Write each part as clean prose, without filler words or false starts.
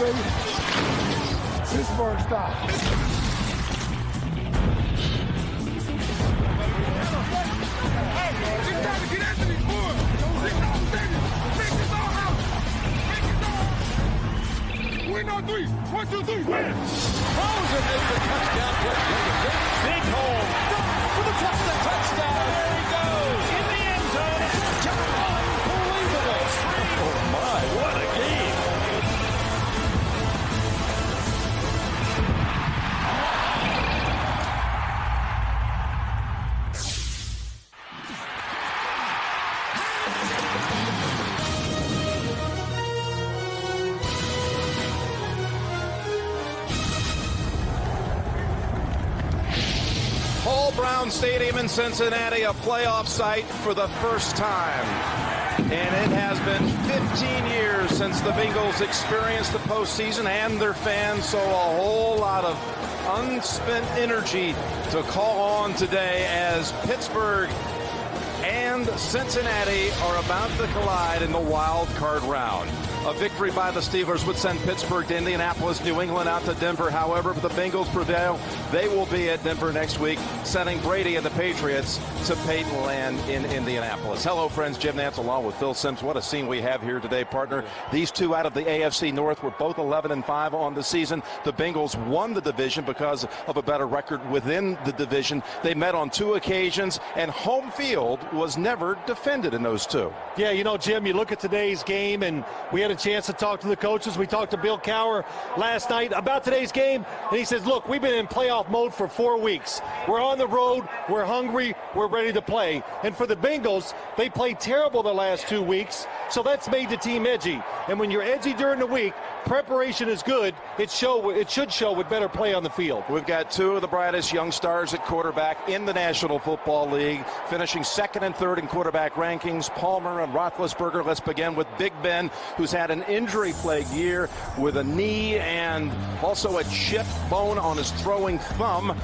baby. Pittsburgh style. It's time to get after these boys. Win on three. 1, 2, 3. Win. Throws and makes the touchdown catch. Big hole. For the touchdown. There he goes. In the end zone. Unbelievable. Oh, my. What a game. Brown Stadium in Cincinnati, a playoff site for the first time. And it has been 15 years since the Bengals experienced the postseason and their fans, so a whole lot of unspent energy to call on today as Pittsburgh and Cincinnati are about to collide in the wild card round. A victory by the Steelers would send Pittsburgh to Indianapolis, New England out to Denver. However, if the Bengals prevail, they will be at Denver next week, sending Brady and the Patriots to Peyton Land in Indianapolis. Hello, friends. Jim Nantz along with Phil Simms. What a scene we have here today, partner. These two out of the AFC North were both 11-5 on the season. The Bengals won the division because of a better record within the division. They met on 2 occasions, and home field was never defended in those 2. Yeah, you know, Jim, you look at today's game, and we had a chance to talk to the coaches. We talked to Bill Cowher last night about today's game, and he says, look, we've been in playoff mode for 4 weeks. We're on the road. We're hungry. We're ready to play. And for the Bengals, they played terrible the last 2 weeks, so that's made the team edgy. And when you're edgy during the week, preparation is good. It should show with better play on the field. We've got 2 of the brightest young stars at quarterback in the National Football League, finishing 2nd and 3rd in quarterback rankings, Palmer and Roethlisberger. Let's begin with Big Ben, who's had an injury-plagued year with a knee and also a chipped bone on his throwing thumb.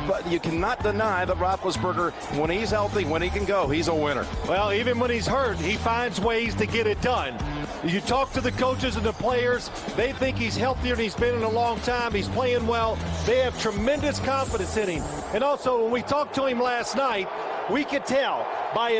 But you cannot deny that Roethlisberger, when he's healthy, when he can go, he's a winner. Well, even when he's hurt, he finds ways to get it done. You talk to the coaches and the players, they think he's healthier than he's been in a long time. He's playing well. They have tremendous confidence in him. And also, when we talked to him last night, we could tell by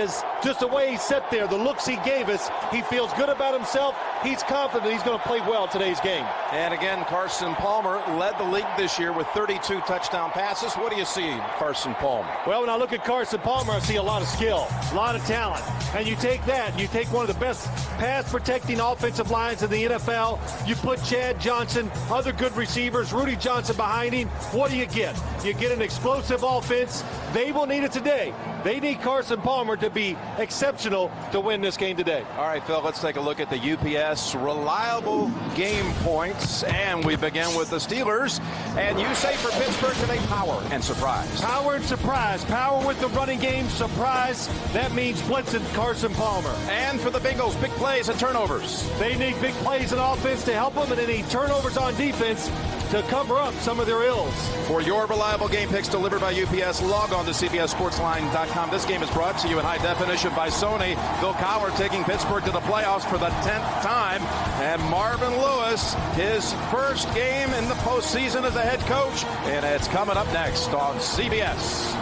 just the way he sat there, the looks he gave us, he feels good about himself. He's confident he's going to play well today's game. And again, Carson Palmer led the league this year with 32 touchdown passes. What do you see, Carson Palmer? Well, when I look at Carson Palmer, I see a lot of skill, a lot of talent. And you take that, and you take one of the best pass-protecting offensive lines in the NFL. You put Chad Johnson, other good receivers, Rudy Johnson behind him. What do you get? You get an explosive offense. They will need it today. They need Carson Palmer to be exceptional to win this game today. All right, Phil, let's take a look at the UPS reliable game points. And we begin with the Steelers. And you say for Pittsburgh today, power and surprise. Power and surprise. Power with the running game, surprise. That means blitzing Carson Palmer. And for the Bengals, big plays and turnovers. They need big plays in offense to help them, and they need turnovers on defense to cover up some of their ills. For your reliable game picks delivered by UPS, log on to CBSSportsLine.com. This game is brought to you in high definition by Sony. Bill Cowher taking Pittsburgh to the playoffs for the 10th time. And Marvin Lewis, his first game in the postseason as a head coach. And it's coming up next on CBS.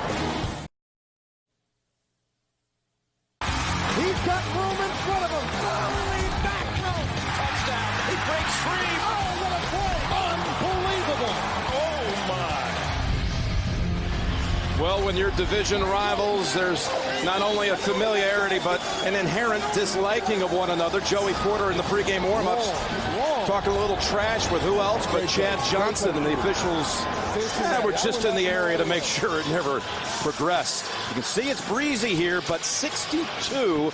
He's got room in front of him. Early back. Touchdown. He breaks free. Oh, what a play. Unbelievable. Oh, my. Well, when you're division rivals, there's not only a familiarity, but an inherent disliking of one another. Joey Porter in the pregame warm-ups talking a little trash with who else but Chad Johnson, and the officials were just in the area to make sure it never progressed. You can see it's breezy here, but 62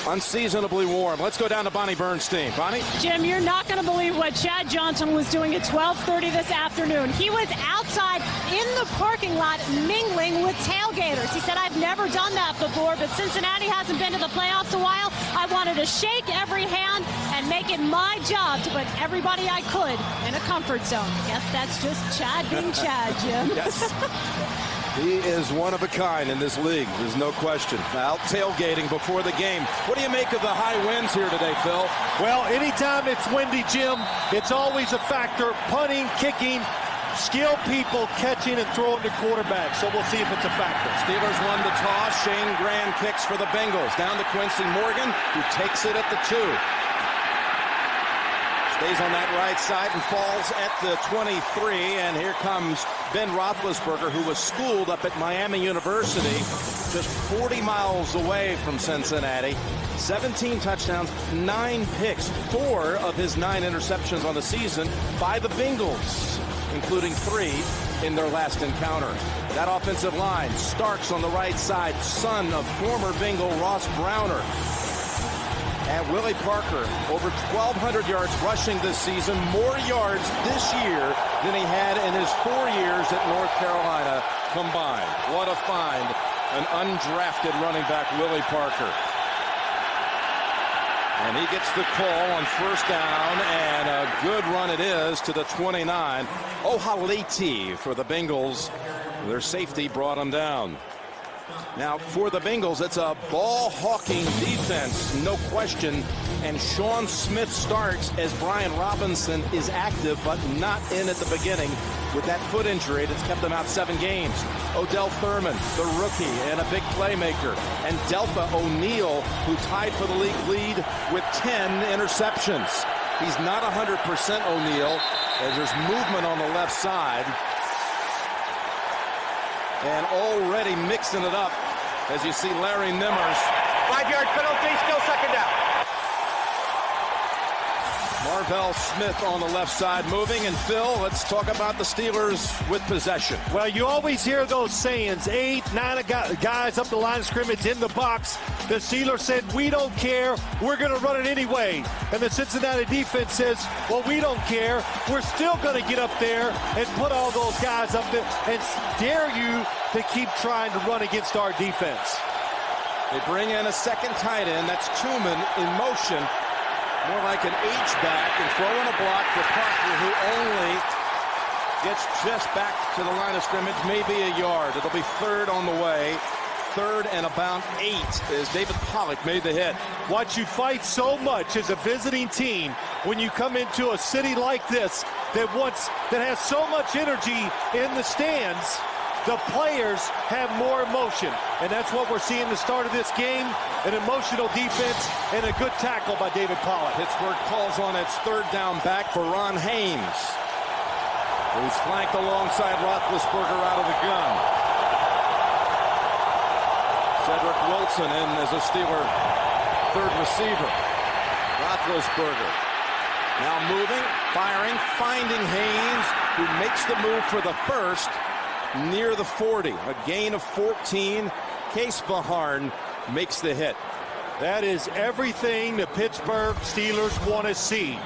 unseasonably warm. Let's go down to Bonnie Bernstein. Bonnie? Jim, you're not going to believe what Chad Johnson was doing at 12:30 this afternoon. He was outside in the parking lot mingling with tailgaters. He said, I've never done that before, but Cincinnati hasn't been to the playoffs a while. I wanted to shake every hand and make it my job to put everybody I could in a comfort zone. I guess that's just Chad being Chad, Jim. Yes. He is one of a kind in this league. There's no question. Out tailgating before the game. What do you make of the high winds here today, Phil? Well, anytime it's windy, Jim, it's always a factor. Punting, kicking, skilled people catching and throwing the quarterback. So we'll see if it's a factor. Steelers won the toss. Shane Grand kicks for the Bengals. Down to Quincy Morgan, who takes it at the 2. Stays on that right side and falls at the 23. And here comes Ben Roethlisberger, who was schooled up at Miami University, just 40 miles away from Cincinnati. 17 touchdowns, 9 picks, 4 of his 9 interceptions on the season by the Bengals, including 3 in their last encounter. That offensive line, Starks on the right side, son of former Bengal Ross Browner. And Willie Parker, over 1,200 yards rushing this season, more yards this year than he had in his 4 years at North Carolina combined. What a find, an undrafted running back, Willie Parker. And he gets the call on first down, and a good run it is to the 29. Ohaleti for the Bengals. Their safety brought him down. Now, for the Bengals, it's a ball-hawking defense, no question. And Sean Smith starts as Brian Robinson is active, but not in at the beginning with that foot injury that's kept him out 7 games. Odell Thurman, the rookie, and a big playmaker. And Deltha O'Neal, who tied for the league lead with 10 interceptions. He's not 100% O'Neal, as there's movement on the left side. And already mixing it up as you see Larry Nimmers. 5-yard penalty, still second down. Marvell Smith on the left side moving. And Phil, let's talk about the Steelers with possession. Well, you always hear those sayings, 8, 9 guys up the line of scrimmage in the box. The Steelers said, we don't care, we're going to run it anyway. And the Cincinnati defense says, well, we don't care, we're still going to get up there and put all those guys up there and dare you to keep trying to run against our defense. They bring in a second tight end, that's Tuman in motion. More like an H-back, and throwing a block for Parker, who only gets just back to the line of scrimmage, maybe a yard. It'll be 3rd on the way. 3rd and about 8 as David Pollock made the hit. What you fight so much as a visiting team when you come into a city like this that has so much energy in the stands, the players have more emotion. And that's what we're seeing the start of this game, an emotional defense and a good tackle by David Pollock. Pittsburgh calls on its 3rd down back for Ron Haynes, who's flanked alongside Roethlisberger out of the gun. Cedric Wilson in as a Steeler 3rd receiver. Roethlisberger now moving, firing, finding Haynes, who makes the move for the first near the 40. A gain of 14. Case Baharn makes the hit. That is everything the Pittsburgh Steelers want to see.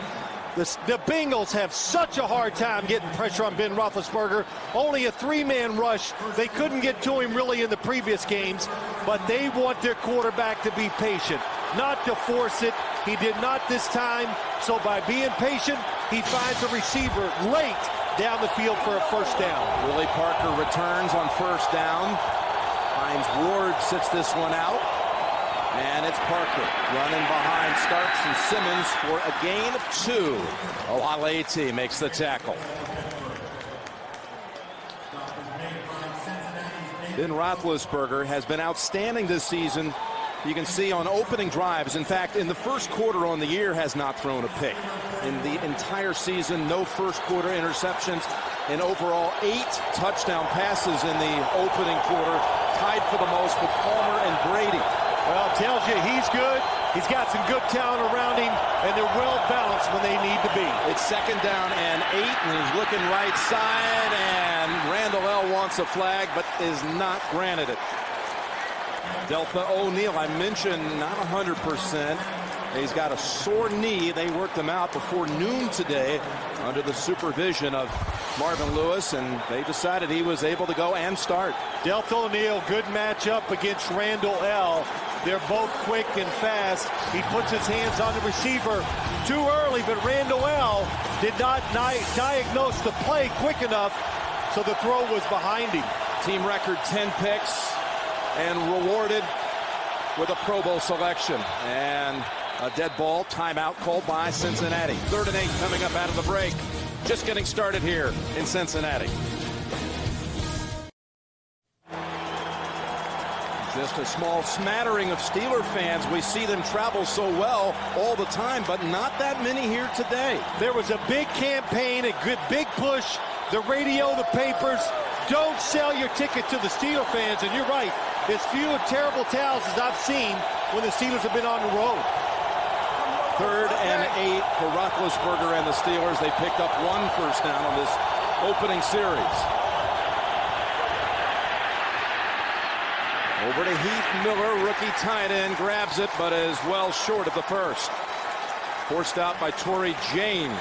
The Bengals have such a hard time getting pressure on Ben Roethlisberger. Only a 3-man rush. They couldn't get to him really in the previous games, but they want their quarterback to be patient, not to force it. He did not this time, so by being patient, he finds a receiver late down the field for a first down. Willie Parker returns on first down. Finds Ward, sits this one out. And it's Parker running behind Starks and Simmons for a gain of 2. Ohaleti makes the tackle. Ben Roethlisberger has been outstanding this season. You can see on opening drives. In fact, in the first quarter on the year has not thrown a pick. In the entire season, no first quarter interceptions. And overall, 8 touchdown passes in the opening quarter, tied for the most with Palmer and Brady. Well, it tells you he's good. He's got some good talent around him, and they're well balanced when they need to be. It's 2nd down and 8, and he's looking right side, and Randall L. wants a flag, but is not granted it. Deltha O'Neal, I mentioned, not 100%. He's got a sore knee. They worked him out before noon today under the supervision of Marvin Lewis, and they decided he was able to go and start. Deltha O'Neal, good matchup against Randall L. They're both quick and fast. He puts his hands on the receiver too early, but Randall L. did not diagnose the play quick enough, so the throw was behind him. Team record 10 picks and rewarded with a Pro Bowl selection. And a dead ball timeout called by Cincinnati. 3rd and 8 coming up out of the break. Just getting started here in Cincinnati. Just a small smattering of Steeler fans. We see them travel so well all the time, but not that many here today. There was a big campaign, a good big push. The radio, the papers, don't sell your ticket to the Steeler fans. And you're right, as few and terrible tales as I've seen when the Steelers have been on the road. 3rd and 8 for Roethlisberger and the Steelers. They picked up 1 first down on this opening series. Over to Heath Miller, rookie tight end, grabs it, but is well short of the first. Forced out by Torrey James.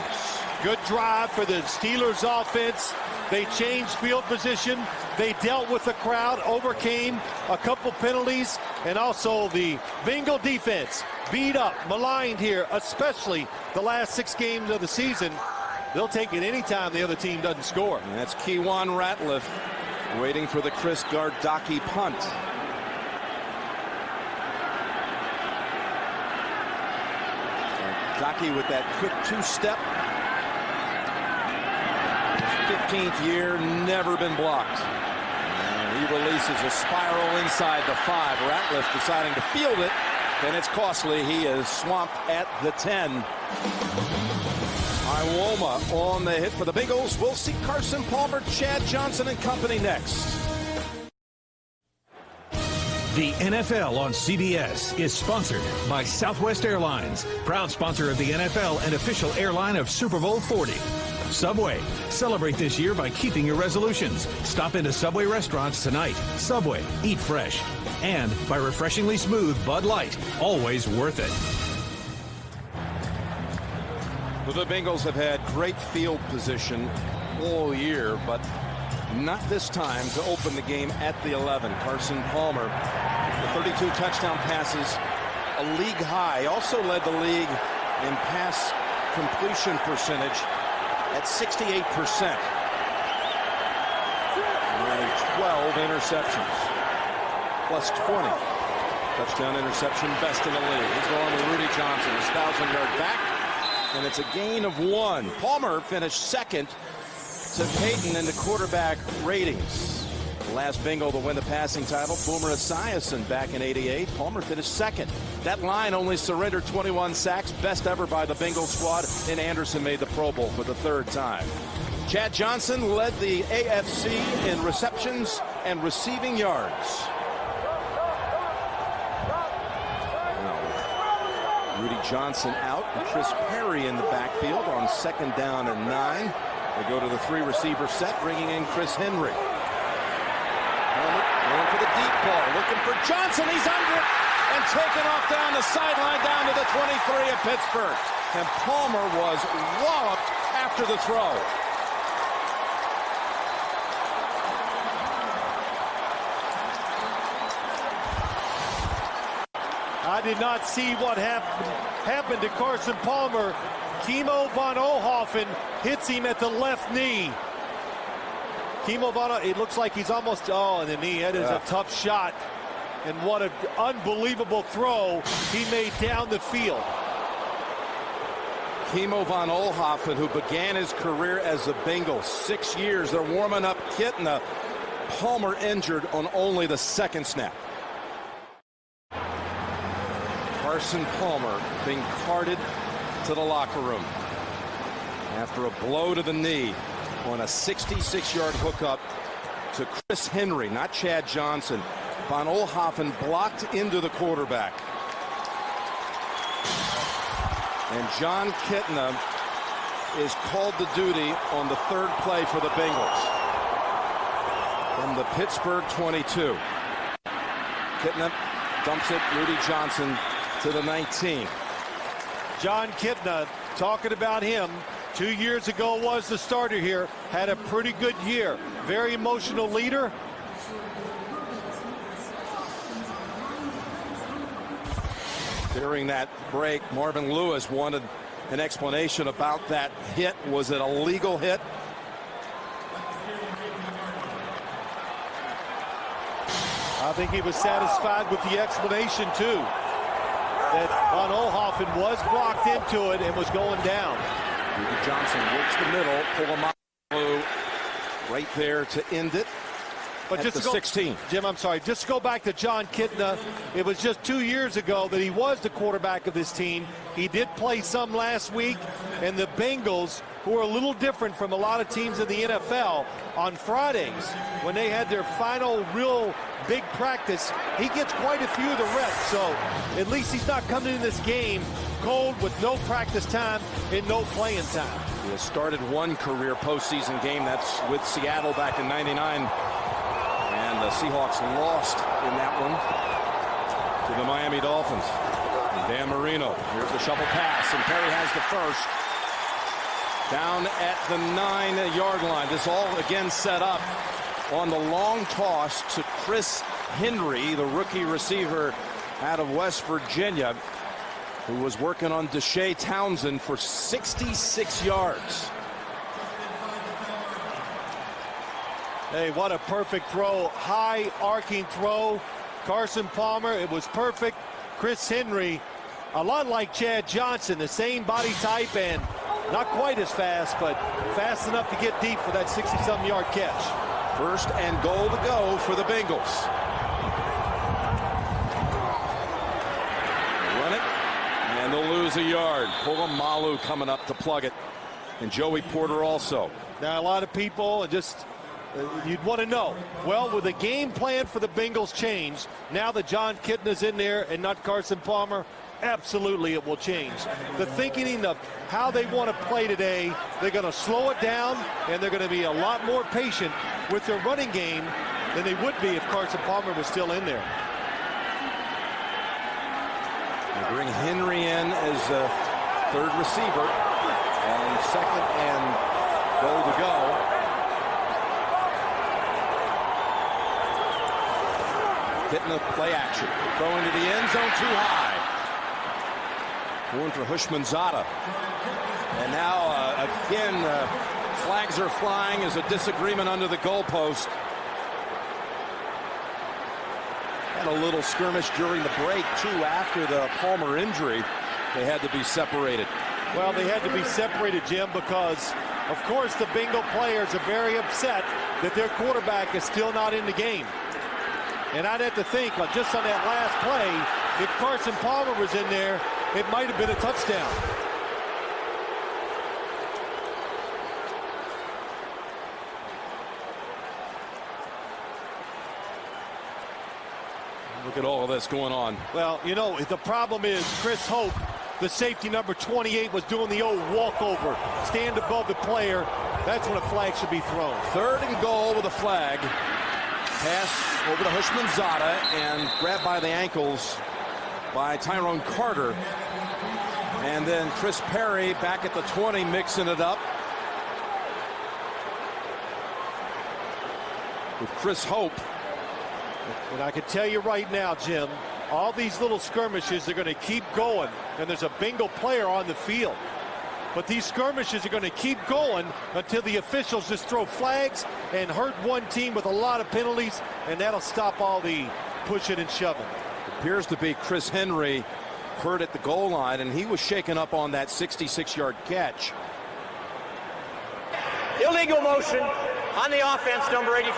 Good drive for the Steelers offense. They changed field position. They dealt with the crowd, overcame a couple penalties, and also the Bengal defense beat up, maligned here, especially the last 6 games of the season. They'll take it anytime the other team doesn't score. And that's Keywan Ratliff waiting for the Chris Gardocki punt. Gardocki with that quick 2-step. 15th year, never been blocked. And he releases a spiral inside the 5. Ratliff deciding to field it, and it's costly. He is swamped at the 10. Iwoma on the hit for the Bengals. We'll see Carson Palmer, Chad Johnson, and company next. The NFL on CBS is sponsored by Southwest Airlines, proud sponsor of the NFL and official airline of Super Bowl 40. Subway, celebrate this year by keeping your resolutions. Stop into Subway restaurants tonight. Subway, eat fresh. And by refreshingly smooth Bud Light, always worth it. Well, the Bengals have had great field position all year, but not this time to open the game at the 11. Carson Palmer, the 32 touchdown passes, a league high. Also led the league in pass completion percentage at 68%. Only 12 interceptions, plus 20. Touchdown interception, best in the league. He's going to Rudy Johnson, his 1,000-yard back, and it's a gain of 1. Palmer finished second to Peyton in the quarterback ratings. The last Bengal to win the passing title, Boomer Esiason back in '88. Palmer finished second. That line only surrendered 21 sacks, best ever by the Bengals squad, and Anderson made the Pro Bowl for the 3rd time. Chad Johnson led the AFC in receptions and receiving yards. Now, Rudy Johnson out, and Chris Perry in the backfield on 2nd down and 9. They go to the 3-receiver set, bringing in Chris Henry. Going for the deep ball, looking for Johnson. He's under it and taken off down the sideline, down to the 23 of Pittsburgh. And Palmer was walloped after the throw. I did not see what happened to Carson Palmer. Kimo von Oelhoffen hits him at the left knee. Kimo von, it looks like he's almost, in the knee. That is a tough shot. And what an unbelievable throw he made down the field. Kimo von Oelhoffen, who began his career as a Bengal, 6 years. They're warming up Kitna. Palmer injured on only the 2nd snap. Carson Palmer being carted to the locker room after a blow to the knee on a 66-yard hookup to Chris Henry, not Chad Johnson. Von Oelhoffen blocked into the quarterback. And John Kitna is called to duty on the 3rd play for the Bengals from the Pittsburgh 22. Kitna dumps it, Rudy Johnson to the 19. John Kitna, talking about him, 2 years ago was the starter here, had a pretty good year. Very emotional leader. During that break, Marvin Lewis wanted an explanation about that hit. Was it a legal hit? I think he was satisfied with the explanation, too, that Von Oelhoffen was blocked into it and was going down. Rudy Johnson works the middle. Polamalu right there to end it. But just 16. Jim, I'm sorry. Just to go back to John Kitna, it was just 2 years ago that he was the quarterback of this team. He did play some last week, and the Bengals, who are a little different from a lot of teams in the NFL, on Fridays, when they had their final real big practice, he gets quite a few of the reps. So at least he's not coming in this game cold with no practice time and no playing time. He has started one career postseason game. That's with Seattle back in '99. And the Seahawks lost in that one to the Miami Dolphins. And Dan Marino, here's the shovel pass, and Perry has the first. Down at the 9-yard line. This all again set up on the long toss to Chris Henry, the rookie receiver out of West Virginia, who was working on Deshae Townsend for 66 yards. Hey, what a perfect throw. High arcing throw. Carson Palmer, it was perfect. Chris Henry, a lot like Chad Johnson, the same body type and not quite as fast, but fast enough to get deep for that 60-something yard catch. First and goal to go for the Bengals. Run it, and they'll lose a yard. Polamalu coming up to plug it, and Joey Porter also. Now, a lot of people just... you'd want to know, well, will the game plan for the Bengals change now that John Kitna's in there and not Carson Palmer? Absolutely, it will change. The thinking of how they want to play today, they're going to slow it down, and they're going to be a lot more patient with their running game than they would be if Carson Palmer was still in there. They bring Henry in as a third receiver on second and goal to go. Hitting the play action. Throwing to the end zone too high. Going for Hushmanzada. And now, again, flags are flying as a disagreement under the goalpost. Had a little skirmish during the break, too, after the Palmer injury. They had to be separated. Well, they had to be separated, Jim, because, of course, the Bengal players are very upset that their quarterback is still not in the game. And I'd have to think, like, just on that last play, if Carson Palmer was in there, it might have been a touchdown. Look at all of this going on. Well, you know, the problem is Chris Hope, the safety number 28, was doing the old walkover, stand above the player. That's when a flag should be thrown. Third and goal with a flag. Pass over to Hushmanzada and grabbed by the ankles by Tyrone Carter. And then Chris Perry back at the 20 mixing it up with Chris Hope. And I can tell you right now, Jim, all these little skirmishes are going to keep going, and there's a Bengal player on the field. But these skirmishes are going to keep going until the officials just throw flags and hurt one team with a lot of penalties, and that'll stop all the pushing and shoving. It appears to be Chris Henry hurt at the goal line, and he was shaken up on that 66-yard catch. Illegal motion on the offense, number 85.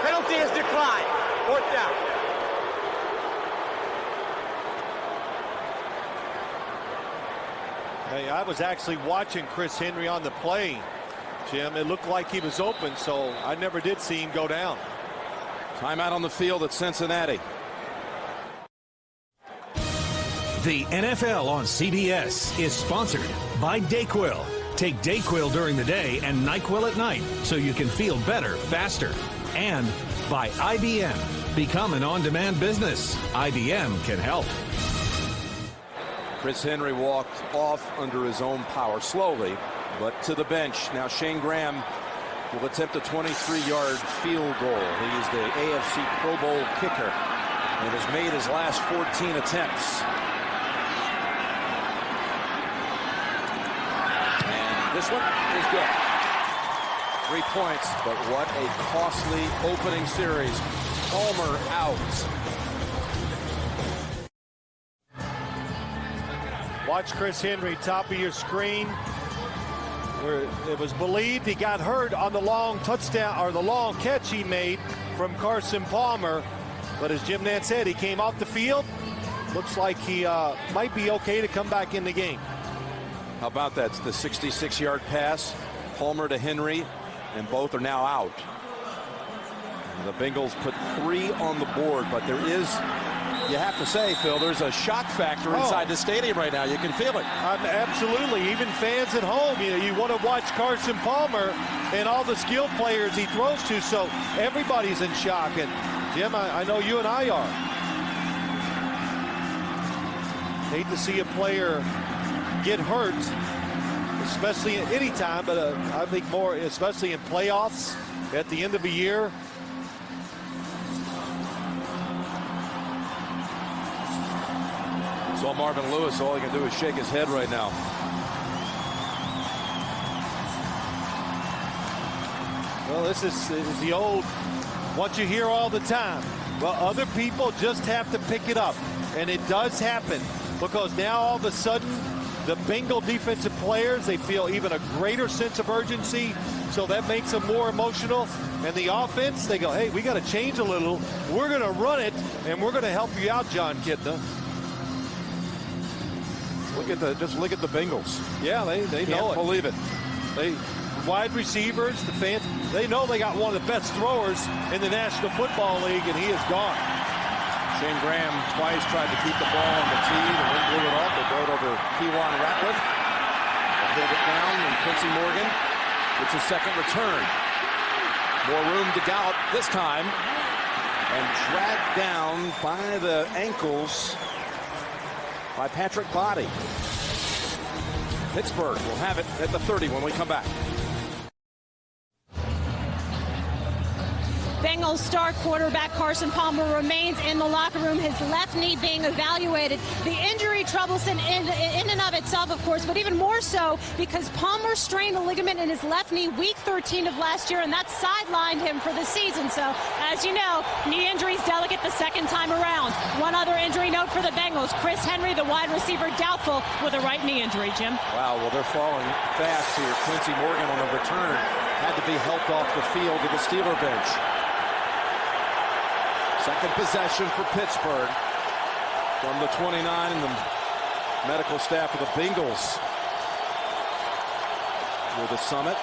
Penalty is declined. Fourth down. Hey, I was actually watching Chris Henry on the play, Jim. It looked like he was open, so I never did see him go down. Timeout on the field at Cincinnati. The NFL on CBS is sponsored by DayQuil. Take DayQuil during the day and NyQuil at night so you can feel better faster. And by IBM. Become an on-demand business. IBM can help. Chris Henry walked off under his own power slowly, but to the bench. Now Shane Graham will attempt a 23-yard field goal. He's the AFC Pro Bowl kicker and has made his last 14 attempts. And this one is good. 3 points, but what a costly opening series Palmer out. Watch Chris Henry, top of your screen. It was believed he got hurt on the long touchdown or the long catch he made from Carson Palmer. But as Jim Nantz said, he came off the field. Looks like he might be okay to come back in the game. How about that? It's the 66-yard pass, Palmer to Henry, and both are now out. And the Bengals put 3 on the board, but there is, you have to say, Phil, there's a shock factor inside the stadium right now. You can feel it. Absolutely. Even fans at home, you want to watch Carson Palmer and all the skilled players he throws to, so everybody's in shock. And Jim, I know you and I are. Hate to see a player get hurt, especially at any time, but I think more, especially in playoffs at the end of the year. So Marvin Lewis, all he can do is shake his head right now. Well, this is the old, what you hear all the time. Well, other people just have to pick it up. And it does happen, because now all of a sudden the Bengal defensive players, they feel even a greater sense of urgency, so that makes them more emotional. And the offense, they go, hey, we got to change a little. We're going to run it, and we're going to help you out, John Kitna. Just look at the Bengals. Yeah, they know it. Can't believe it. They wide receivers, the fans, they know they got one of the best throwers in the National Football League, and he is gone. Shane Graham twice tried to keep the ball on the tee. The wind blew it off. They throw it over Kewan Ratliff. They'll hold it down, and Quincy Morgan gets a second return. More room to gallop this time. And dragged down by the ankles by Patrick Body. Pittsburgh will have it at the 30 when we come back. Bengals star quarterback Carson Palmer remains in the locker room, his left knee being evaluated. The injury troublesome in and of itself, of course, but even more so because Palmer strained the ligament in his left knee week 13 of last year, and that sidelined him for the season. So, as you know, knee injuries delicate the second time around. One other injury note for the Bengals. Chris Henry, the wide receiver, doubtful with a right knee injury, Jim. Wow, well, they're falling fast here. Quincy Morgan on the return had to be helped off the field to the Steeler bench. Second possession for Pittsburgh from the 29, and the medical staff of the Bengals with a summit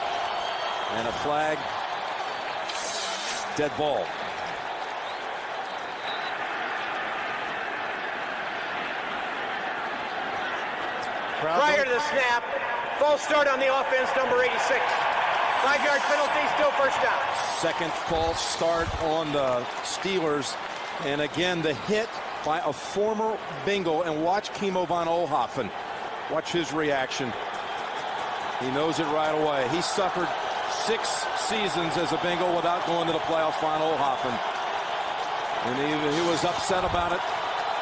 and a flag. Dead ball. Prior to the snap, false start on the offense, number 86. 5-yard penalty, still first down. Second false start on the Steelers. And again, the hit by a former Bengal. And watch Kimo von Oelhoffen. Watch his reaction. He knows it right away. He suffered 6 seasons as a Bengal without going to the playoffs, von Oelhoffen. And he was upset about it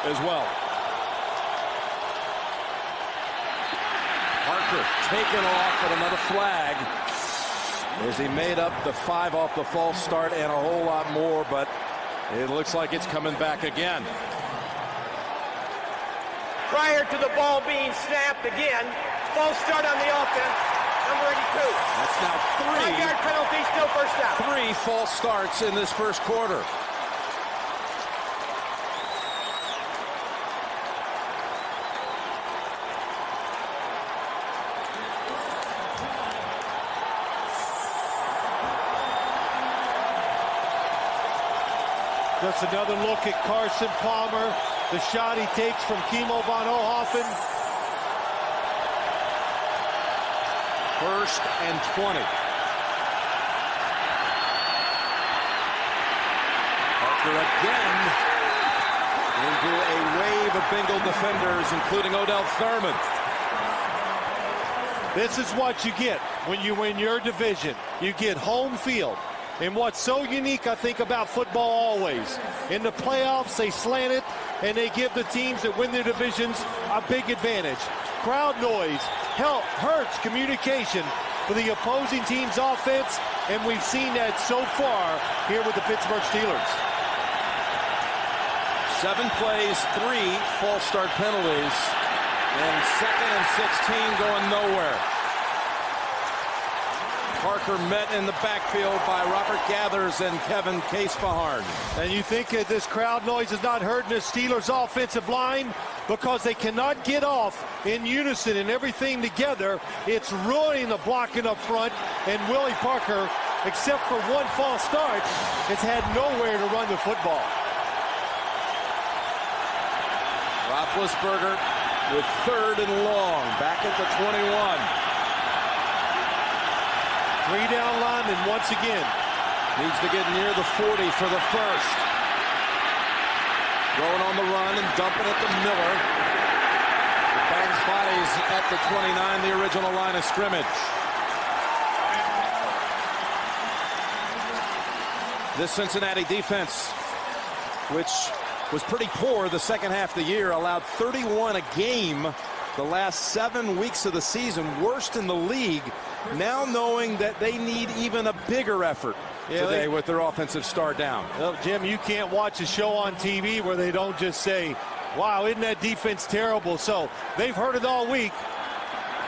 as well. Parker taken off with another flag, as he made up the 5 off the false start and a whole lot more, but it looks like it's coming back again. Prior to the ball being snapped again, false start on the offense, number 82. That's now 3. 5-yard penalty, still first down. 3 false starts in this first quarter. Just another look at Carson Palmer. The shot he takes from Kimo von Oelhoffen. 1st and 20. Parker again into a wave of Bengal defenders, including Odell Thurman. This is what you get when you win your division. You get home field. And what's so unique, I think, about football always, in the playoffs, they slant it, and they give the teams that win their divisions a big advantage. Crowd noise hurts communication for the opposing team's offense, and we've seen that so far here with the Pittsburgh Steelers. 7 plays, 3 false start penalties, and 2nd and 16 going nowhere. Parker met in the backfield by Robert Gathers and Kevin Case-Faharn. And you think that this crowd noise is not hurting the Steelers' offensive line because they cannot get off in unison and everything together. It's ruining the blocking up front, and Willie Parker, except for one false start, has had nowhere to run the football. Roethlisberger with 3rd and long, back at the 21. 3-down lineman once again. Needs to get near the 40 for the first. Going on the run and dumping it to Miller. The Bangs bodies at the 29, the original line of scrimmage. This Cincinnati defense, which was pretty poor the second half of the year, allowed 31 a game the last 7 weeks of the season, worst in the league. Now knowing that they need even a bigger effort today with their offensive star down. Well, Jim, you can't watch a show on TV where they don't just say, wow, isn't that defense terrible? So they've heard it all week,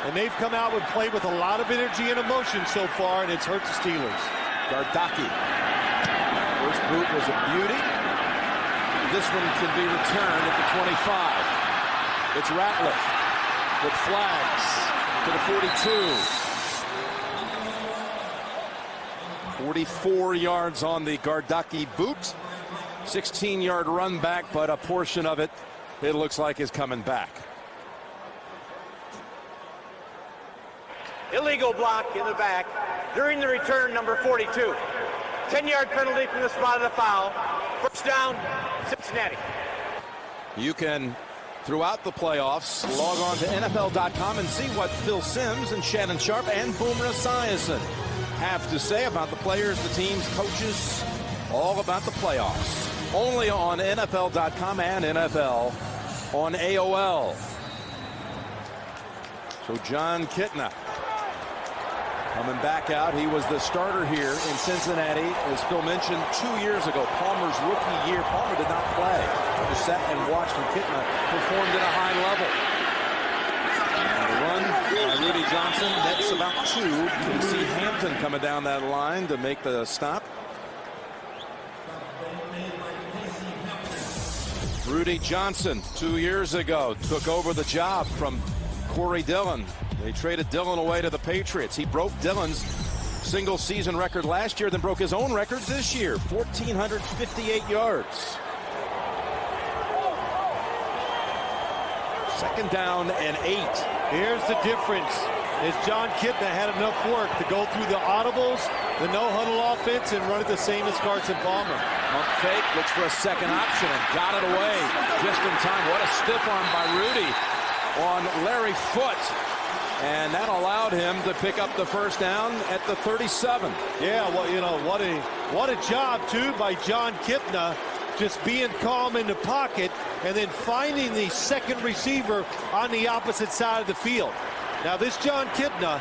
and they've come out and played with a lot of energy and emotion so far, and it's hurt the Steelers. Gardocki. First boot was a beauty. This one can be returned at the 25. It's Ratliff with flags to the 42. 44 yards on the Gardocki boot. 16-yard run back, but a portion of it, it looks like, is coming back. Illegal block in the back during the return, number 42. 10-yard penalty from the spot of the foul. First down, Cincinnati. You can, throughout the playoffs, log on to NFL.com and see what Phil Simms and Shannon Sharp and Boomer Esiason have to say about the players, the teams, coaches, all about the playoffs. Only on NFL.com and NFL on AOL. So John Kitna coming back out. He was the starter here in Cincinnati, as Phil mentioned, 2 years ago. Palmer's rookie year. Palmer did not play. Just sat and watched when Kitna performed at a high level. Run by Rudy Johnson, nets about 2. You can see Hampton coming down that line to make the stop. Rudy Johnson 2 years ago took over the job from Corey Dillon. They traded Dillon away to the Patriots. He broke Dillon's single season record last year, then broke his own record this year, 1,458 yards. 2nd down and 8. Here's the difference. Is John Kitna had enough work to go through the audibles, the no-huddle offense, and run it the same as Carson Palmer. Pump fake, looks for a second option and got it away just in time. What a stiff arm by Rudy on Larry Foote. And that allowed him to pick up the first down at the 37. Yeah, well, you know, what a job, too, by John Kitna, just being calm in the pocket and then finding the second receiver on the opposite side of the field. Now, this John Kitna,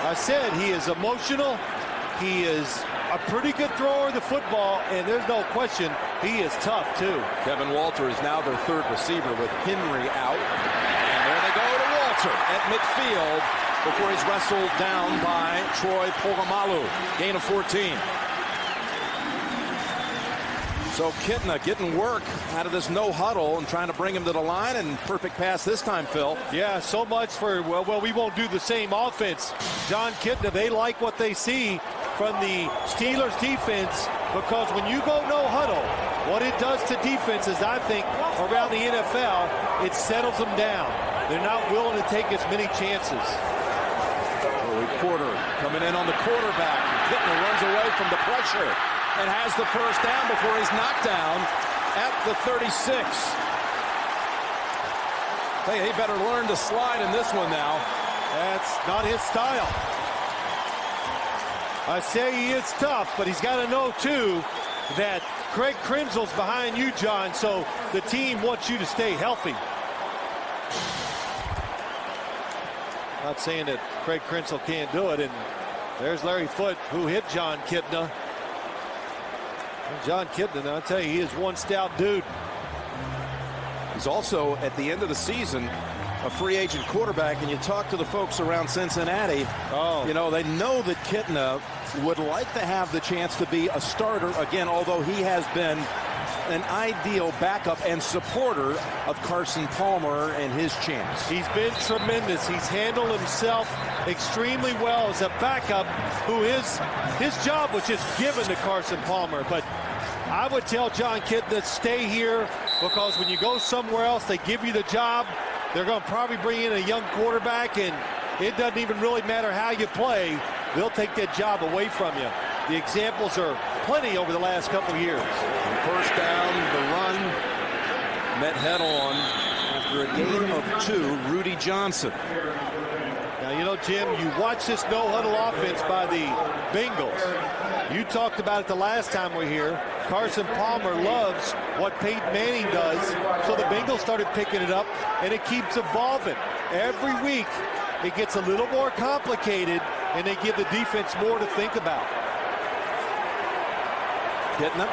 I said he is emotional. He is a pretty good thrower of the football, and there's no question he is tough, too. Kevin Walter is now their 3rd receiver with Henry out. And there they go to Walter at midfield before he's wrestled down by Troy Polamalu. Gain of 14. So Kitna getting work out of this no huddle and trying to bring him to the line, and perfect pass this time, Phil. Yeah, so much for, well, we won't do the same offense. John Kitna, they like what they see from the Steelers defense, because when you go no huddle, what it does to defenses, I think, around the NFL, it settles them down. They're not willing to take as many chances. Porter coming in on the quarterback. Kitna runs away from the pressure and has the first down before he's knocked down at the 36. Hey, he better learn to slide in this one now. That's not his style. I say he is tough, but he's got to know, too, that Craig Krenzel's behind you, John, so the team wants you to stay healthy. Not saying that Craig Krenzel can't do it, and there's Larry Foote, who hit John Kitna. John Kitna, I'll tell you, he is one stout dude. He's also, at the end of the season, a free agent quarterback. And you talk to the folks around Cincinnati, you know, they know that Kitna would like to have the chance to be a starter again, although he has been an ideal backup and supporter of Carson Palmer and his chance. He's been tremendous. He's handled himself extremely well as a backup who his job was just given to Carson Palmer. But I would tell John Kitna, stay here, because when you go somewhere else, they give you the job. They're going to probably bring in a young quarterback, and it doesn't even really matter how you play. They'll take that job away from you. The examples are plenty over the last couple of years. First down, the run met head on after a gain of 2, Rudy Johnson. Now, you know, Jim, you watch this no-huddle offense by the Bengals. You talked about it the last time we were here. Carson Palmer loves what Peyton Manning does, so the Bengals started picking it up, and it keeps evolving. Every week, it gets a little more complicated, and they give the defense more to think about. Kitna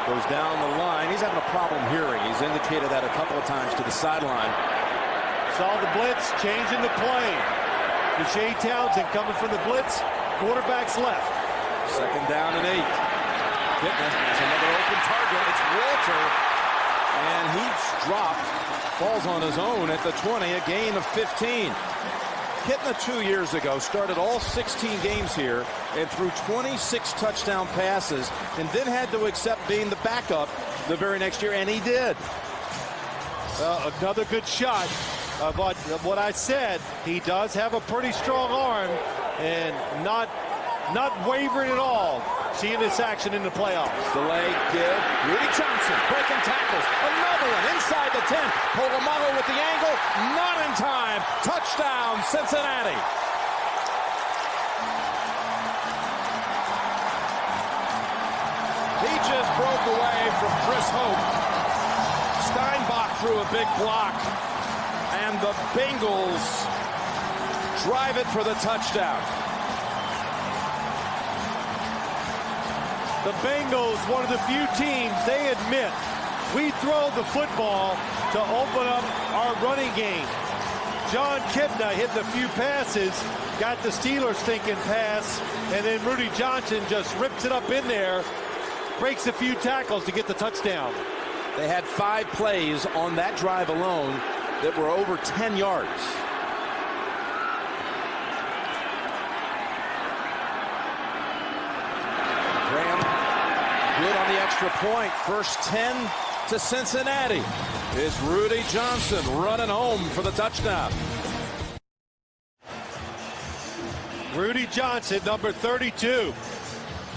goes down the line. He's having a problem hearing. He's indicated that a couple of times to the sideline. Saw the blitz, changing the play. Deshae Townsend coming from the blitz. Quarterback's left. Second down and 8. Kitna has another open target. It's Walter. And he's dropped. Falls on his own at the 20. A gain of 15. Kitna 2 years ago started all 16 games here and threw 26 touchdown passes, and then had to accept being the backup the very next year, and he did. Another good shot. But what I said, he does have a pretty strong arm, and not wavering at all. Seeing this action in the playoffs. Delay, give. Rudy Johnson breaking tackles. Another one inside the 10. Polamalu with the angle. Not in time. Touchdown, Cincinnati. He just broke away from Chris Hope. Steinbach threw a big block. And the Bengals drive it for the touchdown. The Bengals, one of the few teams, they admit, we throw the football to open up our running game. John Kitna hitting a few passes, got the Steelers thinking pass, and then Rudy Johnson just rips it up in there, breaks a few tackles to get the touchdown. They had 5 plays on that drive alone that were over 10 yards. Good on the extra point. First 10 to Cincinnati. Is Rudy Johnson running home for the touchdown. Rudy Johnson, number 32.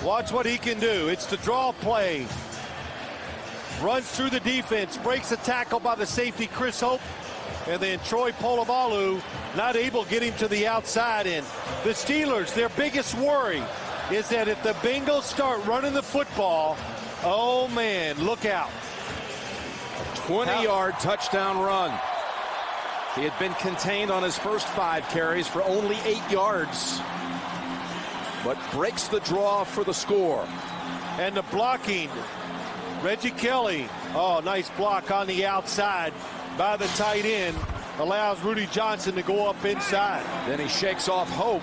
Watch what he can do. It's the draw play. Runs through the defense, breaks a tackle by the safety Chris Hope, and then Troy Polamalu not able to get him to the outside. And the Steelers, their biggest worry is that if the Bengals start running the football, oh man, look out. 20-yard touchdown run. He had been contained on his first 5 carries for only 8 yards, but breaks the draw for the score. And the blocking, Reggie Kelly, oh, nice block on the outside by the tight end, allows Rudy Johnson to go up inside. Then he shakes off Hope.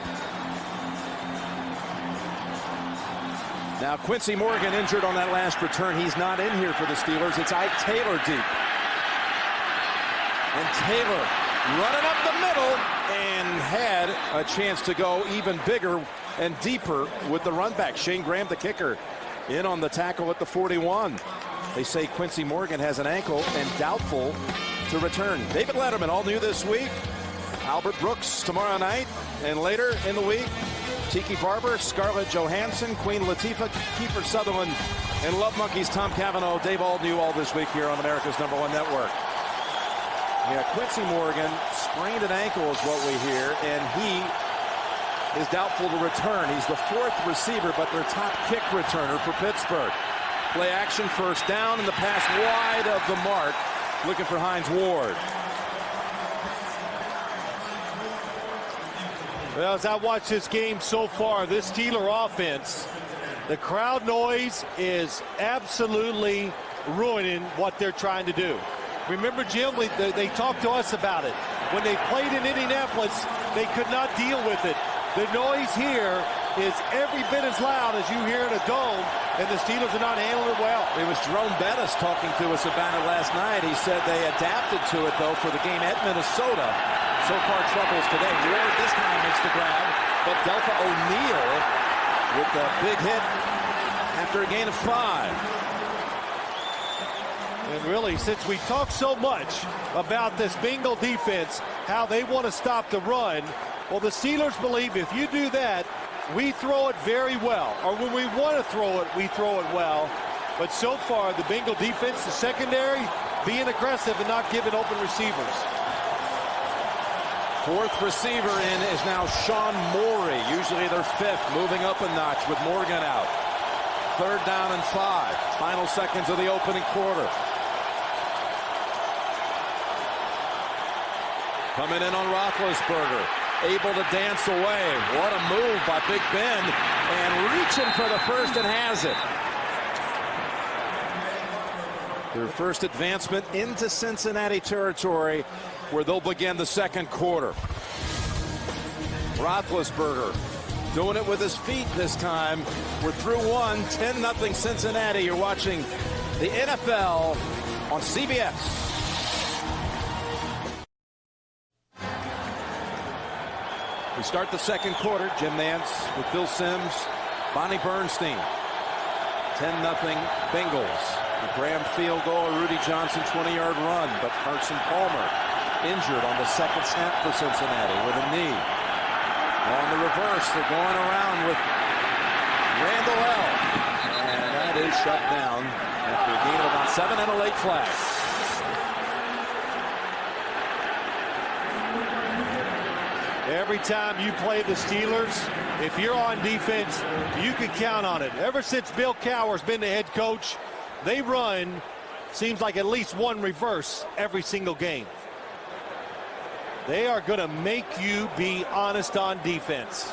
Now Quincy Morgan injured on that last return. He's not in here for the Steelers. It's Ike Taylor deep. And Taylor running up the middle and had a chance to go even bigger and deeper with the run back. Shane Graham, the kicker, in on the tackle at the 41. They say Quincy Morgan has an ankle and doubtful to return. David Letterman, all new this week. Albert Brooks tomorrow night, and later in the week, Tiki Barber, Scarlett Johansson, Queen Latifah, Kiefer Sutherland, and Love Monkeys Tom Cavanaugh. Dave Aldnew all this week here on America's #1 network. Yeah, Quincy Morgan sprained an ankle is what we hear, and he is doubtful to return. He's the 4th receiver, but their top kick returner for Pittsburgh. Play action, first down, and the pass wide of the mark, looking for Hines Ward. Well, as I watch this game so far, this Steeler offense, the crowd noise is absolutely ruining what they're trying to do. Remember, Jim, they talked to us about it. When they played in Indianapolis, they could not deal with it. The noise here is every bit as loud as you hear in a dome, and the Steelers are not handling it well. It was Jerome Bettis talking to us about it last night. He said they adapted to it, though, for the game at Minnesota. So far, troubles today. Ward this time makes the grab, but Delta O'Neal with a big hit after a gain of 5. And really, since we talk so much about this Bengal defense, how they want to stop the run, well, the Steelers believe if you do that, we throw it very well. Or when we want to throw it, we throw it well. But so far, the Bengal defense, the secondary, being aggressive and not giving open receivers. Fourth receiver in is now Sean Morey. Usually they're fifth, moving up a notch with Morgan out. 3rd down and 5. Final seconds of the opening quarter. Coming in on Roethlisberger. Able to dance away. What a move by Big Ben. And reaching for the first and has it. Their first advancement into Cincinnati territory, where they'll begin the second quarter. Roethlisberger doing it with his feet this time. We're through one. 10-0 Cincinnati. You're watching the NFL on CBS. We start the second quarter. Jim Nantz with Bill Sims, Bonnie Bernstein. 10-0 Bengals. The Graham field goal, a Rudy Johnson 20-yard run, but Carson Palmer injured on the second snap for Cincinnati with a knee. On the reverse, they're going around with Randall L. And that is shut down after a gain of about 7 and a late flag. Every time you play the Steelers, if you're on defense, you can count on it. Ever since Bill Cowher's been the head coach, they run, seems like at least one reverse every single game. They are going to make you be honest on defense.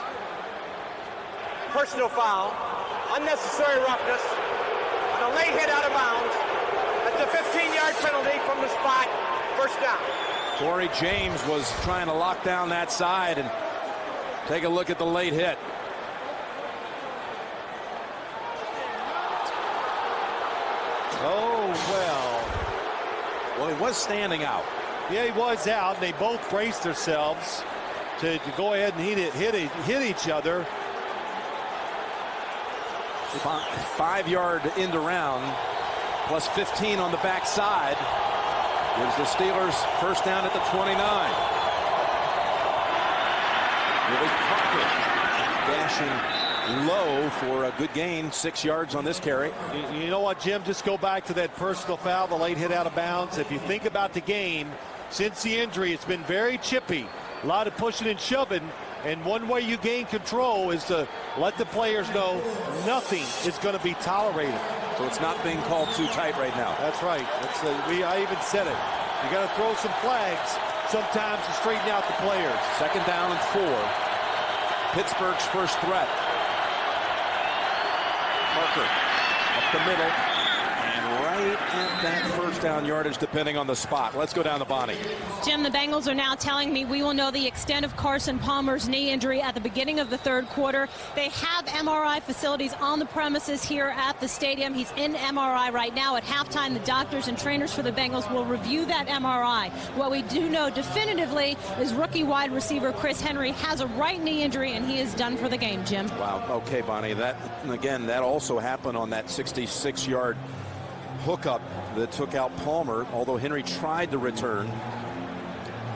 Personal foul, unnecessary roughness, and a late hit out of bounds. That's a 15-yard penalty from the spot. First down. Corey James was trying to lock down that side, and take a look at the late hit. Oh, well. Well, he was standing out. Yeah, he was out. They both braced themselves to go ahead and hit each other. 5-yard end around, plus 15 on the backside. Gives the Steelers first down at the 29. Willie Parker dashing low for a good gain, 6 yards on this carry. You know what, Jim? Just go back to that personal foul, the late hit out of bounds. If you think about the game, since the injury, it's been very chippy. A lot of pushing and shoving. And one way you gain control is to let the players know nothing is going to be tolerated. So it's not being called too tight right now. That's right. I even said it. You got to throw some flags sometimes to straighten out the players. 2nd down and 4. Pittsburgh's first threat. Parker up the middle. And right at that first down yardage, depending on the spot. Let's go down to Bonnie. Jim, the Bengals are now telling me we will know the extent of Carson Palmer's knee injury at the beginning of the third quarter. They have MRI facilities on the premises here at the stadium. He's in MRI right now. At halftime, the doctors and trainers for the Bengals will review that MRI. What we do know definitively is rookie wide receiver Chris Henry has a right knee injury, and he is done for the game, Jim. Wow. Okay, Bonnie. That also happened on that 66-yard hookup that took out Palmer, although Henry tried to return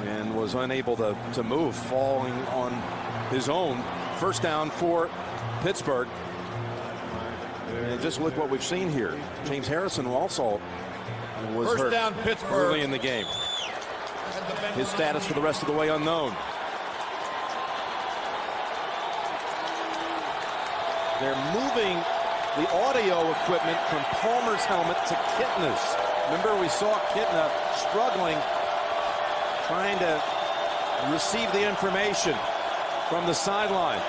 and was unable to move, falling on his own. First down for Pittsburgh. And just look what we've seen here. James Harrison also was First hurt down, Pittsburgh. early in the game. His status for the rest of the way unknown. They're moving the audio equipment from Palmer's helmet to Kitna's. Remember, we saw Kitna struggling, trying to receive the information from the sideline.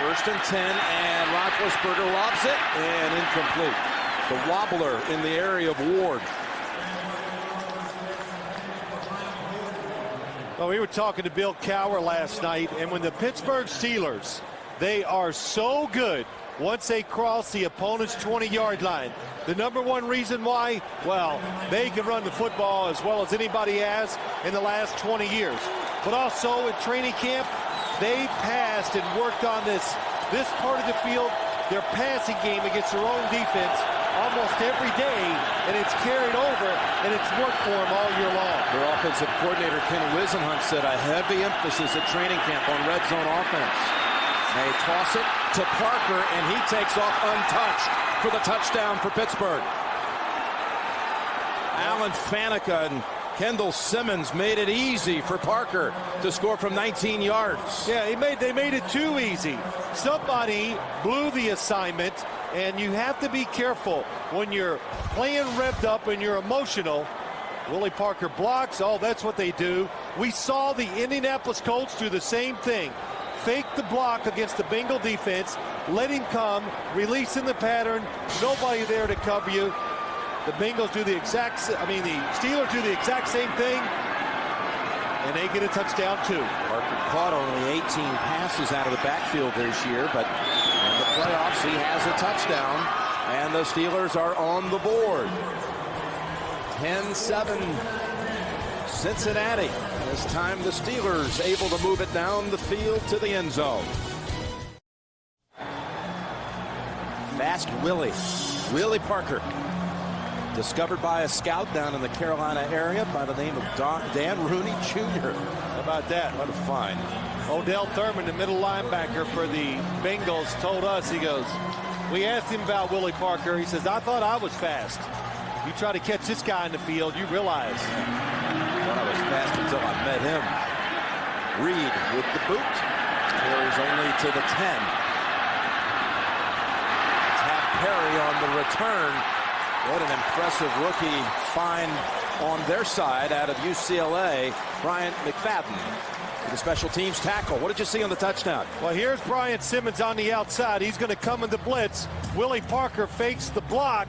1st and 10, and Roethlisberger lobs it, and incomplete. The wobbler in the area of Ward. Well, we were talking to Bill Cowher last night, and when the Pittsburgh Steelers, they are so good once they cross the opponent's 20-yard line. The number one reason why, well, they can run the football as well as anybody has in the last 20 years. But also in training camp, they passed and worked on this part of the field, their passing game against their own defense almost every day, and it's carried over, and it's worked for them all year long. Their offensive coordinator, Ken Wisenhunt, said a heavy emphasis at training camp on red zone offense. They toss it to Parker, and he takes off untouched for the touchdown for Pittsburgh. Alan Faneca and Kendall Simmons made it easy for Parker to score from 19 yards. Yeah, they made it too easy. Somebody blew the assignment, and you have to be careful when you're playing revved up and you're emotional. Willie Parker blocks. Oh, that's what they do. We saw the Indianapolis Colts do the same thing. Fake the block against the Bengal defense, let him come, release in the pattern, nobody there to cover you. The Bengals do the Steelers do the exact same thing, and they get a touchdown too. Parker caught only 18 passes out of the backfield this year, but in the playoffs he has a touchdown, and the Steelers are on the board. 10-7 Cincinnati. This time the Steelers able to move it down the field to the end zone. Fast Willie Parker. Discovered by a scout down in the Carolina area by the name of Dan Rooney Jr. How about that? What a find. Odell Thurman, the middle linebacker for the Bengals, told us, he goes, we asked him about Willie Parker. He says, I thought I was fast. You try to catch this guy in the field, you realize. I thought I was fast until I met him. Reed with the boot. Carries only to the 10. Tap Perry on the return. What an impressive rookie find on their side out of UCLA. Bryant McFadden, the special teams tackle. What did you see on the touchdown? Well, here's Brian Simmons on the outside. He's going to come in the blitz. Willie Parker fakes the block.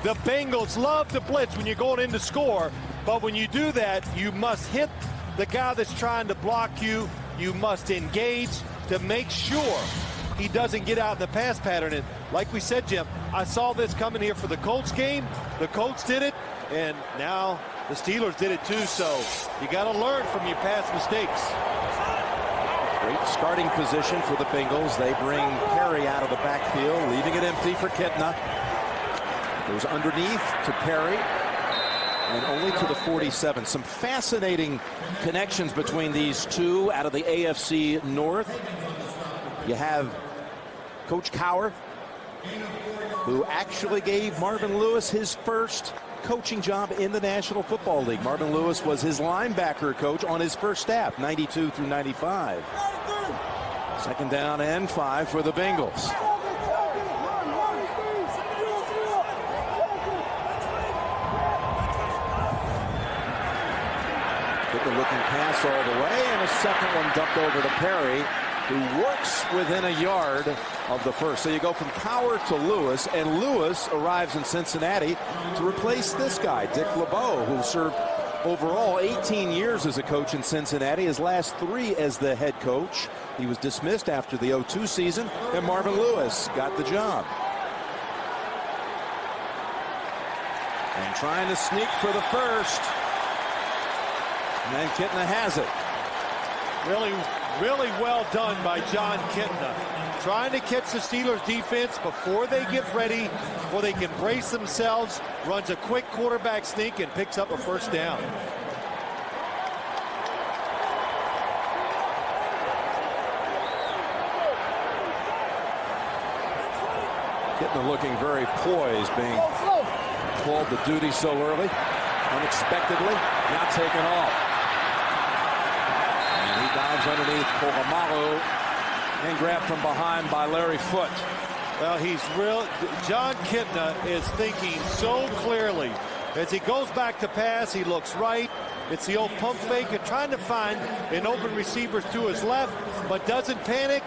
The Bengals love to blitz when you're going in to score, but when you do that, you must hit the guy that's trying to block you. You must engage to make sure he doesn't get out in the pass pattern. And like we said, Jim, I saw this coming here for the Colts game. The Colts did it, and now the Steelers did it too. So you got to learn from your past mistakes. Great starting position for the Bengals. They bring Perry out of the backfield, leaving it empty for Kitna. Goes underneath to Perry and only to the 47. Some fascinating connections between these two out of the AFC North. You have Coach Cowher, who actually gave Marvin Lewis his first coaching job in the National Football League. Marvin Lewis was his linebacker coach on his first staff, 92 through 95. Second down and 5 for the Bengals. Took a looking pass all the way, and a second one dumped over to Perry, who works within a yard of the first. So you go from Cowher to Lewis, and Lewis arrives in Cincinnati to replace this guy, Dick LeBeau, who served overall 18 years as a coach in Cincinnati, his last 3 as the head coach. He was dismissed after the 02 season, and Marvin Lewis got the job. And trying to sneak for the first. And then Kitna has it. Really well done by John Kitna. Trying to catch the Steelers defense before they get ready, before they can brace themselves, runs a quick quarterback sneak and picks up a first down. Kitna looking very poised, being called to duty so early, unexpectedly, not taken off. Dives underneath Polamalu and grabbed from behind by Larry Foote. Well, John Kitna is thinking so clearly. As he goes back to pass, he looks right. It's the old pump fake and trying to find an open receiver to his left, but doesn't panic.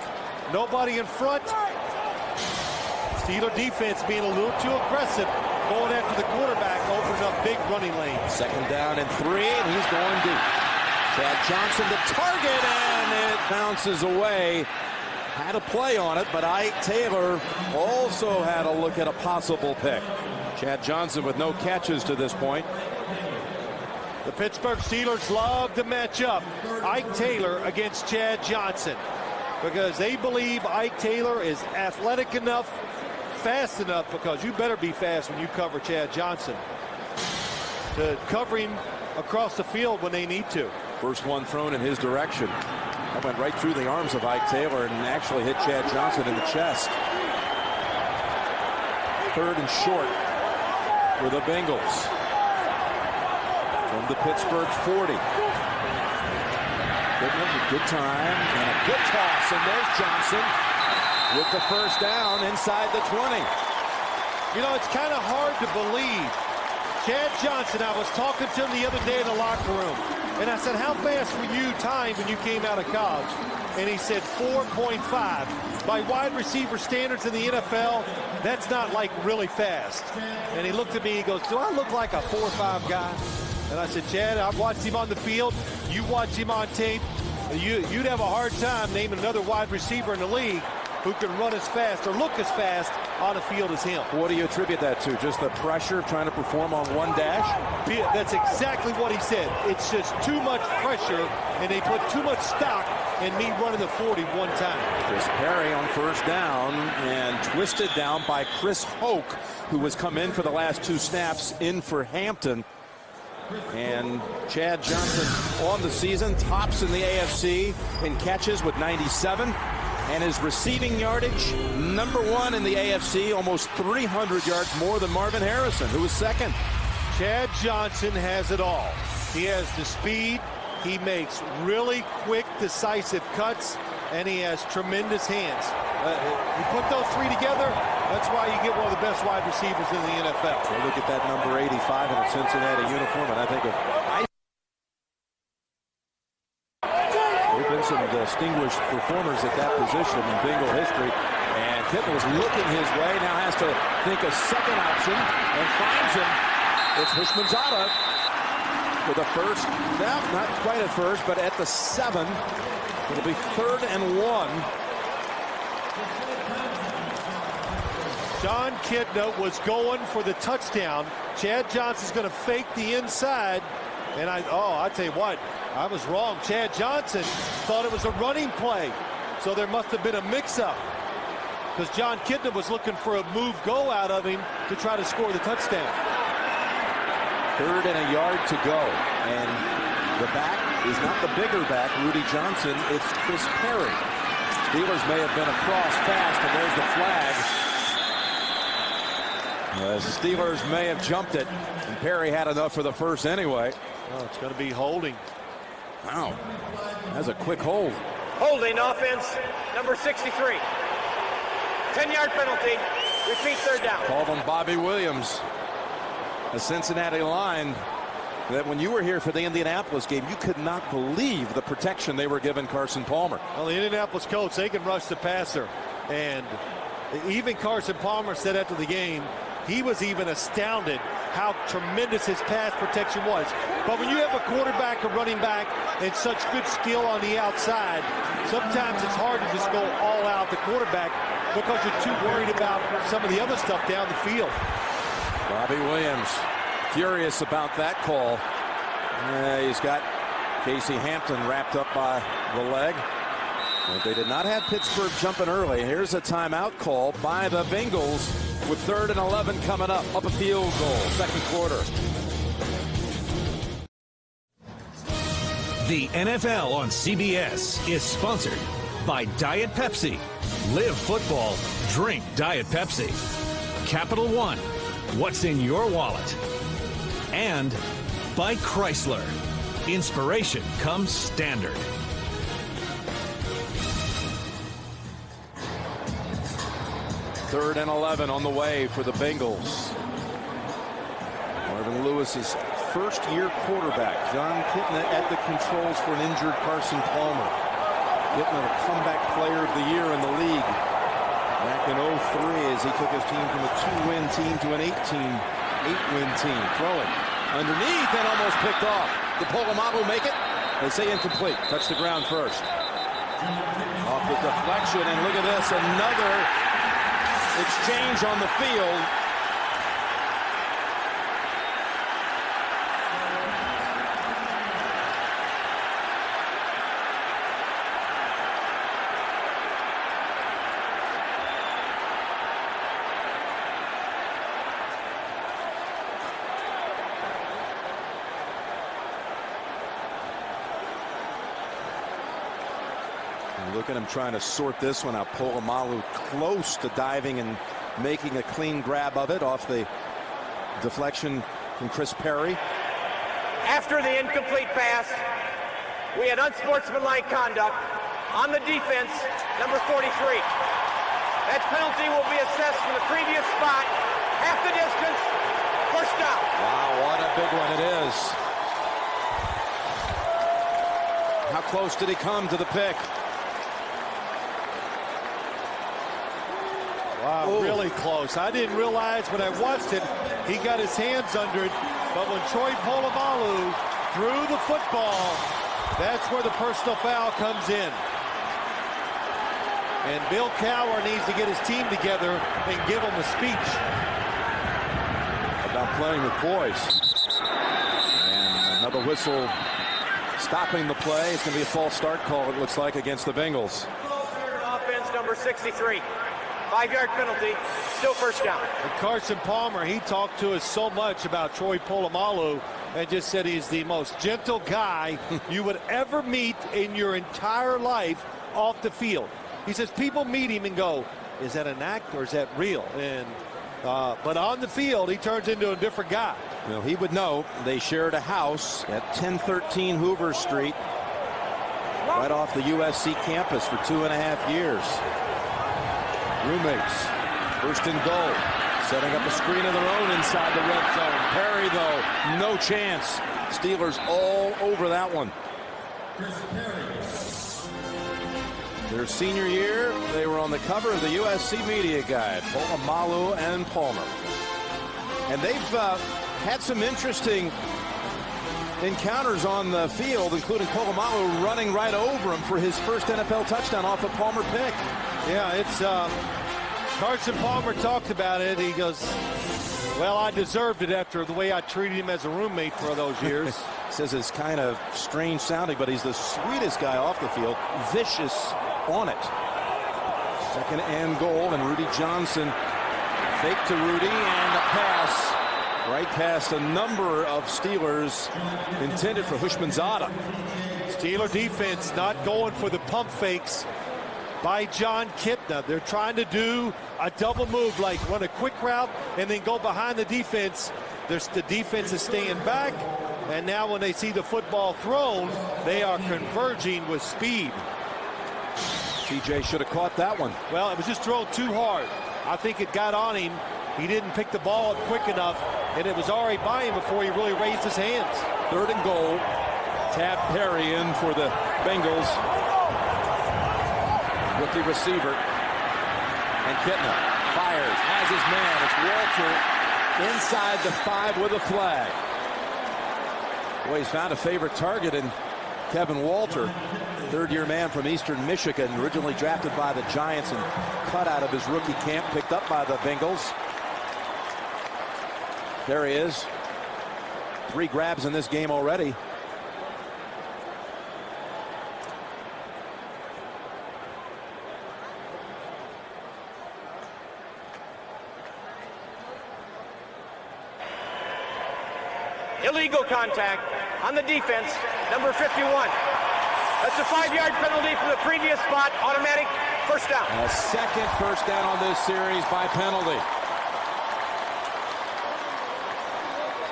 Nobody in front. Steeler defense being a little too aggressive, going after the quarterback, opening up big running lanes. Second down and 3, and he's going deep. Chad Johnson to target, and it bounces away. Had a play on it, but Ike Taylor also had a look at a possible pick. Chad Johnson with no catches to this point. The Pittsburgh Steelers love to match up Ike Taylor against Chad Johnson because they believe Ike Taylor is athletic enough, fast enough, because you better be fast when you cover Chad Johnson, to cover him across the field when they need to. First one thrown in his direction. That went right through the arms of Ike Taylor and actually hit Chad Johnson in the chest. 3rd and short for the Bengals. From the Pittsburgh 40. Good time and a good toss, and there's Johnson with the first down inside the 20. You know, it's kind of hard to believe. Chad Johnson, I was talking to him the other day in the locker room, and I said, how fast were you timed when you came out of college? And he said 4.5. By wide receiver standards in the NFL, that's not like really fast. And he looked at me, he goes, do I look like a 4.5 guy? And I said, Chad, I've watched him on the field. You watch him on tape. You'd have a hard time naming another wide receiver in the league who can run as fast or look as fast on the field as him. What do you attribute that to? Just the pressure of trying to perform on one dash? That's exactly what he said. It's just too much pressure, and they put too much stock in me running the 40 one time. Chris Perry on first down and twisted down by Chris Hoke, who has come in for the last 2 snaps in for Hampton. And Chad Johnson on the season tops in the AFC in catches with 97. And his receiving yardage, #1 in the AFC, almost 300 yards more than Marvin Harrison, who was 2nd. Chad Johnson has it all. He has the speed. He makes really quick, decisive cuts, and he has tremendous hands. You put those 3 together, that's why you get one of the best wide receivers in the NFL. Well, look at that number 85 in a Cincinnati uniform, and I think of some distinguished performers at that position in Bengal history, and Kittle was looking his way, now has to think a second option and finds him. It's Hishmanzada with a first, not quite at first, but at the 7. It'll be 3rd and 1. John Kitna was going for the touchdown. Chad Johnson's going to fake the inside, and I tell you what, I was wrong. Chad Johnson thought it was a running play, so there must have been a mix-up, because John Kitna was looking for a move-go out of him to try to score the touchdown. 3rd and a yard to go, and the back is not the bigger back, Rudy Johnson. It's Chris Perry. Steelers may have been across fast, and there's the flag. The Steelers may have jumped it, and Perry had enough for the first anyway. Oh, it's going to be holding. Wow, that's a quick hold. Holding offense, number 63. 10-yard penalty. Repeat 3rd down. Called on Bobby Williams. The Cincinnati line that when you were here for the Indianapolis game, you could not believe the protection they were giving Carson Palmer. Well, the Indianapolis coach, they can rush the passer. And even Carson Palmer said after the game, he was even astounded how tremendous his pass protection was. But when you have a quarterback, a running back, and such good skill on the outside, sometimes it's hard to just go all out the quarterback because you're too worried about some of the other stuff down the field. Bobby Williams furious about that call. He's got Casey Hampton wrapped up by the leg. But they did not have Pittsburgh jumping early. Here's a timeout call by the Bengals with 3rd and 11 coming up a field goal, 2nd quarter. The NFL on CBS is sponsored by Diet Pepsi. Live football, drink Diet Pepsi. Capital One, what's in your wallet? And by Chrysler. Inspiration comes standard. Third and 11 on the way for the Bengals. Marvin Lewis's first-year quarterback. John Kitna at the controls for an injured Carson Palmer. Kitna, the comeback player of the year in the league. Back in 03 as he took his team from a 2-win team to an 8-win team. Throwing underneath and almost picked off. Did Polamalu make it? They say incomplete. Touch the ground first. Off the deflection, and look at this. Another exchange on the field. Look at him trying to sort this one out. Polamalu close to diving and making a clean grab of it off the deflection from Chris Perry. After the incomplete pass, we had unsportsmanlike conduct on the defense, number 43. That penalty will be assessed from the previous spot, half the distance, first down. Wow, what a big one it is. How close did he come to the pick? Wow, Ooh. really close. I didn't realize when I watched it, he got his hands under it. But when Troy Polamalu threw the football, that's where the personal foul comes in. And Bill Cowher needs to get his team together and give him a speech. About playing with poise. And another whistle stopping the play. It's going to be a false start call, it looks like, against the Bengals. Offense number 63. 5-yard penalty, still first down. And Carson Palmer, he talked to us so much about Troy Polamalu and just said he's the most gentle guy you would ever meet in your entire life off the field. He says people meet him and go, is that an act or is that real? And but on the field, he turns into a different guy. Well, he would know. They shared a house at 1013 Hoover Street, right off the USC campus for 2.5 years. Roommates. First and goal. Setting up a screen of their own inside the red zone. Perry, though, no chance. Steelers all over that one. Their senior year, they were on the cover of the USC Media Guide. Polamalu and Palmer. And they've had some interesting encounters on the field, including Polamalu running right over him for his first NFL touchdown off a Palmer pick. Yeah, it's Carson Palmer talked about it. He goes, well, I deserved it after the way I treated him as a roommate for those years. Says it's kind of strange sounding, but he's the sweetest guy off the field. Vicious on it. Second and goal, and Rudy Johnson fake to Rudy, and a pass right past a number of Steelers intended for Hushmanzada. Steeler defense not going for the pump fakes by John Kipna. They're trying to do a double move, like run a quick route and then go behind the defense. The defense is staying back, and now when they see the football thrown, they are converging with speed. TJ should have caught that one. Well, it was just thrown too hard. I think it got on him. He didn't pick the ball up quick enough, and it was already by him before he really raised his hands. Third and goal. Tab Perry in for the Bengals. Rookie receiver. And Kitna fires, has his man. It's Walter inside the 5 with a flag. Boy, he's found a favorite target in Kevin Walter. Third-year man from Eastern Michigan, originally drafted by the Giants and cut out of his rookie camp, picked up by the Bengals. There he is. 3 grabs in this game already. Illegal contact on the defense, number 51. That's a 5-yard penalty from the previous spot, automatic first down. A second first down on this series by penalty.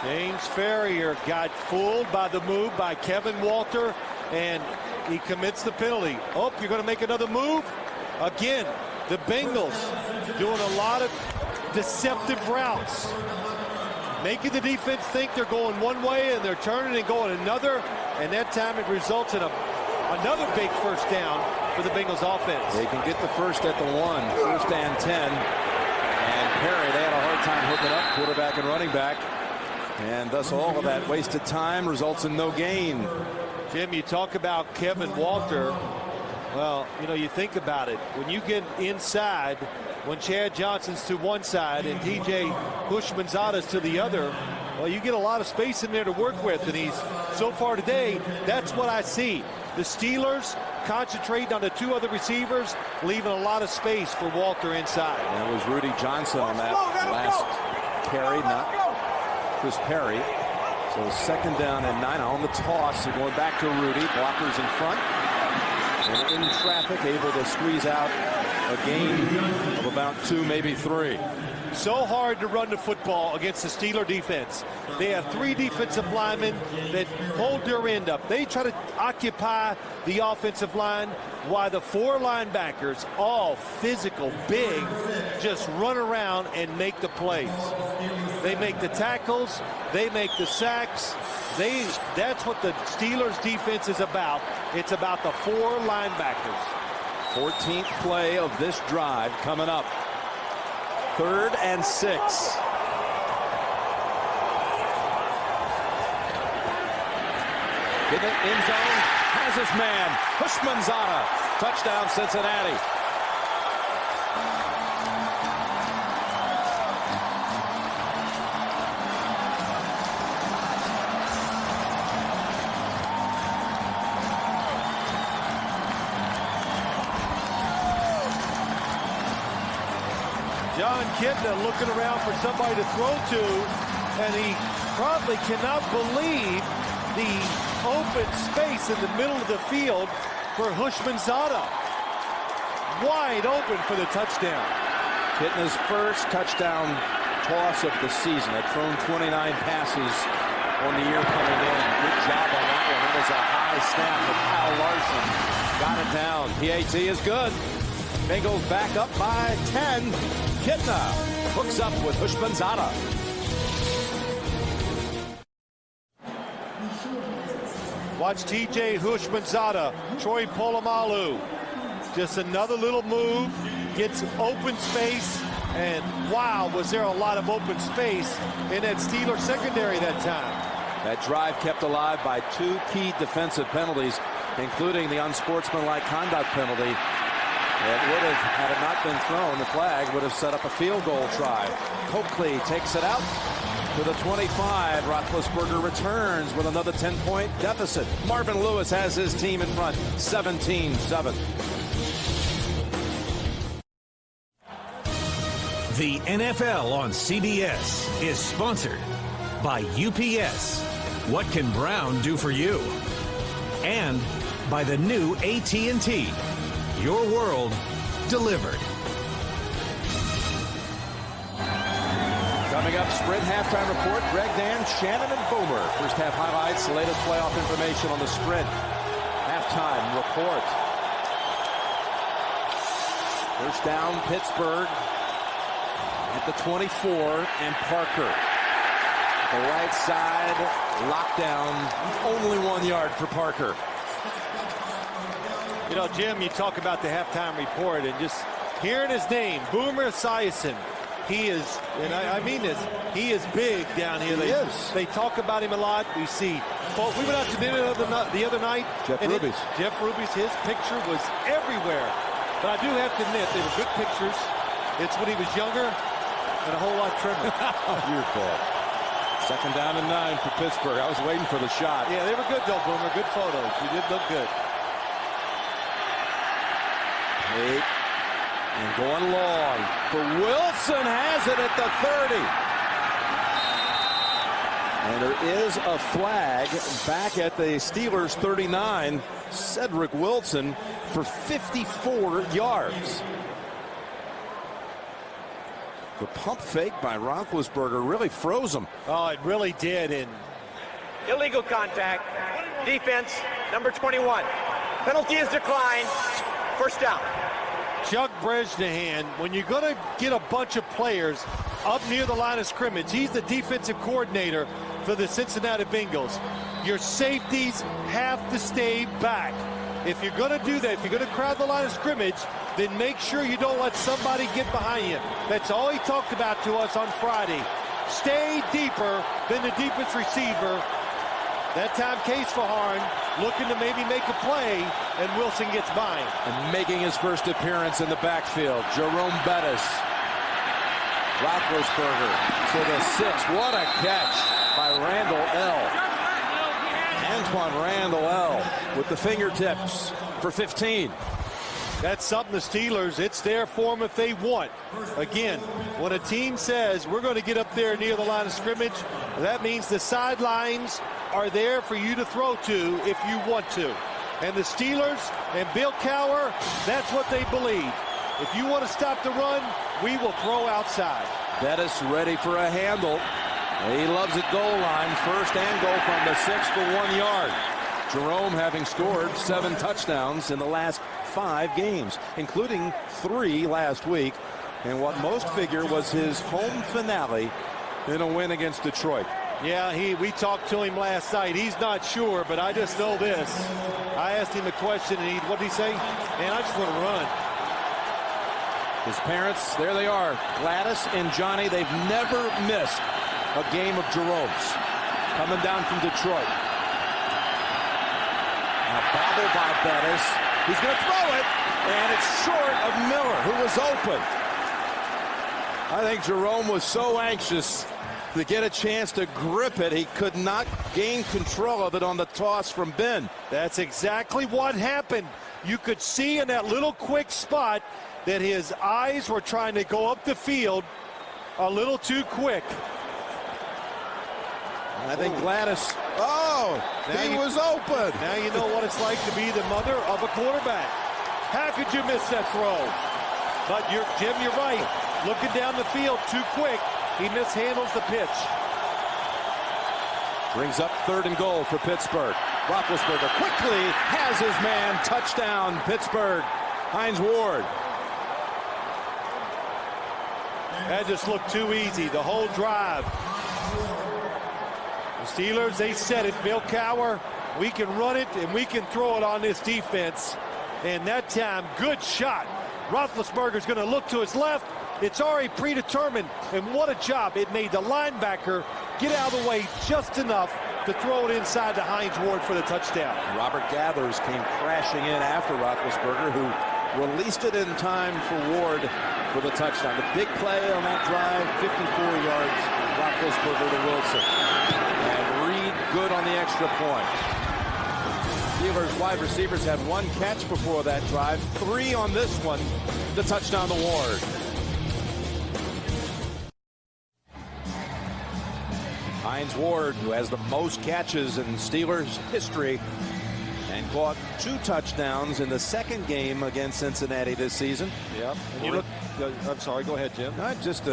James Ferrier got fooled by the move by Kevin Walter, and he commits the penalty. Oh, you're going to make another move? Again, the Bengals doing a lot of deceptive routes, making the defense think they're going one way and they're turning and going another, and that time it results in another big first down for the Bengals offense. They can get the first at the 1, first and 10. And Perry, they had a hard time hooking up quarterback and running back. And thus all of that wasted time results in no gain. Jim, you talk about Kevin Walter. Well, you know, you think about it. When you get inside, when Chad Johnson's to one side and TJ Houshmandzadeh's to the other, well, you get a lot of space in there to work with. And he's, so far today, that's what I see. The Steelers concentrating on the two other receivers, leaving a lot of space for Walter inside. And it was Rudy Johnson on that last carry, not Chris Perry. So 2nd down and 9 on the toss. So going back to Rudy. Blockers in front. And in traffic, able to squeeze out a gain of about 2, maybe 3. So hard to run the football against the Steeler defense. They have 3 defensive linemen that hold their end up. They try to occupy the offensive line while the 4 linebackers, all physical, big, just run around and make the plays. They make the tackles. They make the sacks. That's what the Steelers defense is about. It's about the 4 linebackers. 14th play of this drive coming up. 3rd and 6. In the end zone, has his man, Houshmandzadeh. Touchdown, Cincinnati. John Kitna looking around for somebody to throw to, and he probably cannot believe the open space in the middle of the field for Houshmandzadeh. Wide open for the touchdown. Kitna's first touchdown toss of the season. Had thrown 29 passes on the year coming in. Good job on that one. It was a high snap, but Kyle Larson got it down. PAT is good. Bengals back up by 10. Kitna hooks up with Houshmandzadeh. Watch TJ Houshmandzadeh, Troy Polamalu. Just another little move, gets open space, and wow, was there a lot of open space in that Steelers secondary that time. That drive kept alive by 2 key defensive penalties, including the unsportsmanlike conduct penalty. It would have, had it not been thrown, the flag would have set up a field goal try. Coakley takes it out to the 25. Roethlisberger returns with another 10-point deficit. Marvin Lewis has his team in front, 17-7. The NFL on CBS is sponsored by UPS. What can Brown do for you? And by the new AT&T. Your world delivered. Coming up, Sprint halftime report. Greg, Dan, Shannon, and Boomer. First half highlights, latest playoff information on the Sprint halftime report. First down, Pittsburgh at the 24, and Parker. The right side, lockdown, only 1 yard for Parker. You know, Jim, you talk about the halftime report and just hearing his name, Boomer Esiason. He is, and I mean this, he is big down here. They talk about him a lot. We see, well, we went out to dinner the other night. Jeff Ruby's. Jeff Ruby's, his picture was everywhere. But I do have to admit, they were good pictures. It's when he was younger and a whole lot trimmer. Your fault. 2nd down and 9 for Pittsburgh. I was waiting for the shot. Yeah, they were good though, Boomer. Good photos. You did look good. And going long for Wilson, has it at the 30. And there is a flag back at the Steelers 39. Cedric Wilson for 54 yards. The pump fake by Roethlisberger really froze him. Oh, it really did. And Illegal contact. Defense, number 21. Penalty is declined. First down. Chuck Bresnahan, when you're going to get a bunch of players up near the line of scrimmage, he's the defensive coordinator for the Cincinnati Bengals. Your safeties have to stay back. If you're going to do that, if you're going to crowd the line of scrimmage, then make sure you don't let somebody get behind you. That's all he talked about to us on Friday. Stay deeper than the deepest receiver. That time, Case Faharn looking to maybe make a play, and Wilson gets by him. And making his first appearance in the backfield, Jerome Bettis. Roethlisberger to the 6. What a catch by Randall L. Antoine Randall L. with the fingertips for 15. That's something the Steelers, it's there for them if they want. Again, when a team says we're going to get up there near the line of scrimmage, that means the sidelines are there for you to throw to if you want to. And the Steelers and Bill Cowher, that's what they believe. If you want to stop the run, we will throw outside. Bettis ready for a handle. He loves it goal line. First and goal from the 6 for 1 yard. Jerome having scored 7 touchdowns in the last 5 games, including 3 last week. And what most figure was his home finale in a win against Detroit. Yeah, we talked to him last night. He's not sure, but I just know this. I asked him a question, and what did he say? Man, I just want to run. His parents, there they are, Gladys and Johnny. They've never missed a game of Jerome's. Coming down from Detroit. Now bobble by Bettis. He's going to throw it, and it's short of Miller, who was open. I think Jerome was so anxious to get a chance to grip it, he could not gain control of it on the toss from Ben. That's exactly what happened. You could see in that little quick spot that his eyes were trying to go up the field a little too quick. And I think Gladys, he was open. Now you know what it's like to be the mother of a quarterback. How could you miss that throw? But Jim, you're right. Looking down the field too quick, he mishandles the pitch. Brings up 3rd and goal for Pittsburgh. Roethlisberger quickly has his man. Touchdown, Pittsburgh. Hines Ward. That just looked too easy, the whole drive. The Steelers, they said it, Bill Cowher, we can run it and we can throw it on this defense. And that time, good shot. Roethlisberger's going to look to his left. It's already predetermined, and what a job. It made the linebacker get out of the way just enough to throw it inside to Hines Ward for the touchdown. Robert Gathers came crashing in after Roethlisberger, who released it in time for Ward for the touchdown. The big play on that drive, 54 yards, Roethlisberger to Wilson. And Reed good on the extra point. Steelers wide receivers had 1 catch before that drive, 3 on this one, the touchdown to Ward. Hines Ward, who has the most catches in Steelers history, and caught 2 touchdowns in the 2nd game against Cincinnati this season. Yep. And you look, I'm sorry, go ahead, Jim. Just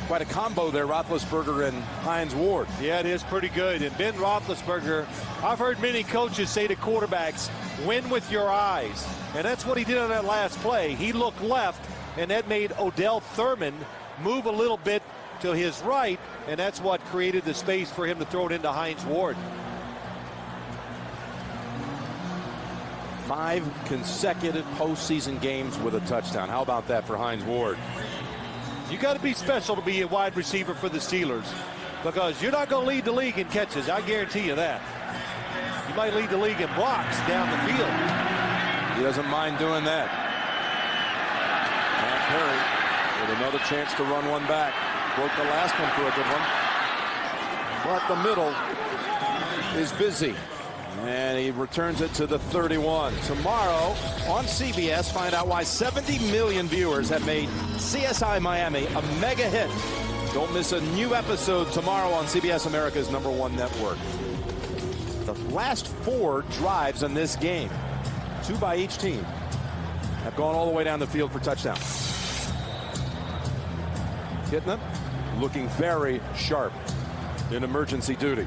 quite a combo there, Roethlisberger and Hines Ward. Yeah, it is pretty good. And Ben Roethlisberger, I've heard many coaches say to quarterbacks, win with your eyes. And that's what he did on that last play. He looked left, and that made Odell Thurman move a little bit to his right, and that's what created the space for him to throw it into Hines Ward. 5 consecutive postseason games with a touchdown. How about that for Hines Ward? You got to be special to be a wide receiver for the Steelers, because you're not going to lead the league in catches. I guarantee you that. You might lead the league in blocks down the field. He doesn't mind doing that. Matt Perry with another chance to run one back. Broke the last one for a good one. But the middle is busy. And he returns it to the 31. Tomorrow on CBS, find out why 70 million viewers have made CSI Miami a mega hit. Don't miss a new episode tomorrow on CBS America's #1 network. The last 4 drives in this game, 2 by each team, have gone all the way down the field for touchdowns. Kitna looking very sharp in emergency duty.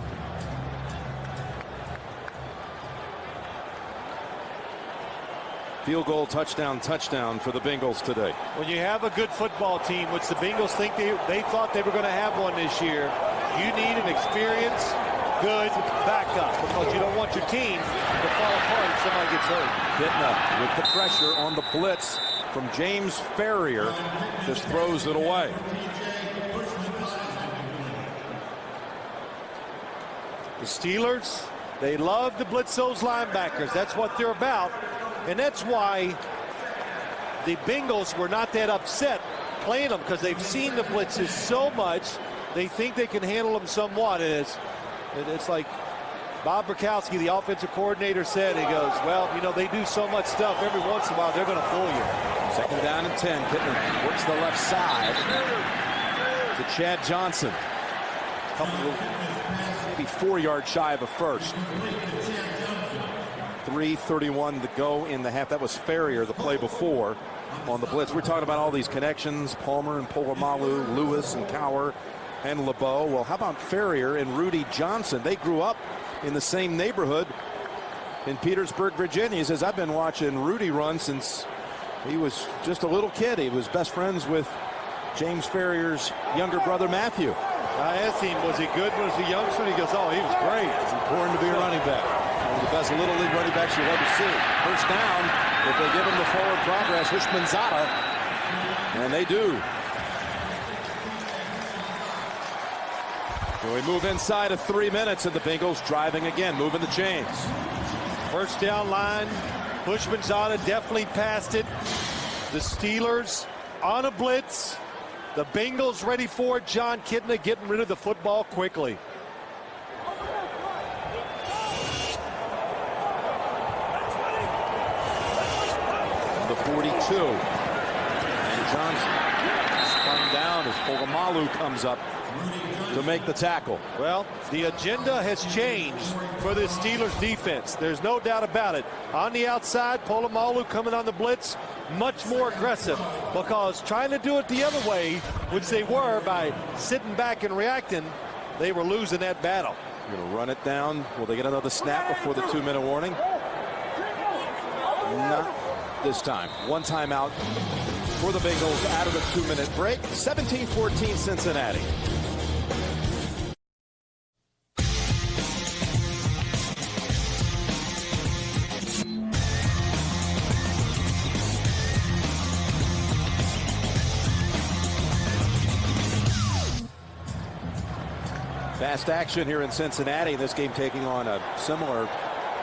Field goal, touchdown for the Bengals today. When you have a good football team, which the Bengals think they thought they were going to have one this year, you need an experienced, good backup, because you don't want your team to fall apart if somebody gets hurt. Kitna with the pressure on the blitz from James Ferrier, just throws it away. The Steelers, They love to blitz those linebackers. That's what they're about. And that's why the Bengals were not that upset playing them, because they've seen the blitzes so much. They think they can handle them somewhat. And it's like Bob Burkowski, the offensive coordinator, said, he goes, well, you know, they do so much stuff. Every once in a while, they're going to fool you. Second down and 10. Kittner works the left side to Chad Johnson. Maybe 4 yards shy of a first. 3:31 to go in the half. That was Ferrier the play before on the blitz. We're talking about all these connections, Palmer and Polamalu, Lewis and Cower and LeBeau. Well, how about Ferrier and Rudy Johnson? They grew up in the same neighborhood in Petersburg, Virginia. He says, I've been watching Rudy run since he was just a little kid. He was best friends with James Ferrier's younger brother, Matthew. I asked him, was he good when he was a youngster? He goes, oh, he was great. It's important to be a running back. One of the best little league running backs you'll ever see. First down, if they give him the forward progress, Hishmanzada, and they do. So we move inside of 3 minutes, and the Bengals driving again, moving the chains. First down line, Hishmanzada definitely passed it. The Steelers on a blitz. The Bengals ready for it. John Kitna getting rid of the football quickly. The 42. And Johnson spun down as Polamalu comes up to make the tackle. Well, the agenda has changed for the Steelers defense. There's no doubt about it. On the outside, Polamalu coming on the blitz, much more aggressive, because trying to do it the other way, which they were by sitting back and reacting, they were losing that battle. Going to run it down. Will they get another snap before the 2-minute warning? Not this time. One timeout for the Bengals out of the 2-minute break. 17-14 Cincinnati. Fast action here in Cincinnati. This game taking on a similar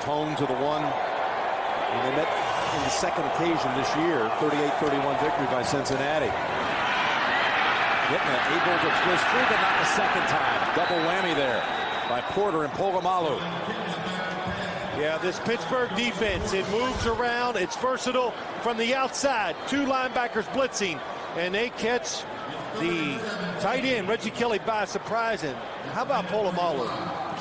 tone to the one they met in the second occasion this year. 38-31 victory by Cincinnati. Getting able to twist through, but not the second time. Double whammy there by Porter and Polamalu. Yeah, this Pittsburgh defense, it moves around. It's versatile from the outside. Two linebackers blitzing, and they catch the tight end, Reggie Kelly, by surprise. And how about Polamalu?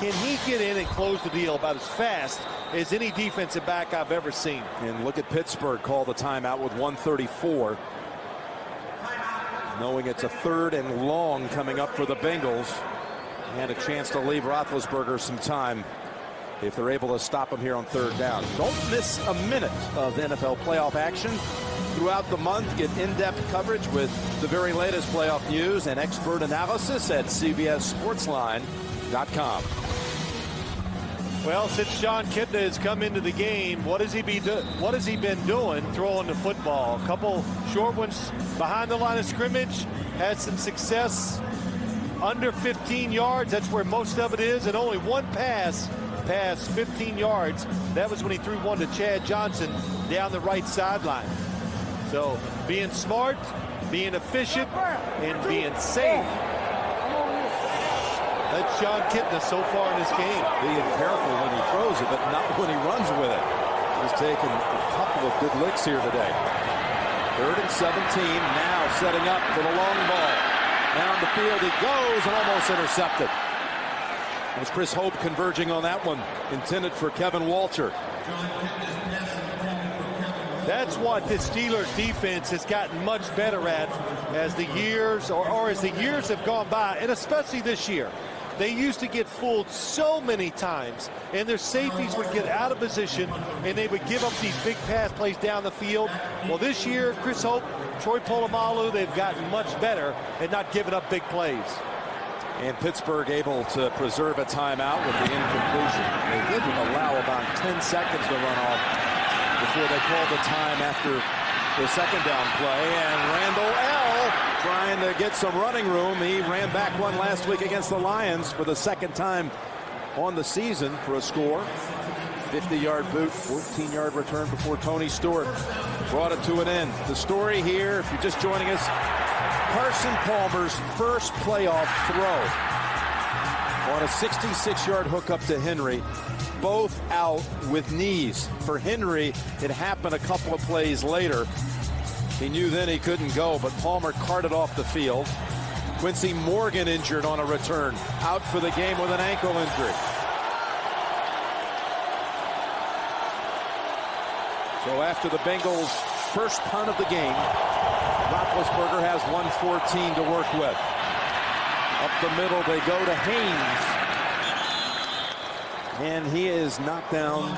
Can he get in and close the deal about as fast as any defensive back I've ever seen? And look at Pittsburgh call the timeout with 1:34. Knowing it's a 3rd and long coming up for the Bengals. And a chance to leave Roethlisberger some time if they're able to stop him here on 3rd down. Don't miss a minute of NFL playoff action. Throughout the month, get in-depth coverage with the very latest playoff news and expert analysis at CBSSportsline.com. Well, since John Kitna has come into the game, what has he been doing throwing the football? A couple short ones behind the line of scrimmage, had some success under 15 yards. That's where most of it is, and only one pass past 15 yards. That was when he threw one to Chad Johnson down the right sideline. So being smart, being efficient, and being safe. That's John Kitna so far in this game. Being careful when he throws it, but not when he runs with it. He's taken a couple of good licks here today. 3rd and 17, now setting up for the long ball. Down the field he goes and almost intercepted. It was Chris Hope converging on that one, intended for Kevin Walter. That's what the Steelers defense has gotten much better at as the years, or as the years have gone by, and especially this year. They used to get fooled so many times, and their safeties would get out of position, and they would give up these big pass plays down the field. Well, this year, Chris Hope, Troy Polamalu, they've gotten much better at not giving up big plays. And Pittsburgh able to preserve a timeout with the incompletion. They did allow about 10 seconds to run off before they called the time after the second down play. And Randall L. trying to get some running room. He ran back one last week against the Lions for the second time on the season for a score. 50-yard boot, 14-yard return before Tony Stewart brought it to an end. The story here, if you're just joining us, Carson Palmer's first playoff throw on a 66-yard hookup to Henry. Both out with knees. For Henry, it happened a couple of plays later. He knew then he couldn't go, but Palmer carted off the field. Quincy Morgan injured on a return, out for the game with an ankle injury. So after the Bengals' first punt of the game, Roethlisberger has 114 to work with. Up the middle they go to Haynes. And he is knocked down,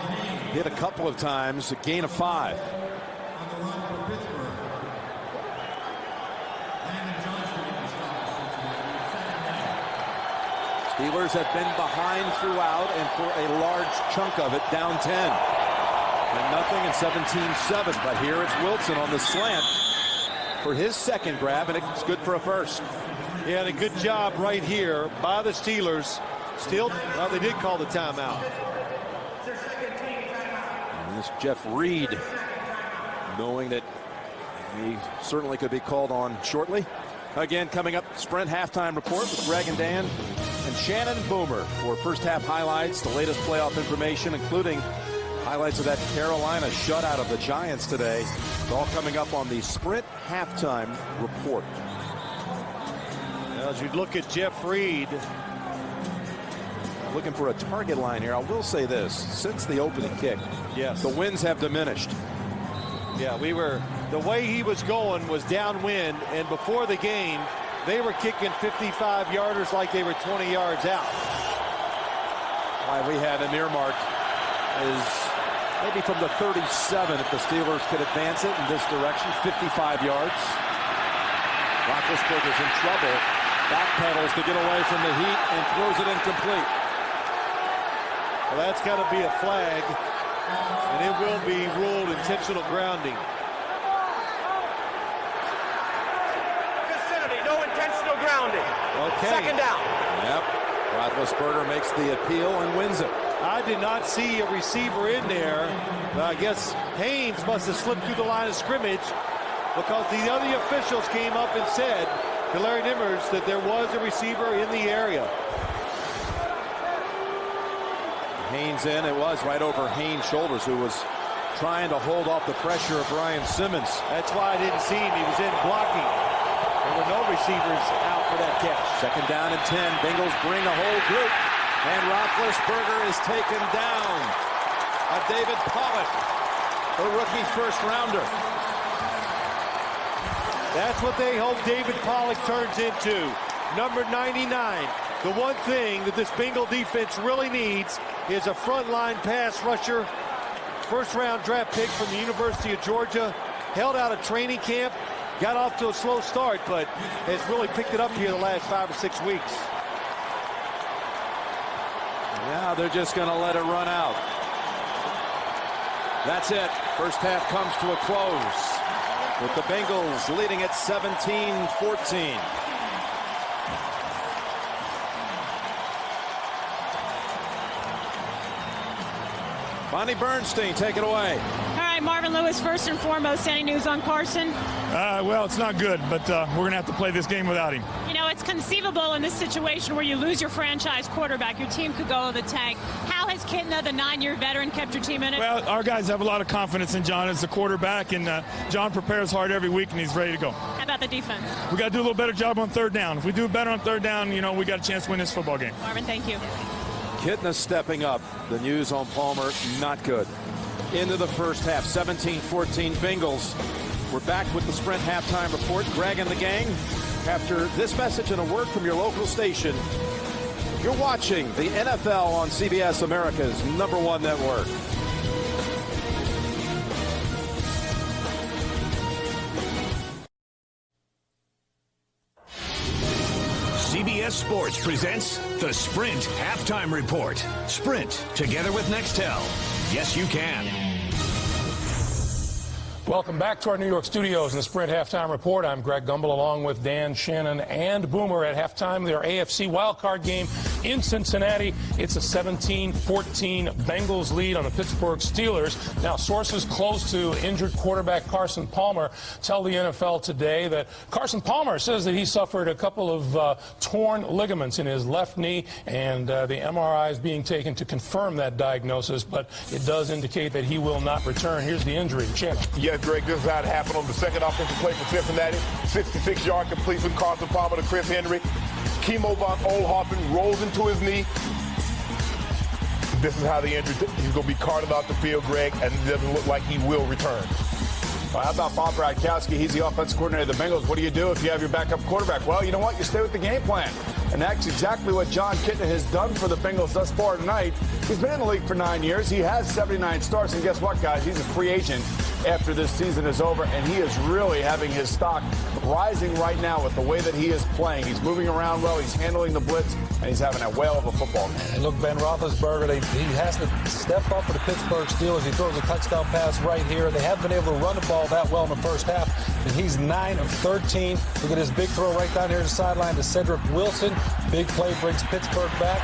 hit a couple of times, a gain of 5. Steelers have been behind throughout and for a large chunk of it down 10. And nothing in 17-7, but here it's Wilson on the slant for his second grab, and it's good for a first. Yeah, and a good job right here by the Steelers. Still, well, they did call the timeout. And this Jeff Reed, knowing that he certainly could be called on shortly. Again, coming up, Sprint halftime report with Greg and Dan and Shannon Boomer for first half highlights, the latest playoff information, including highlights of that Carolina shutout of the Giants today. It's all coming up on the Sprint halftime report. Now, as you look at Jeff Reed, looking for a target line here. I will say this, since the opening kick, yes, the winds have diminished. Yeah, the way he was going was downwind, and before the game, they were kicking 55-yarders like they were 20 yards out. Why we had an earmark is maybe from the 37 if the Steelers could advance it in this direction, 55 yards. Roethlisberger's in trouble. Backpedals to get away from the heat and throws it incomplete. Well, that's got to be a flag, and it will be ruled intentional grounding. Vicinity, no intentional grounding. Okay. Second down. Yep. Roethlisberger makes the appeal and wins it. I did not see a receiver in there. I guess Haynes must have slipped through the line of scrimmage because the other officials came up and said to Larry Nimmers that there was a receiver in the area. Haynes in. It was right over Haynes' shoulders, who was trying to hold off the pressure of Brian Simmons. That's why I didn't see him. He was in blocking. There were no receivers out for that catch. Second down and 10. Bengals bring a whole group. And Roethlisberger is taken down. David Pollock, the rookie first-rounder. That's what they hope David Pollock turns into. Number 99. The one thing that this Bengal defense really needs is a frontline pass rusher. First-round draft pick from the University of Georgia. Held out of training camp. Got off to a slow start, but has really picked it up here the last 5 or 6 weeks. Now they're just going to let it run out. That's it. First half comes to a close with the Bengals leading at 17-14. Bonnie Bernstein, take it away. All right, Marvin Lewis, first and foremost, any news on Carson? Well, it's not good, but we're going to have to play this game without him. You know, it's conceivable in this situation where you lose your franchise quarterback, your team could go to the tank. How has Kitna, the 9-year veteran, kept your team in it? Well, our guys have a lot of confidence in John as the quarterback, and John prepares hard every week, and he's ready to go. How about the defense? We got to do a little better job on third down. If we do better on third down, you know, we got a chance to win this football game. Marvin, thank you. Kitna stepping up. The news on Palmer, not good. Into the first half, 17-14 Bengals. We're back with the Sprint halftime report. Greg and the gang, after this message and a word from your local station, you're watching the NFL on CBS America's #1 network. CBS Sports presents the Sprint Halftime Report. Sprint, together with Nextel. Yes, you can. Welcome back to our New York studios in the Sprint Halftime Report. I'm Greg Gumbel along with Dan, Shannon, and Boomer at halftime. Their AFC wildcard game in Cincinnati. It's a 17-14 Bengals lead on the Pittsburgh Steelers. Now, sources close to injured quarterback Carson Palmer tell the NFL today that Carson Palmer says that he suffered a couple of torn ligaments in his left knee, and the MRI is being taken to confirm that diagnosis, but it does indicate that he will not return. Here's the injury. Channel. Yeah, Greg, this is how it happened on the second offensive play for Cincinnati. 66-yard completion, Carson Palmer to Chris Henry. Kimo von Oelhoffen rolls into his knee. This is how the injury, he's going to be carted off the field, Greg, and it doesn't look like he will return. Well, how about Bob Gronkowski? He's the offensive coordinator of the Bengals. What do you do if you have your backup quarterback? Well, you know what? You stay with the game plan. And that's exactly what John Kitna has done for the Bengals thus far tonight. He's been in the league for 9 years. He has 79 starts. And guess what, guys? He's a free agent after this season is over. And he is really having his stock rising right now with the way that he is playing. He's moving around well. He's handling the blitz. And he's having a whale of a football game. And look, Ben Roethlisberger, he has to step up for the Pittsburgh Steelers. He throws a touchdown pass right here. They haven't been able to run the ball that well in the first half. And he's 9 of 13. Look at his big throw right down here to the sideline to Cedric Wilson. Big play brings Pittsburgh back.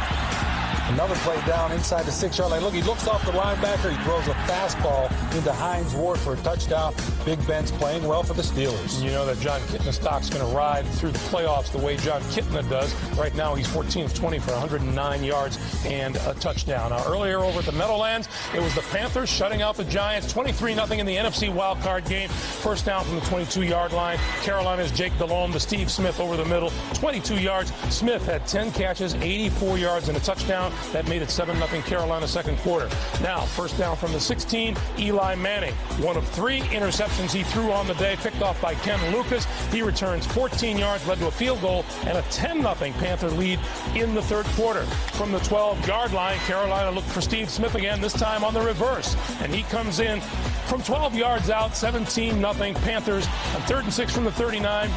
Another play down inside the 6-yard line. Look, he looks off the linebacker. He throws a fastball into Hines Ward for a touchdown. Big Ben's playing well for the Steelers. You know that John Kitna's stock's going to ride through the playoffs the way John Kitna does. Right now, he's 14 of 20 for 109 yards and a touchdown. Now, earlier over at the Meadowlands, it was the Panthers shutting out the Giants, 23-0 in the NFC wildcard game. First down from the 22-yard line. Carolina's Jake Delhomme to Steve Smith over the middle, 22 yards. Smith had 10 catches, 84 yards, and a touchdown. That made it 7-0 Carolina second quarter. Now, first down from the 16, Eli Manning. One of 3 interceptions he threw on the day, picked off by Ken Lucas. He returns 14 yards, led to a field goal, and a 10-0 Panther lead in the third quarter. From the 12-yard line, Carolina looked for Steve Smith again, this time on the reverse. And he comes in from 12 yards out, 17-0 Panthers. On 3rd and 6 from the 39,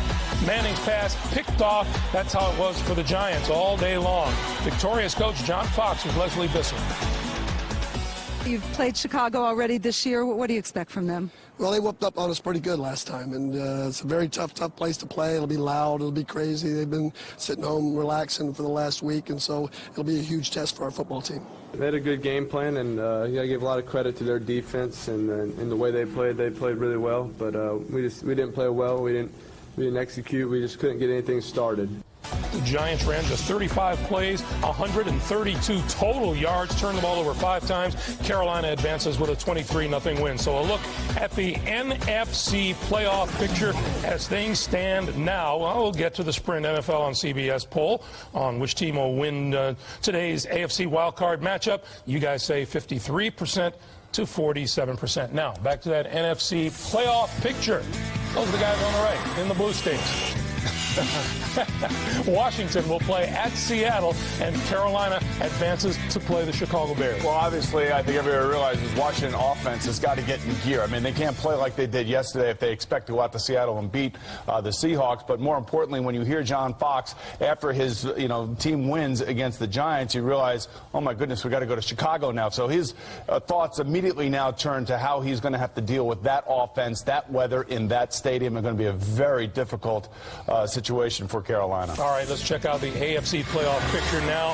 Manning's pass picked off. That's how it was for the Giants all day long. Victorious coach John Fox with Leslie Visser. You've played Chicago already this year. What do you expect from them? Well, they whooped up on us pretty good last time, and it's a very tough place to play. It'll be loud. It'll be crazy. They've been sitting home relaxing for the last week, and so it'll be a huge test for our football team. They had a good game plan, and you got to give a lot of credit to their defense and the way they played. They played really well, but we didn't play well. We didn't execute. We just couldn't get anything started. The Giants ran just 35 plays, 132 total yards, turned the ball over 5 times. Carolina advances with a 23-0 win. So a look at the NFC playoff picture as things stand now. Well, we'll get to the Sprint NFL on CBS poll on which team will win today's AFC wildcard matchup. You guys say 53% to 47%. Now, back to that NFC playoff picture. Those are the guys on the right in the blue states. Washington will play at Seattle, and Carolina advances to play the Chicago Bears. Well, obviously, I think everybody realizes Washington offense has got to get in gear. I mean, they can't play like they did yesterday if they expect to go out to Seattle and beat the Seahawks. But more importantly, when you hear John Fox after his team wins against the Giants, you realize, oh my goodness, we got to go to Chicago now. So his thoughts immediately now turn to how he's going to have to deal with that offense, that weather in that stadium. It's going to be a very difficult situation for Carolina. All right, let's check out the AFC playoff picture now.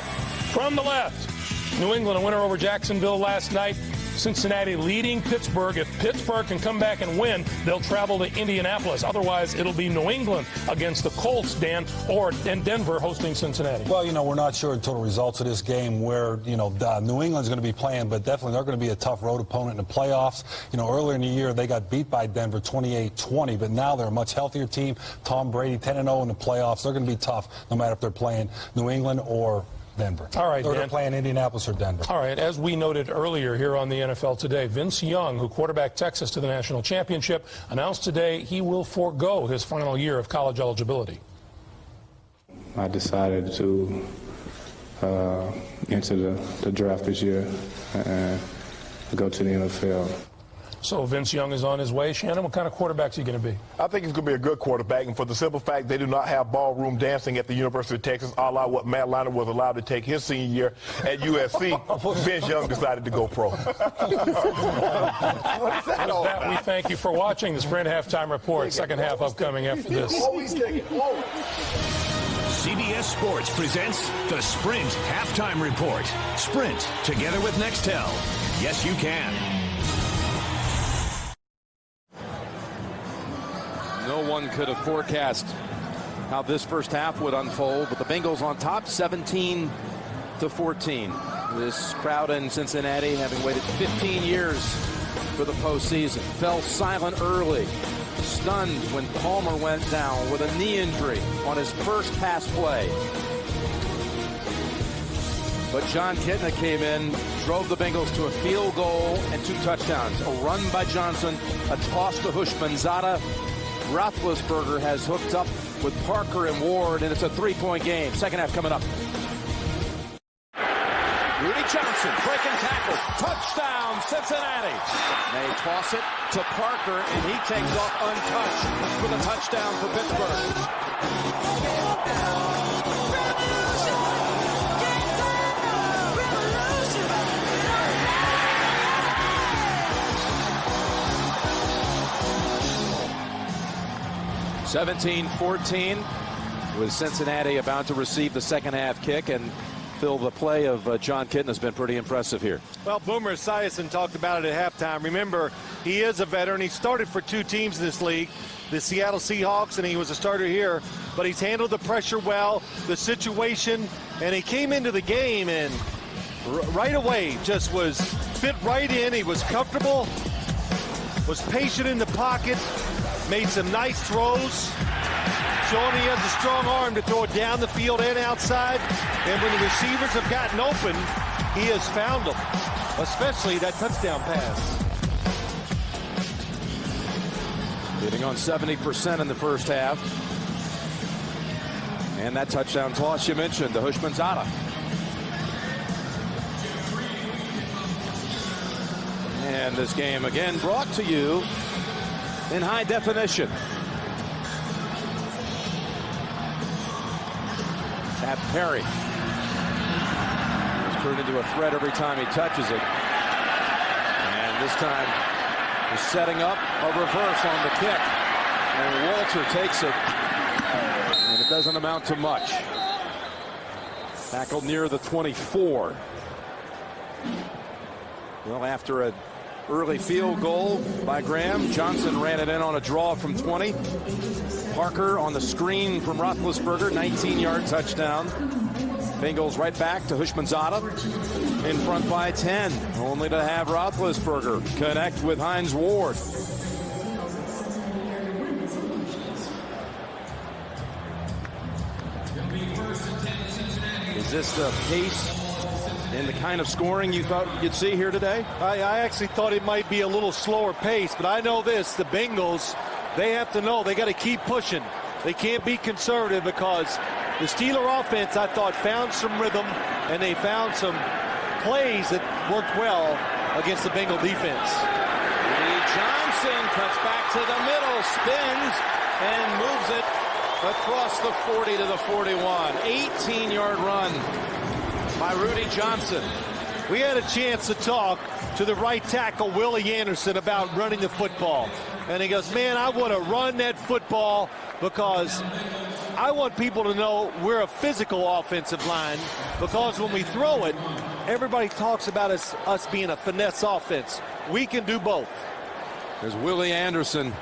From the left, New England a winner over Jacksonville last night. Cincinnati leading Pittsburgh. If Pittsburgh can come back and win, they'll travel to Indianapolis. Otherwise, it'll be New England against the Colts, Dan, and Denver hosting Cincinnati. Well, we're not sure until the results of this game where, New England's going to be playing, but definitely they're going to be a tough road opponent in the playoffs. Earlier in the year, they got beat by Denver 28-20, but now they're a much healthier team. Tom Brady, 10-0 in the playoffs. They're going to be tough no matter if they're playing New England or Denver. All right, or they're playing Indianapolis or Denver. All right, as we noted earlier here on the NFL Today, Vince Young, who quarterbacked Texas to the national championship, announced today he will forego his final year of college eligibility. I decided to enter the draft this year and go to the NFL. So Vince Young is on his way. Shannon, what kind of quarterback is he going to be? I think he's going to be a good quarterback, and for the simple fact they do not have ballroom dancing at the University of Texas, a la what Matt Leinart was allowed to take his senior year at USC. Vince Young decided to go pro. With that, we thank you for watching the Sprint Halftime Report. Second half upcoming after this. CBS Sports presents the Sprint Halftime Report. Sprint, together with Nextel. Yes, you can. No one could have forecast how this first half would unfold, but the Bengals on top, 17-14. This crowd in Cincinnati, having waited 15 years for the postseason, fell silent early, stunned when Palmer went down with a knee injury on his first pass play. But John Kitna came in, drove the Bengals to a field goal and 2 touchdowns. A run by Johnson, a toss to Hushmanzada. Roethlisberger has hooked up with Parker and Ward, and it's a 3-point game. Second half coming up. Rudy Johnson, breaking tackle, touchdown, Cincinnati. They toss it to Parker, and he takes off untouched for the touchdown for Pittsburgh. 17-14 with Cincinnati about to receive the second half kick, and Phil, the play of John Kitna has been pretty impressive here. Well, Boomer Esiason talked about it at halftime. Remember, he is a veteran. He started for 2 teams in this league, the Seattle Seahawks, and he was a starter here. But he's handled the pressure well, the situation, and he came into the game and right away just was fit right in. He was comfortable, was patient in the pocket, made some nice throws, showing he has a strong arm to throw it down the field and outside. And when the receivers have gotten open, he has found them, especially that touchdown pass. Getting on 70% in the first half. And that touchdown toss you mentioned, to Hushmanzada. And this game again brought to you in high definition. At Perry. He's turned into a threat every time he touches it. And this time he's setting up a reverse on the kick. And Walter takes it. And it doesn't amount to much. Tackled near the 24. Well, after an early field goal by Graham, Johnson ran it in on a draw from 20. Parker on the screen from Roethlisberger, 19-yard touchdown. Bengals right back to Hushmanzada, in front by 10, only to have Roethlisberger connect with Hines Ward. Is this the pace and the kind of scoring you thought you'd see here today? I actually thought it might be a little slower pace, but I know this, the Bengals, they have to know they got to keep pushing. They can't be conservative, because the Steeler offense, I thought, found some rhythm, and they found some plays that worked well against the Bengal defense. Lee Johnson cuts back to the middle, spins, and moves it across the 40 to the 41. 18-yard run by Rudy Johnson. We had a chance to talk to the right tackle, Willie Anderson, about running the football. And he goes, man, I want to run that football because I want people to know we're a physical offensive line, because when we throw it, everybody talks about us being a finesse offense. We can do both. There's Willie Anderson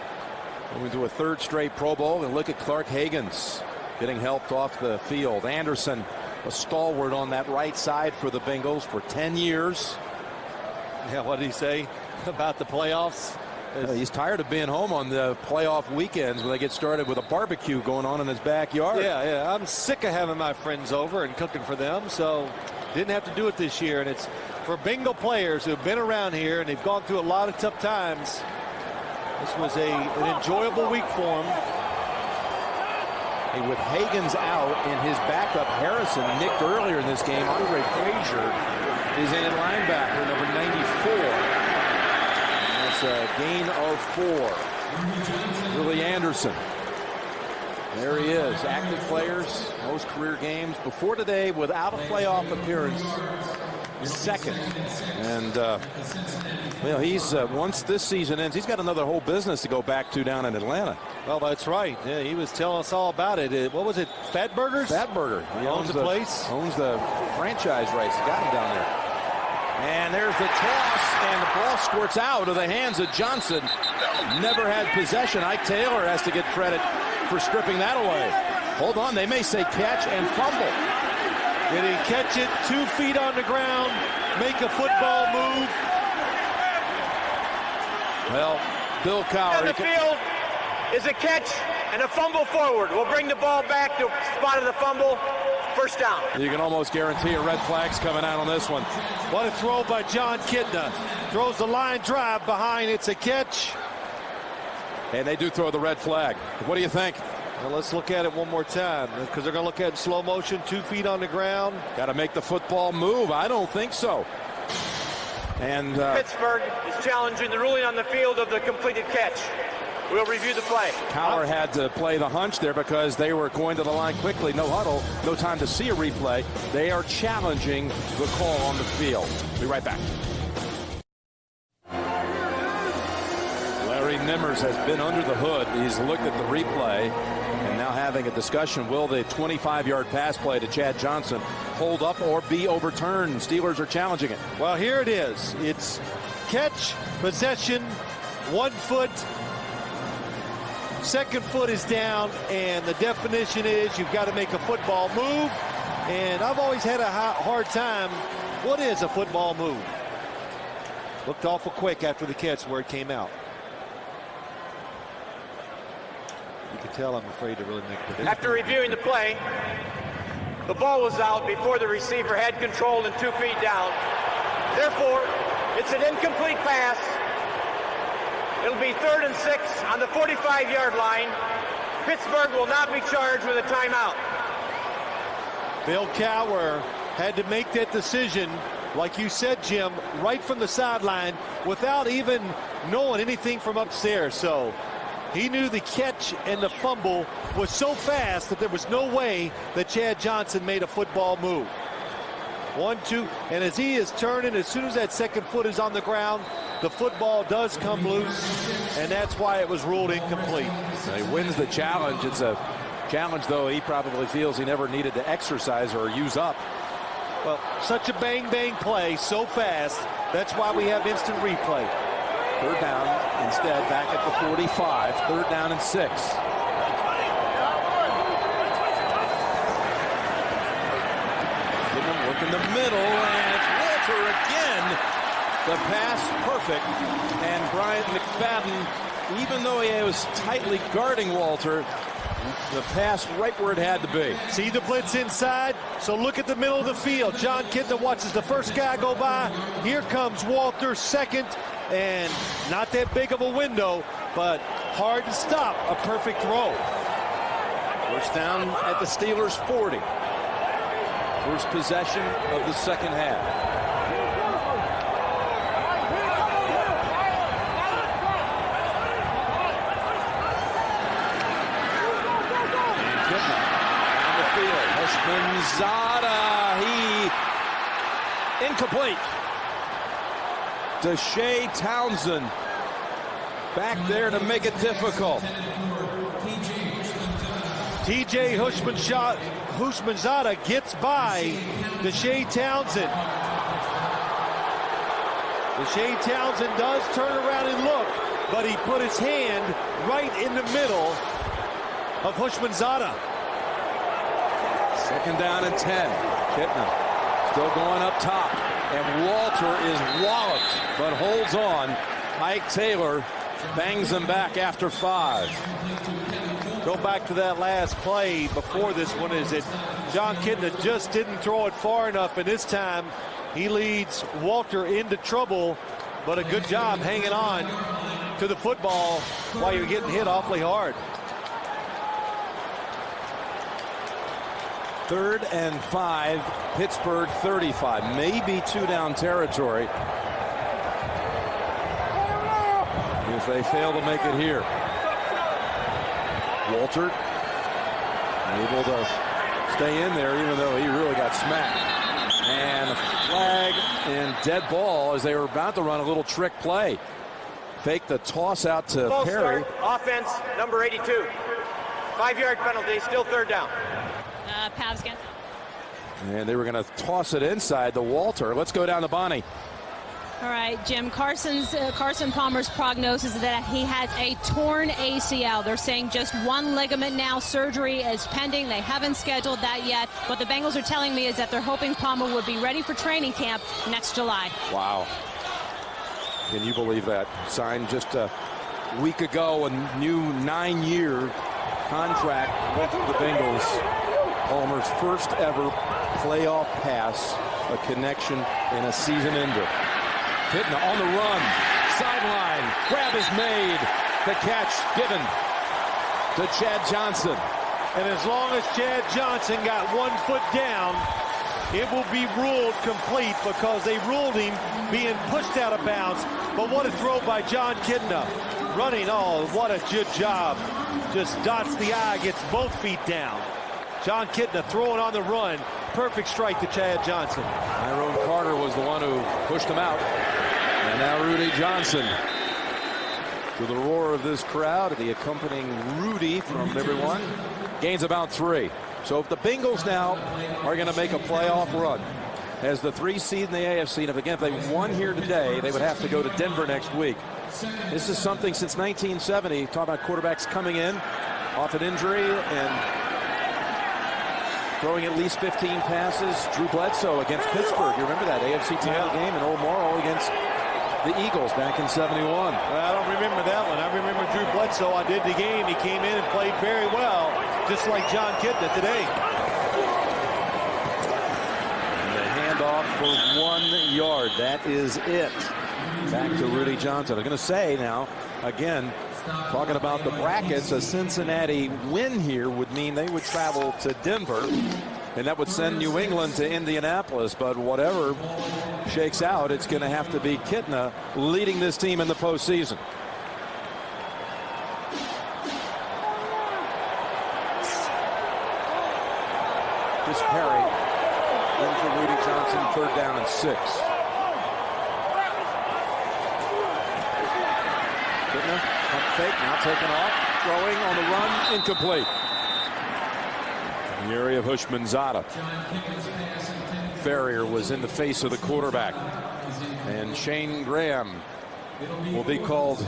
going to a 3rd straight Pro Bowl, and look at Clark Higgins getting helped off the field. Anderson, a stalwart on that right side for the Bengals for 10 years. Yeah, what did he say about the playoffs? He's tired of being home on the playoff weekends when they get started with a barbecue going on in his backyard. Yeah. I'm sick of having my friends over and cooking for them, so didn't have to do it this year. And it's for Bengal players who've been around here and they've gone through a lot of tough times. This was an enjoyable week for them. And with Higgins out and his backup Harrison nicked earlier in this game, Andre Frazier is in linebacker, number 94. It's a gain of 4. Willie Anderson. There he is. Active players, most career games before today without a playoff appearance. Second. And, well, he's once this season ends, he's got another whole business to go back to down in Atlanta. Well, that's right. Yeah, he was telling us all about it. What was it? Fatburgers? Fatburger. He owns the place. Owns the franchise rights. He got him down there. And there's the toss, and the ball squirts out of the hands of Johnson. Never had possession. Ike Taylor has to get credit for stripping that away. Hold on, they may say catch and fumble. Did he catch it 2 feet on the ground, make a football move? Well, Bill Cowher. On the field is a catch and a fumble forward. We'll bring the ball back to spot of the fumble. First down. You can almost guarantee a red flag's coming out on this one. What a throw by John Kitna. Throws the line drive behind. It's a catch. And they do throw the red flag. What do you think? Well, let's look at it one more time, because they're going to look at it in slow motion, 2 feet on the ground. Got to make the football move. I don't think so. And Pittsburgh is challenging the ruling on the field of the completed catch. We'll review the play. Cowher had to play the hunch there because they were going to the line quickly. No huddle, no time to see a replay. They are challenging the call on the field. Be right back. Larry Nimmers has been under the hood. He's looked at the replay and now having a discussion. Will the 25-yard pass play to Chad Johnson hold up or be overturned? Steelers are challenging it. Well, here it is. It's catch, possession, 1 foot. Second foot is down, and the definition is you've got to make a football move. And I've always had a hard time. What is a football move? Looked awful quick after the catch where it came out. You can tell I'm afraid to really make the difference. After reviewing the play, the ball was out before the receiver had control and 2 feet down. Therefore, it's an incomplete pass. It'll be 3rd and 6 on the 45-yard line. Pittsburgh will not be charged with a timeout. Bill Cowher had to make that decision, like you said, Jim, right from the sideline without even knowing anything from upstairs. So he knew the catch and the fumble was so fast that there was no way that Chad Johnson made a football move. 1, 2, and as he is turning, as soon as that second foot is on the ground, the football does come loose, and that's why it was ruled incomplete. He wins the challenge. It's a challenge, though, he probably feels he never needed to exercise or use up. Well, such a bang-bang play, so fast, that's why we have instant replay. 3rd down instead, back at the 45, 3rd down and 6. Look in the middle, and it's Walter again. The pass perfect, and Bryant McFadden, even though he was tightly guarding Walter, the pass right where it had to be. See the blitz inside, so look at the middle of the field. John Kitna watches the first guy go by. Here comes Walter, second, and not that big of a window, but hard to stop. A perfect throw. First down at the Steelers' 40. First possession of the second half. Hushmanzada, he incomplete. Deshae Townsend back there to make it difficult. TJ Hushmanzada gets by Deshae Townsend. Deshae Townsend does turn around and look, but he put his hand right in the middle of Hushmanzada. 2nd down and 10. Kitna still going up top. And Walter is walloped, but holds on. Ike Taylor bangs him back after 5. Go back to that last play before this one. Is it John Kitna just didn't throw it far enough, and this time he leads Walter into trouble, but a good job hanging on to the football while you're getting hit awfully hard. 3rd and 5, Pittsburgh 35, maybe 2 down territory. if they fail to make it here. Walter able to stay in there even though he really got smacked. And a flag and dead ball as they were about to run a little trick play. Fake the toss out to Perry. Offense, number 82. 5-yard penalty, still third down. Pavs again. And they were going to toss it inside to Walter. Let's go down to Bonnie. All right, Jim, Carson Palmer's prognosis is that he has a torn ACL. They're saying just one ligament now. Surgery is pending. They haven't scheduled that yet. What the Bengals are telling me is that they're hoping Palmer would be ready for training camp next July. Wow. Can you believe that? Signed just a week ago, a new 9-year contract with the Bengals. Palmer's first ever playoff pass, a connection in a season ender. Kitna on the run, sideline, grab is made, the catch given to Chad Johnson. And as long as Chad Johnson got 1 foot down, it will be ruled complete because they ruled him being pushed out of bounds. But what a throw by John Kitna. Running, oh, what a good job. Just dots the I, gets both feet down. John Kitna throwing on the run. Perfect strike to Chad Johnson. Tyrone Carter was the one who pushed him out. And now Rudy Johnson. To the roar of this crowd, the accompanying Rudy from everyone. Gains about 3. So if the Bengals now are going to make a playoff run as the 3 seed in the AFC, and if again, if they won here today, they would have to go to Denver next week. This is something since 1970. Talk about quarterbacks coming in off an injury and throwing at least 15 passes. Drew Bledsoe against Pittsburgh. You remember that AFC title game, and Old Morrow against the Eagles back in 71. Well, I don't remember that one. I remember Drew Bledsoe. I did the game. He came in and played very well, just like John Kitna today. And the handoff for 1 yard. That is it. Back to Rudy Johnson. I'm going to say now, again, talking about the brackets, a Cincinnati win here would mean they would travel to Denver, and that would send New England to Indianapolis. But whatever shakes out, it's going to have to be Kitna leading this team in the postseason. Chris Perry in for Rudy Johnson, 3rd down and 6. Kitna, pump fake, now taken off, throwing on the run, incomplete. In the area of Hushmanzada. Ferrier was in the face of the quarterback. And Shane Graham will be called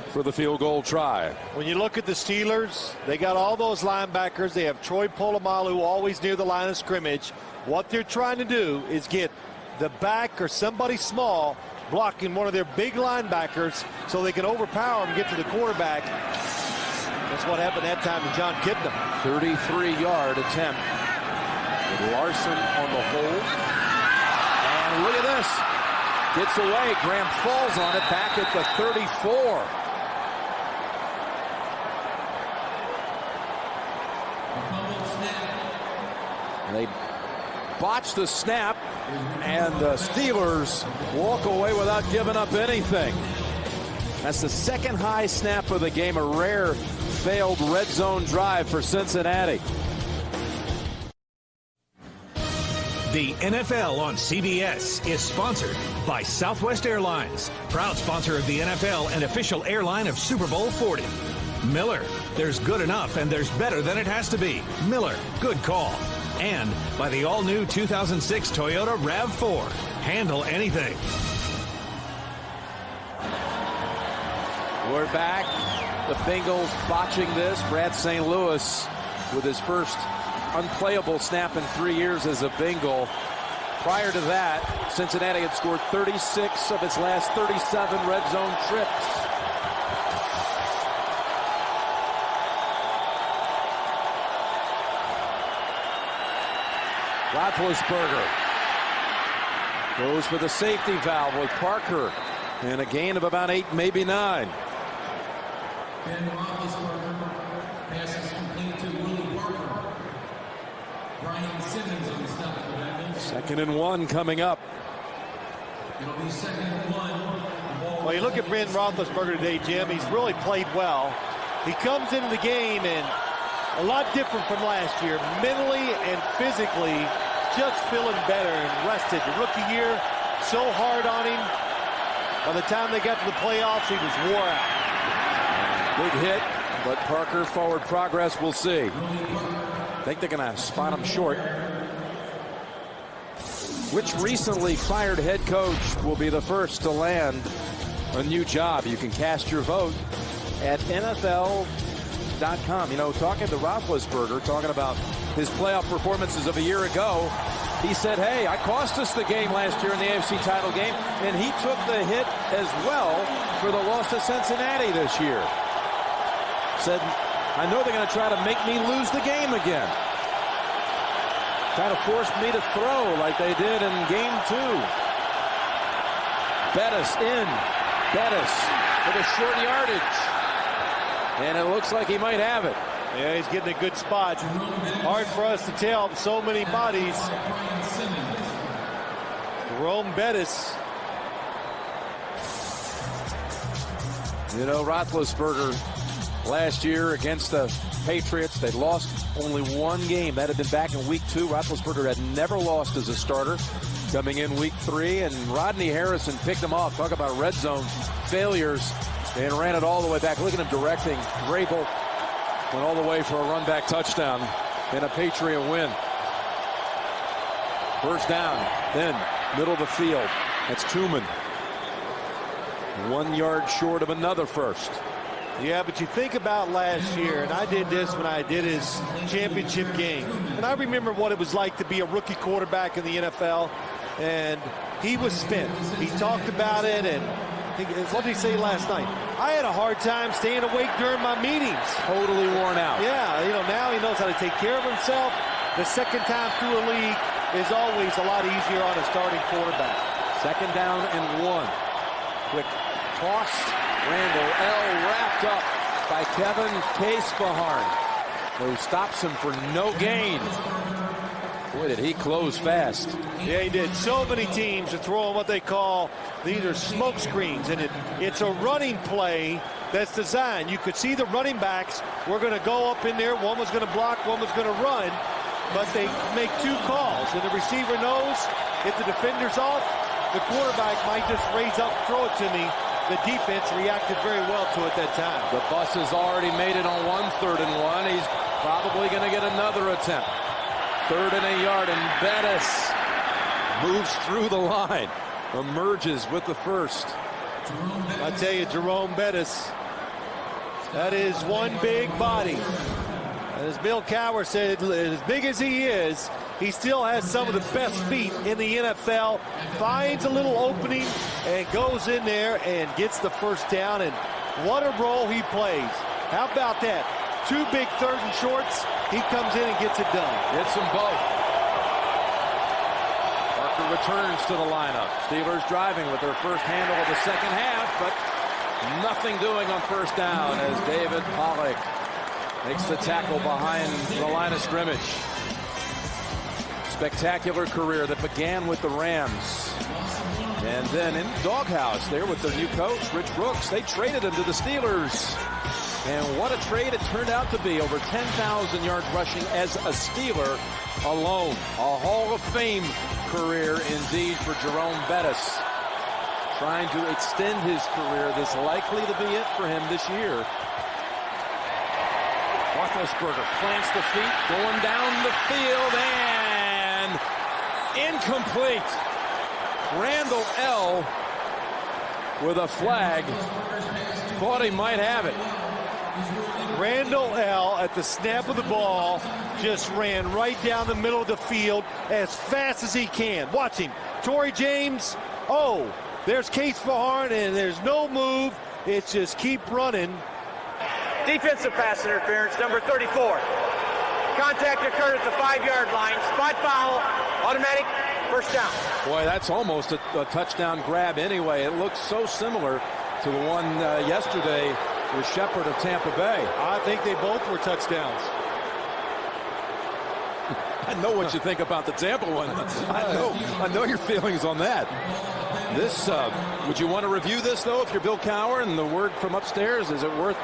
for the field goal try. When you look at the Steelers, they got all those linebackers. They have Troy Polamalu always near the line of scrimmage. What they're trying to do is get the back or somebody small blocking one of their big linebackers so they can overpower him and get to the quarterback. That's what happened that time to John Kitna. 33-yard attempt with Larson on the hold. And look at this. Gets away. Graham falls on it back at the 34. They botch the snap, and the Steelers walk away without giving up anything. That's the second high snap of the game, a rare failed red zone drive for Cincinnati. The NFL on CBS is sponsored by Southwest Airlines, proud sponsor of the NFL and official airline of Super Bowl 40. Miller, there's good enough and there's better than it has to be. Miller, good call. And by the all-new 2006 Toyota RAV4. Handle anything. We're back. The Bengals botching this. Brad St. Louis with his first unplayable snap in 3 years as a Bengal. Prior to that, Cincinnati had scored 36 of its last 37 red zone trips. Roethlisberger goes for the safety valve with Parker, and a gain of about 8, maybe 9. Ben Roethlisberger passes complete to Willie Parker. Brian Simmons on the stop for the Bengals. 2nd and 1 coming up. It'll be 2nd and 1. The ball Well, you look at Ben Roethlisberger today, Jim. He's really played well. He comes into the game and a lot different from last year, mentally and physically, just feeling better and rested. The rookie year, so hard on him. By the time they got to the playoffs, he was wore out. Big hit, but Parker forward progress, we'll see. I think they're going to spot him short. Which recently fired head coach will be the first to land a new job? You can cast your vote at NFL.com. You know, talking to Roethlisberger, talking about his playoff performances of a year ago, he said, hey, I cost us the game last year in the AFC title game, and he took the hit as well for the loss to Cincinnati this year. Said, I know they're going to try to make me lose the game again. Trying to force me to throw like they did in game 2. Bettis in. Bettis for the short yardage. And it looks like he might have it. Yeah, he's getting a good spot. Hard for us to tell. So many bodies. Jerome Bettis. You know, Roethlisberger last year against the Patriots, they lost only one game. That had been back in week 2. Roethlisberger had never lost as a starter. Coming in week 3, and Rodney Harrison picked him off. Talk about red zone failures, and ran it all the way back. Look at him directing. Vrabel went all the way for a run back touchdown and a Patriot win. First down, then middle of the field. That's Tuman. 1 yard short of another first. Yeah, but you think about last year, and I did this when I did his championship game. And I remember what it was like to be a rookie quarterback in the NFL. And he was spent. He talked about it, and what did he say last night? I had a hard time staying awake during my meetings. Totally worn out. Yeah, you know, now he knows how to take care of himself. The second time through a league is always a lot easier on a starting quarterback. Second down and 1. Quick toss. Randall L. wrapped up by Kevin Casefaharn, who stops him for no gain. Boy, did he close fast. Yeah, he did. So many teams are throwing what they call, these are smoke screens, and it's a running play that's designed. You could see the running backs were going to go up in there. One was going to block, one was going to run, but they make 2 calls, and the receiver knows if the defender's off, the quarterback might just raise up, throw it to me. The defense reacted very well to it that time. The bus has already made it on 1 3rd and 1. He's probably going to get another attempt. 3rd and a yard, and Bettis moves through the line, emerges with the first. I tell you, Jerome Bettis, that is one big body. As Bill Cowher said, as big as he is, he still has some of the best feet in the NFL. Finds a little opening and goes in there and gets the first down. And what a role he plays. How about that? 2 big 3rd and shorts. He comes in and gets it done. Gets them both. Parker returns to the lineup. Steelers driving with their first handle of the second half, but nothing doing on first down as David Pollock makes the tackle behind the line of scrimmage. Spectacular career that began with the Rams. And then in doghouse there with their new coach, Rich Brooks. They traded him to the Steelers. And what a trade it turned out to be. Over 10,000 yards rushing as a Steeler alone. A Hall of Fame career indeed for Jerome Bettis. Trying to extend his career. This likely to be it for him this year. Roethlisberger plants the feet, going down the field, and incomplete. Randall L. with a flag. Thought he might have it. Randall L. at the snap of the ball just ran right down the middle of the field as fast as he can. Watch him. Torrey James. Oh, there's Casefaharn, and there's no move. It's just keep running. Defensive pass interference, number 34. Contact occurred at the 5-yard line. Spot foul, automatic first down. Boy, that's almost a touchdown grab anyway. It looks so similar to the one yesterday with Shepard of Tampa Bay. I think they both were touchdowns. I know what you think about the Tampa one. I know your feelings on that. This, would you want to review this, though, if you're Bill Cowher and the word from upstairs? Is it worth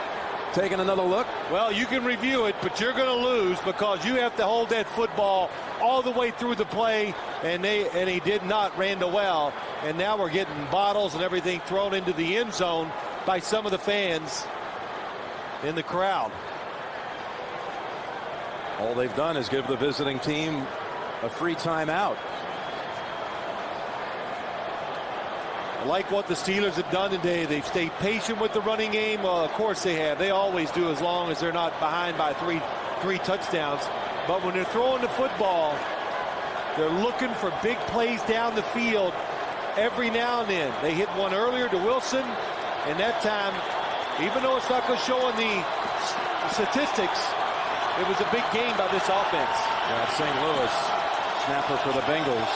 taking another look? Well, you can review it, but you're going to lose because you have to hold that football all the way through the play, and he did not, Randall. And now we're getting bottles and everything thrown into the end zone by some of the fans in the crowd. All they've done is give the visiting team a free timeout. I like what the Steelers have done today. They've stayed patient with the running game. Well, of course they have. They always do, as long as they're not behind by three touchdowns. But when they're throwing the football, they're looking for big plays down the field every now and then. They hit one earlier to Wilson, and that time, even though it's not going to show in the statistics, it was a big game by this offense. Yeah, St. Louis, snapper for the Bengals.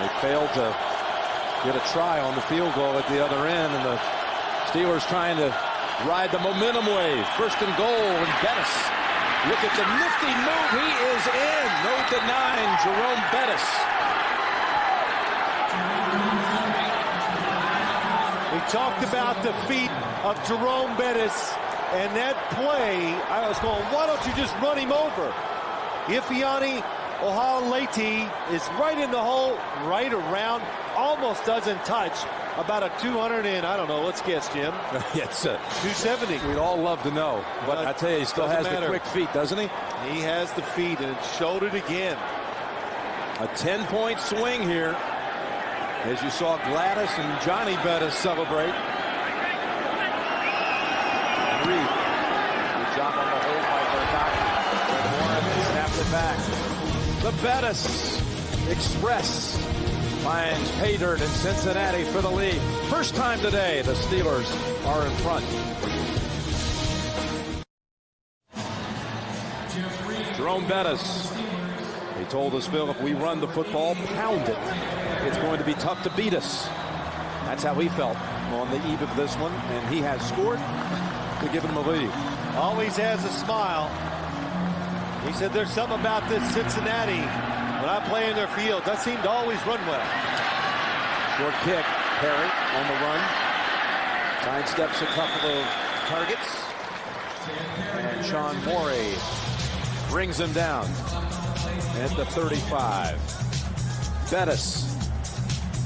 They failed to get a try on the field goal at the other end, and the Steelers trying to ride the momentum wave. First and goal, and Bettis. Look at the nifty move. He is in. No denying Jerome Bettis. We talked about the feet of Jerome Bettis, and that play, I was going, why don't you just run him over? Ifeanyi Ohaleti is right in the hole, right around, almost doesn't touch. About a 200 and, I don't know, let's guess, Jim. It's 270. We'd all love to know. But I tell you, he still has the quick feet, doesn't he? He has the feet, and it showed it again. A 10-point swing here, as you saw Gladys and Johnny Bettis celebrate. Reed. Good job on the hold by Bernard. And Warren snaps it back. The Bettis Express finds pay dirt in Cincinnati for the lead. First time today the Steelers are in front. Jerome Bettis. He told us, Phil, if we run the football, pound it, it's going to be tough to beat us. That's how he felt on the eve of this one, and he has scored to give him a lead. Always has a smile. He said there's something about this Cincinnati. When I play in their field, that seemed to always run well. Short kick, Perry on the run. Sidesteps a couple of targets. And Sean Morey brings him down at the 35. Bettis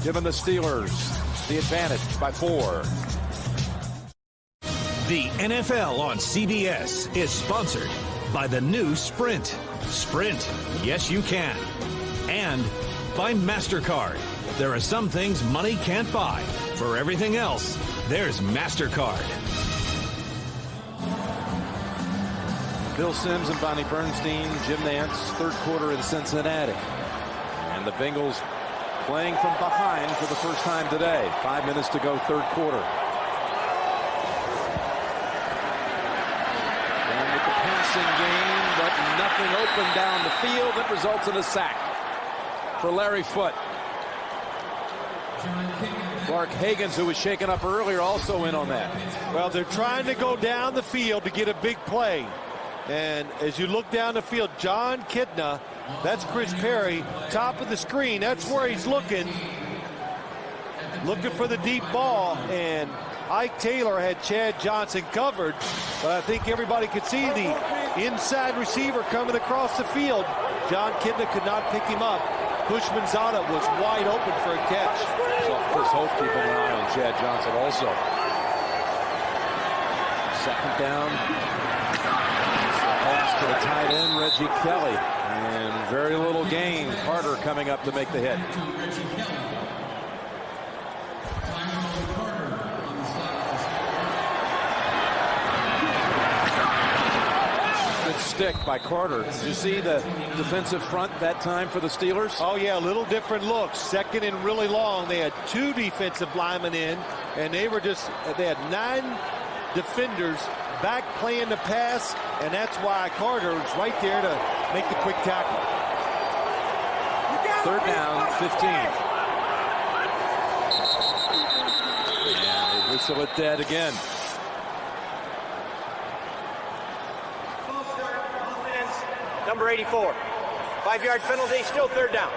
giving the Steelers the advantage by 4. The NFL on CBS is sponsored by the new Sprint. Sprint, yes you can. And by MasterCard. There are some things money can't buy. For everything else, there's MasterCard. Bill Sims and Bonnie Bernstein, Jim Nance, third quarter in Cincinnati. And the Bengals playing from behind for the first time today. 5 minutes to go, third quarter. And with the passing game, but nothing open down the field, that results in a sack for Larry Foote. Clark Higgins, who was shaken up earlier, also in on that. Well, they're trying to go down the field to get a big play. And as you look down the field, John Kitna, that's Chris Perry, top of the screen. That's where he's looking for the deep ball. And Ike Taylor had Chad Johnson covered, but I think everybody could see the inside receiver coming across the field. John Kitna could not pick him up. Bushman-Zada was wide open for a catch. So Chris Hope keeping an eye on Chad Johnson also. Second down. Pass to the tight end, Reggie Kelly. And very little gain. Carter coming up to make the hit. Good stick by Carter. Did you see the defensive front that time for the Steelers? Oh, yeah, a little different look. Second and really long. They had 2 defensive linemen in, and they had 9 defenders back playing the pass, and that's why Carter was right there to make the quick tackle. Third down, 15. And they whistle it dead again. Number 84. 5-yard penalty, still third down.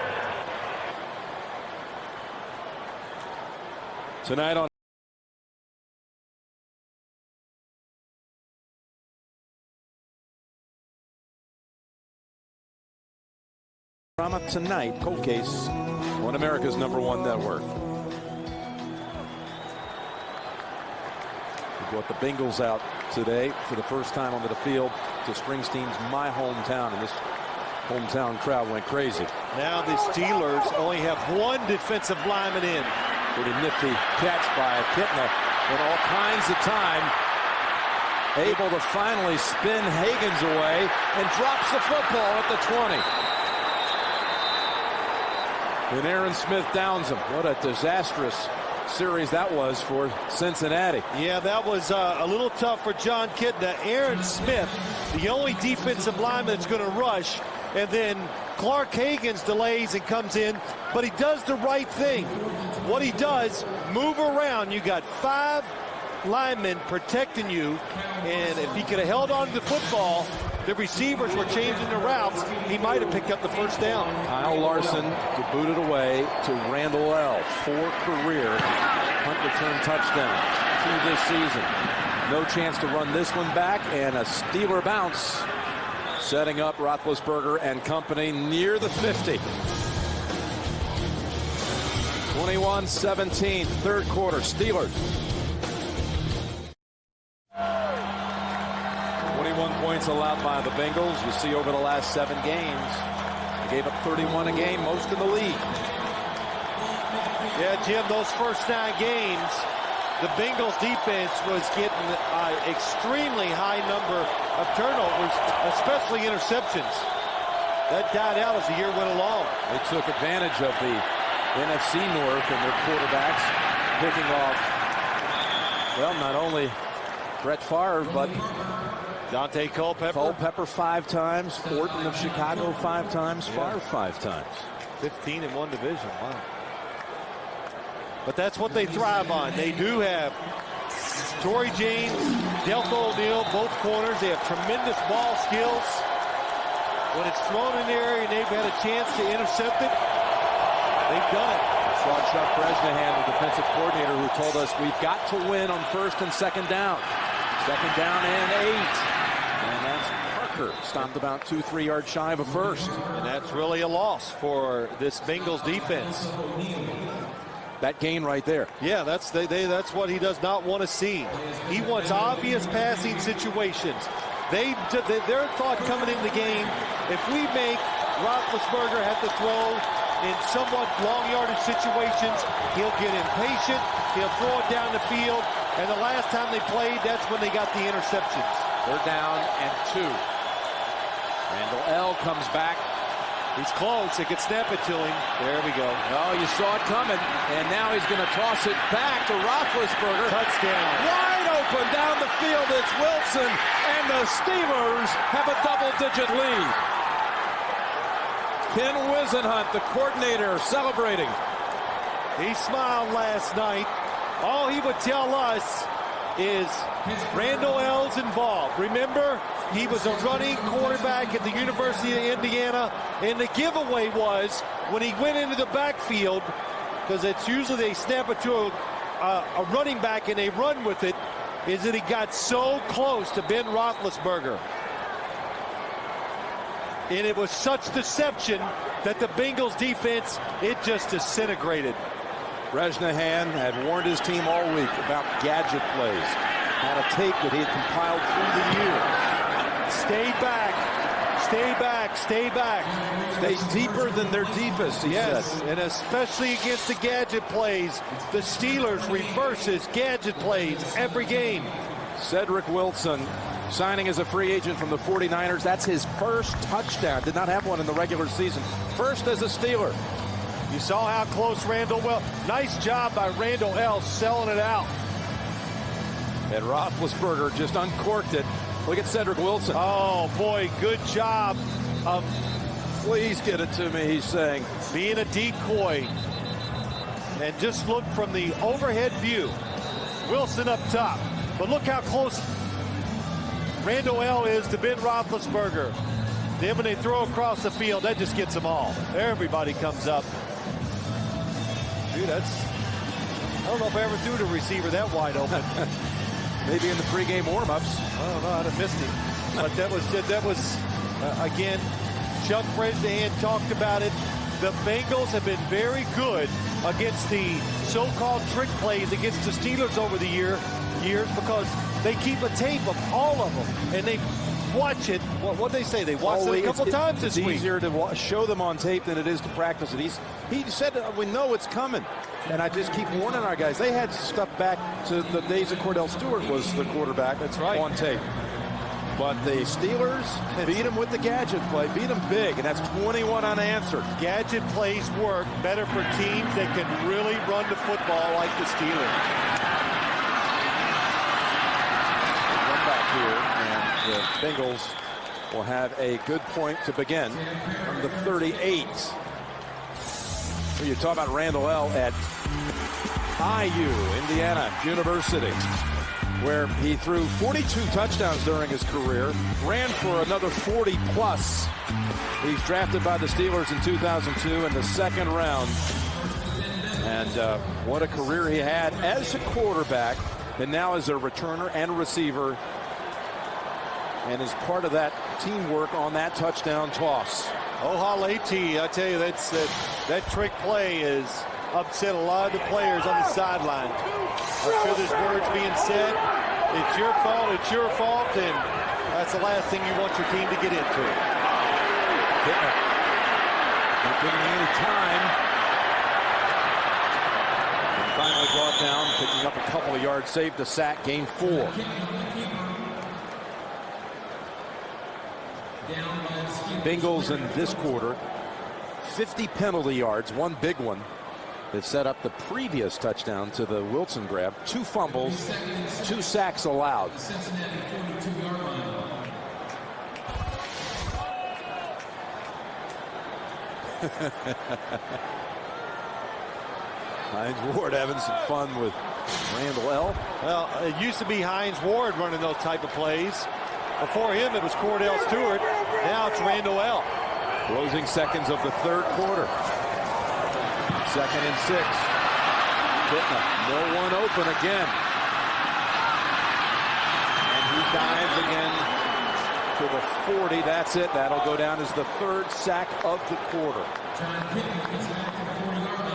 Tonight on drama tonight, Cold Case on America's #1 network. We brought the Bengals out today for the first time onto the field to Springsteen's my hometown, and this hometown crowd went crazy. Now the Steelers only have one defensive lineman in. Pretty nifty catch by Kitna in all kinds of time. Able to finally spin Higgins away and drops the football at the 20. And Aaron Smith downs him. What a disastrous series that was for Cincinnati. Yeah, that was a little tough for John Kitna. Aaron Smith, the only defensive lineman that's going to rush, and then Clark Higgins delays and comes in, but he does the right thing. What he does, move around. You got 5 linemen protecting you, and if he could have held on to the football, the receivers were changing the routes, he might have picked up the first down. Kyle Larson to boot it away to Randall L. 4 career punt return touchdowns 2 this season. No chance to run this one back, and a Steeler bounce setting up Roethlisberger and company near the 50. 21-17, third quarter, Steelers. 21 points allowed by the Bengals. You see over the last 7 games, they gave up 31 a game, most in the league. Yeah, Jim, those first 9 games, the Bengals defense was getting an extremely high number of turnovers, especially interceptions. That died out as the year went along. They took advantage of the NFC North and their quarterbacks picking off, well, not only Brett Favre, but Dante Culpepper 5 times, Orton of Chicago 5 times, Favre 5 times. 15 in one division, wow. But that's what they thrive on. They do have Torrey James, Deltha O'Neal, both corners. They have tremendous ball skills. When it's thrown in the area and they've had a chance to intercept it, they've done it. I saw Chuck Bresnahan, the defensive coordinator, who told us we've got to win on 1st and 2nd down. 2nd down and 8. And that's Parker. Stopped about 2-3 yards shy of a first. And that's really a loss for this Bengals defense. That gain right there. Yeah, that's what he does not want to see. He wants obvious passing situations. Their thought coming in the game, if we make Roethlisberger have to throw in somewhat long yardage situations, he'll get impatient, he'll throw it down the field, and the last time they played, that's when they got the interceptions. 3rd down and 2. Randall L. comes back. He's close. They could snap it to him. There we go. Oh, you saw it coming, and now he's going to toss it back to Roethlisberger. Touchdown. Wide open down the field. It's Wilson, and the Steelers have a double-digit lead. Ken Wisenhunt, the coordinator, celebrating. He smiled last night. All he would tell us is Randall L's involved. Remember, he was a running quarterback at the University of Indiana, and the giveaway was when he went into the backfield, because it's usually they snap it to a running back and they run with it, is that he got so close to Ben Roethlisberger. And it was such deception that the Bengals defense, it just disintegrated. Bresnahan had warned his team all week about gadget plays. Had a tape that he had compiled through the year. Stay back, stay back, stay back. Stay deeper than their deepest, he said. And especially against the gadget plays. The Steelers reverses gadget plays every game. Cedric Wilson signing as a free agent from the 49ers. That's his first touchdown. Did not have one in the regular season. First as a Steeler. You saw how close Randall L. Nice job by Randall L. selling it out. And Roethlisberger just uncorked it. Look at Cedric Wilson. Oh, boy, good job of... Please get it to me, he's saying. Being a decoy. And just look from the overhead view. Wilson up top. But look how close Randall L. is to Ben Roethlisberger. Then when they throw across the field, that just gets them all. Everybody comes up. Dude, that's don't know if I ever threw to a receiver that wide open. Maybe in the pregame warm-ups. I don't know. I'd have missed him. But that was again, Chuck Bresnahan talked about it. The Bengals have been very good against the so-called trick plays against the Steelers over the years because they keep a tape of all of them, and they watch it. What they say? They watch it a couple times this week. It's easier to show them on tape than it is to practice it. He said, we know it's coming. And I just keep warning our guys. They had stuff back to the days that Cordell Stewart was the quarterback. That's right. On tape. But the Steelers beat them with the gadget play, beat them big, and that's 21 unanswered. Gadget plays work better for teams that can really run the football like the Steelers. Run back here, and the Bengals will have a good point to begin from the 38. You talk about Randall L. at IU, Indiana University, where he threw 42 touchdowns during his career, ran for another 40-plus. He's drafted by the Steelers in 2002 in the second round. And what a career he had as a quarterback, and now as a returner and receiver, and is part of that teamwork on that touchdown toss. Ohaleti, I tell you, that trick play has upset a lot of the players on the sideline. I'm sure there's words being said. It's your fault, and that's the last thing you want your team to get into. Not giving any time. And finally brought down, picking up a couple of yards, saved the sack, gain 4. Bengals in this quarter, 50 penalty yards, 1 big one that set up the previous touchdown to the Wilson grab. 2 fumbles, 2 sacks allowed. Hines Ward having some fun with Randall L. Well, it used to be Hines Ward running those type of plays. Before him, it was Cordell Stewart. Now it's Randall L. Closing seconds of the third quarter. 2nd and 6. Pittman, no one open again. And he dives again to the 40. That's it. That'll go down as the 3rd sack of the quarter.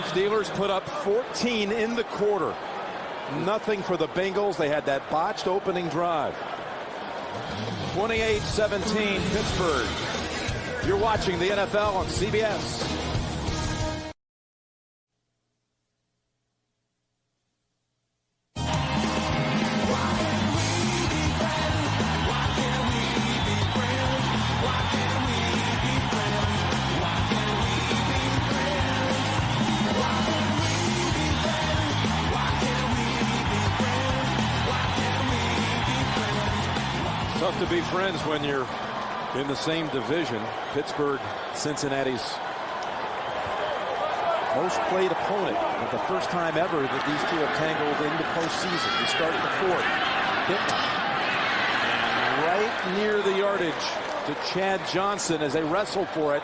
Steelers put up 14 in the quarter. Nothing for the Bengals. They had that botched opening drive. 28-17 Pittsburgh. You're watching the NFL on CBS. Tough to be friends when you're in the same division. Pittsburgh, Cincinnati's most played opponent. For the first time ever that these two have tangled in the postseason. We start the 4th. Right near the yardage to Chad Johnson as they wrestle for it.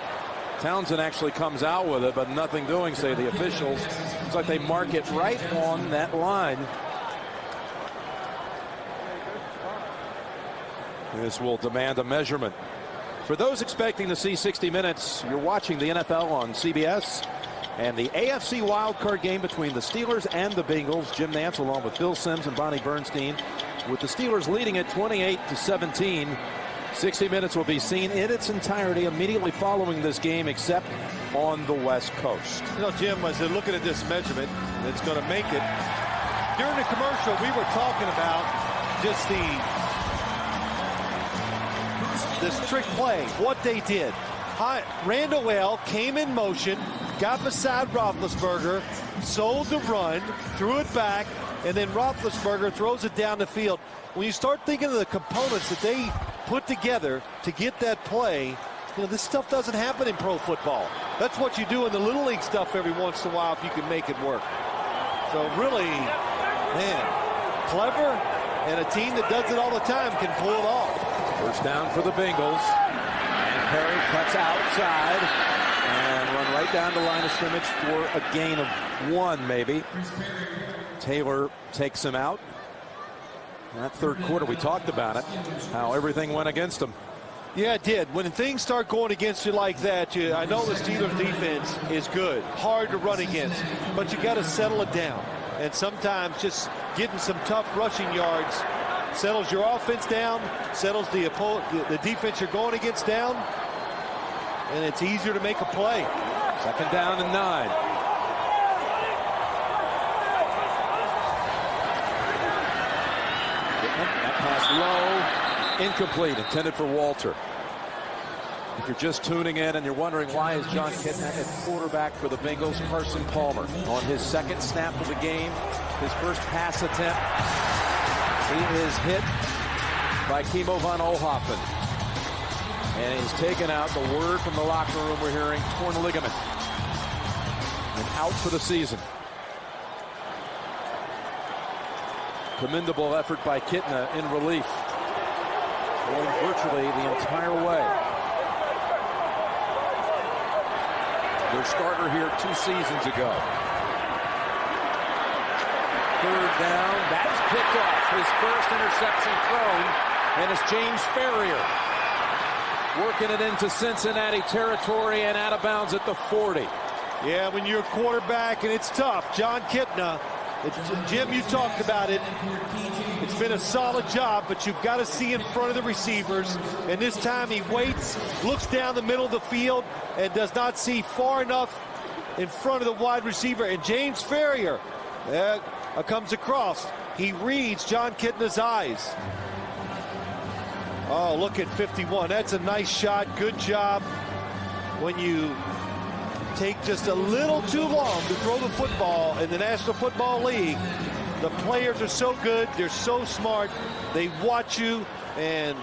Townsend actually comes out with it, but nothing doing, say the officials. Looks like they mark it right on that line. This will demand a measurement. For those expecting to see 60 minutes, you're watching the NFL on CBS. And the AFC Wildcard game between the Steelers and the Bengals. Jim Nantz along with Phil Simms and Bonnie Bernstein, with the Steelers leading at 28-17. 60 minutes will be seen in its entirety immediately following this game, except on the West Coast. You know, Jim, as they're looking at this measurement, it's going to make it. During the commercial, we were talking about just this trick play, what they did. Randall L. came in motion, got beside Roethlisberger, sold the run, threw it back, and then Roethlisberger throws it down the field. When you start thinking of the components that they put together to get that play, you know, this stuff doesn't happen in pro football. That's what you do in the Little League stuff every once in a while if you can make it work. So really, man, clever, and a team that does it all the time can pull it off. First down for the Bengals. And Perry cuts outside and run right right down the line of scrimmage for a gain of 1, maybe. Taylor takes him out. That third quarter, we talked about it, how everything went against him. Yeah, it did. When things start going against you like that, I know the Steelers defense is good, hard to run against, but you got to settle it down. And sometimes just getting some tough rushing yards settles your offense down, settles the defense you're going against down, and it's easier to make a play. 2nd down and 9. That pass low, incomplete, intended for Walter. If you're just tuning in and you're wondering why is Jon Kitna at quarterback for the Bengals, Carson Palmer on his 2nd snap of the game, his first pass attempt, he is hit by Kimo von Oelhoffen. And he's taken out. The word from the locker room we're hearing, torn ligament. And out for the season. Commendable effort by Kitna in relief. Going virtually the entire way. Their starter here 2 seasons ago. 3rd down. That's picked off. His first interception thrown. And it's James Ferrier working it into Cincinnati territory and out of bounds at the 40. Yeah, when you're a quarterback and it's tough. Jon Kitna, Jim, you talked about it. It's been a solid job, but you've got to see in front of the receivers. And this time he waits, looks down the middle of the field, and does not see far enough in front of the wide receiver. And James Ferrier comes across. He reads Jon Kitna's eyes. Oh, look at 51. That's a nice shot. Good job. When you take just a little too long to throw the football in the National Football League, the players are so good. They're so smart. They watch you, and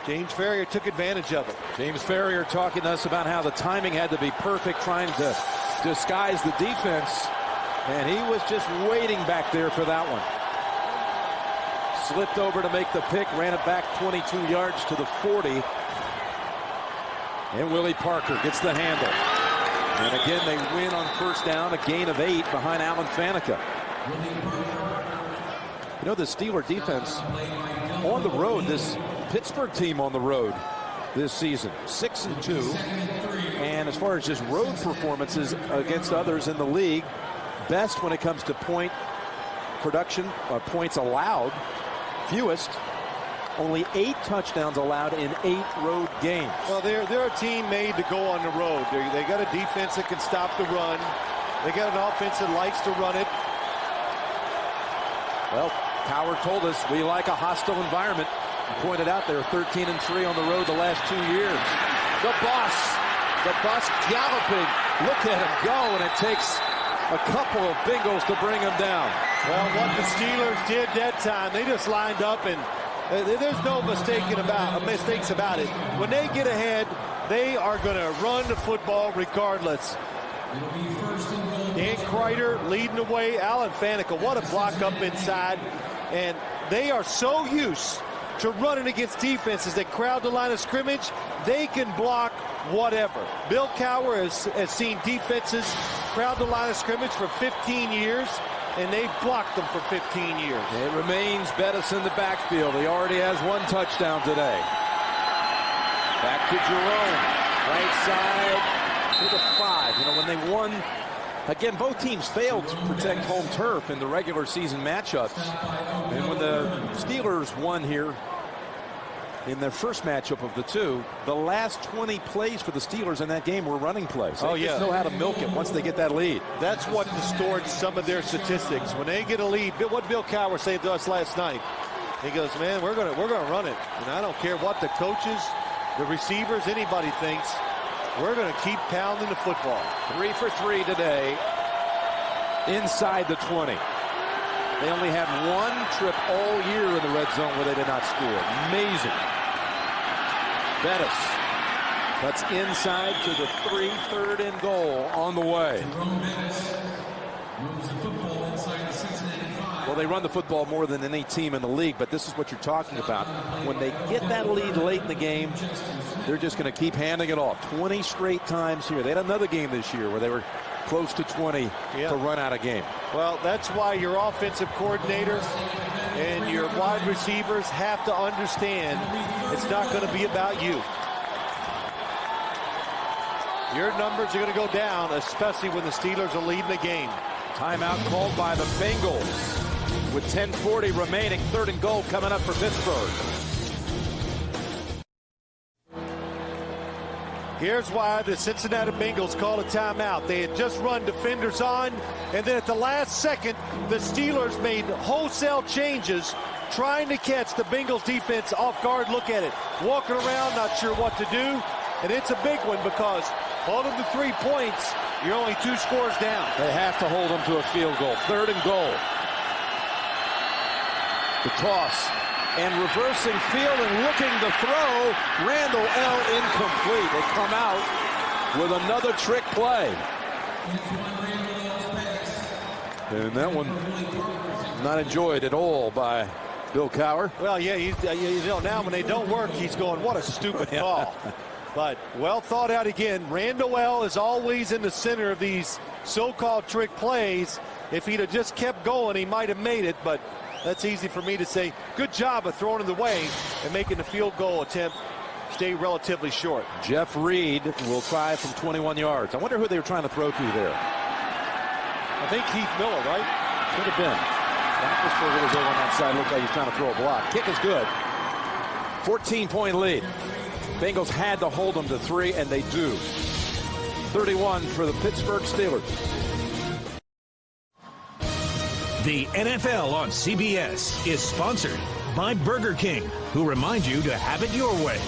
James Ferrier took advantage of it. James Ferrier talking to us about how the timing had to be perfect, trying to disguise the defense, and he was just waiting back there for that one. Slipped over to make the pick, ran it back 22 yards to the 40. And Willie Parker gets the handle. And again, they win on 1st down, a gain of 8 behind Alan Faneca. You know, the Steeler defense on the road, this Pittsburgh team on the road this season, 6-2. And as far as just road performances against others in the league, best when it comes to point production, points allowed. Fewest, only 8 touchdowns allowed in 8 road games. Well, they're a team made to go on the road. They got a defense that can stop the run. They got an offense that likes to run it. Well, Cowher told us we like a hostile environment. He pointed out they're 13-3 on the road the last 2 years. The bus galloping. Look at him go, and it takes a couple of Bengals to bring him down. Well, what the Steelers did that time, they just lined up, and there's no mistakes about it. When they get ahead, they are going to run the football regardless. Dan Kreider leading the way. Alan Faneca, what a block up inside. And they are so used to running against defenses that crowd the line of scrimmage, they can block whatever. Bill Cowher has seen defenses crowd the line of scrimmage for 15 years, and they've blocked them for 15 years. It remains Bettis in the backfield. He already has 1 touchdown today. Back to Jerome. Right side to the 5. You know, when they won, again, both teams failed to protect home turf in the regular season matchups. And when the Steelers won here in their first matchup of the 2, the last 20 plays for the Steelers in that game were running plays. They just know how to milk it once they get that lead. That's what distorts some of their statistics. When they get a lead, what Bill Cowher said to us last night, he goes, man, we're gonna run it. And I don't care what the coaches, the receivers, anybody thinks. We're going to keep pounding the football. 3 for 3 today inside the 20. They only had 1 trip all year in the red zone where they did not score. Amazing. Bettis cuts inside to the 3, 3rd and goal on the way. Jerome Bettis moves the football inside the Cincinnati 5. Well, they run the football more than any team in the league, but this is what you're talking about. When they get that lead late in the game, they're just going to keep handing it off. 20 straight times here. They had another game this year where they were close to 20 to run out of game. Well, that's why your offensive coordinator and your wide receivers have to understand it's not going to be about you. Your numbers are going to go down, especially when the Steelers are leading the game. Timeout called by the Bengals with 10:40 remaining. 3rd and goal coming up for Pittsburgh. Here's why the Cincinnati Bengals call a timeout. They had just run defenders on, and then at the last second, the Steelers made wholesale changes trying to catch the Bengals defense off guard. Look at it. Walking around, not sure what to do. And it's a big one because holding the 3 points, you're only 2 scores down. They have to hold them to a field goal. 3rd and goal. The toss. And reversing field and looking to throw. Randall L. incomplete. They come out with another trick play. And that one not enjoyed at all by Bill Cowher. Well, yeah, you know, now when they don't work, he's going, what a stupid call. But well thought out again. Randall L. is always in the center of these so-called trick plays. If he'd have just kept going, he might have made it, but that's easy for me to say. Good job of throwing it away and making the field goal attempt stay relatively short. Jeff Reed will try from 21 yards. I wonder who they were trying to throw to there. I think Keith Miller, right? Could have been. Roethlisberger was over on that side. Looked like he was trying to throw a block. Kick is good. 14-point lead. Bengals had to hold them to 3, and they do. 31 for the Pittsburgh Steelers. The NFL on CBS is sponsored by Burger King, who remind you to have it your way.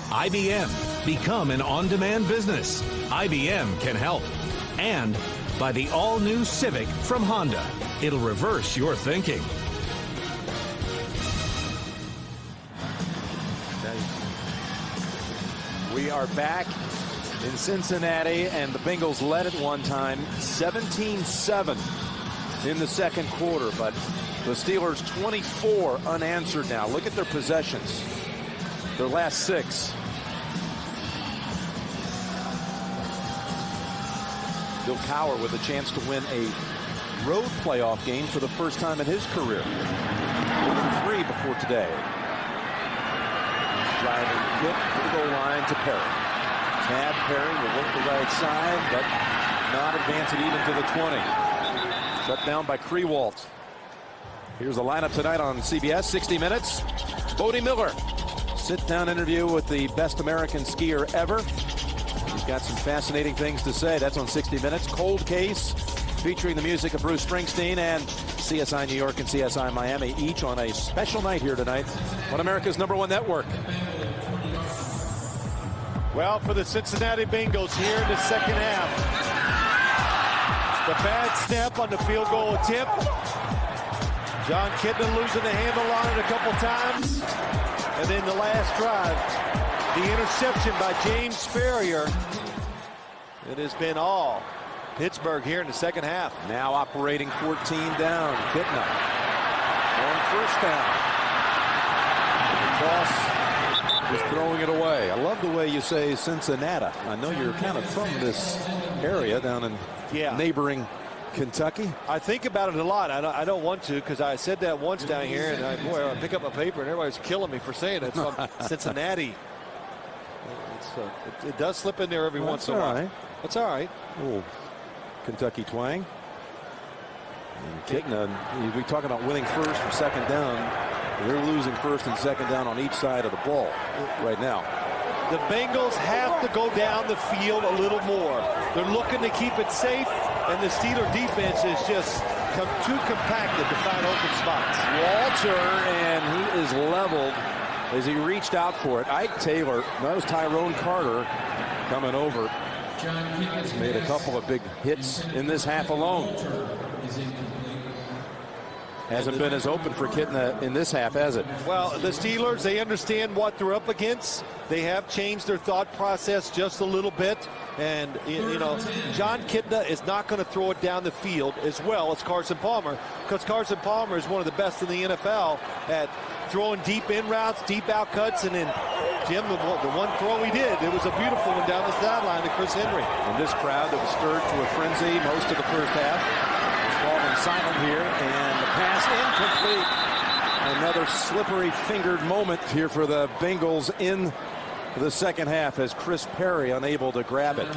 IBM, become an on-demand business. IBM can help. And by the all-new Civic from Honda. It'll reverse your thinking. We are back in Cincinnati, and the Bengals led at one time 17-7 in the second quarter, but the Steelers 24 unanswered now. Look at their possessions. Their last 6. Bill Cowher with a chance to win a road playoff game for the first time in his career. 3 before today. Driving kick to the goal line to Perry. Tad Perry will work the right side, but not advance it even to the 20. Shut down by Krewalt. Here's the lineup tonight on CBS, 60 Minutes. Bodie Miller, sit-down interview with the best American skier ever. He's got some fascinating things to say. That's on 60 Minutes. Cold Case, featuring the music of Bruce Springsteen, and CSI New York and CSI Miami, each on a special night here tonight on America's #1 network. Well, for the Cincinnati Bengals here in the second half. The bad snap on the field goal attempt. John Kitna losing the handle on it a couple times. And then the last drive, the interception by James Ferrier. It has been all Pittsburgh here in the second half. Now operating 14 down. Kitna on first down. Cross is throwing it away. I love the way you say Cincinnati. I know you're kind of from this area down in neighboring Kentucky. I think about it a lot. I don't want to, because I said that once down here, and I pick up a paper and everybody's killing me for saying it. It's from Cincinnati. It does slip in there every once in a while. Right. That's all right. Oh, Kentucky twang. And Kitna, we talk about winning first or second down. They're losing first and second down on each side of the ball right now. The Bengals have to go down the field a little more. They're looking to keep it safe, and the Steeler defense is just too compacted to find open spots. Walter, and he is leveled as he reached out for it. Ike Taylor, that was Tyrone Carter coming over. He's made a couple of big hits in this half alone. Hasn't been as open for Kitna in this half, has it? Well, the Steelers, they understand what they're up against. They have changed their thought process just a little bit. And, you know, John Kitna is not going to throw it down the field as well as Carson Palmer, because Carson Palmer is one of the best in the NFL at throwing deep in routes, deep out cuts, and then Jim, the one throw he did, it was a beautiful one down the sideline to Chris Henry. And this crowd that was stirred to a frenzy most of the first half is falling silent here, and the pass incomplete. Another slippery fingered moment here for the Bengals in the second half as Chris Perry unable to grab it.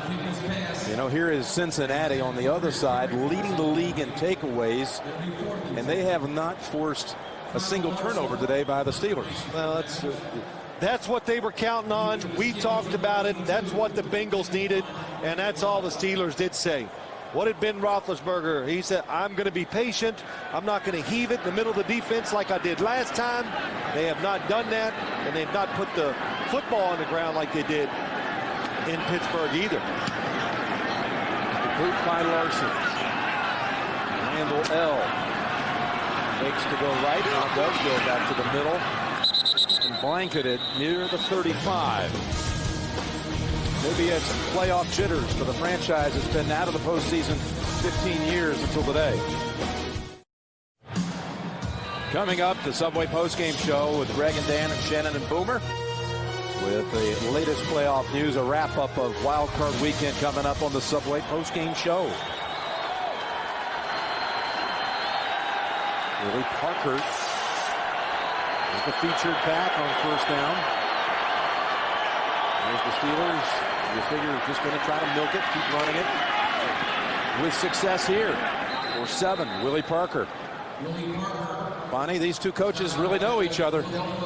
You know, here is Cincinnati on the other side leading the league in takeaways, and they have not forced a single turnover today by the Steelers. Well, that's what they were counting on. We talked about it. That's what the Bengals needed, and that's all the Steelers did say. What did Ben Roethlisberger? He said, I'm going to be patient. I'm not going to heave it in the middle of the defense like I did last time. They have not done that, and they've not put the football on the ground like they did in Pittsburgh either. Boot by Larson. Randall L. Makes to go right, now does go back to the middle, and blanketed near the 35. Maybe it's playoff jitters for the franchise that's been out of the postseason 15 years until today. Coming up, the Subway postgame show with Greg and Dan and Shannon and Boomer. With the latest playoff news, a wrap-up of Wildcard weekend coming up on the Subway postgame show. Willie Parker is the featured back on first down. There's the Steelers. You figure just going to try to milk it, keep running it. With success here for 7, Willie Parker. Bonnie, these two coaches really know each other.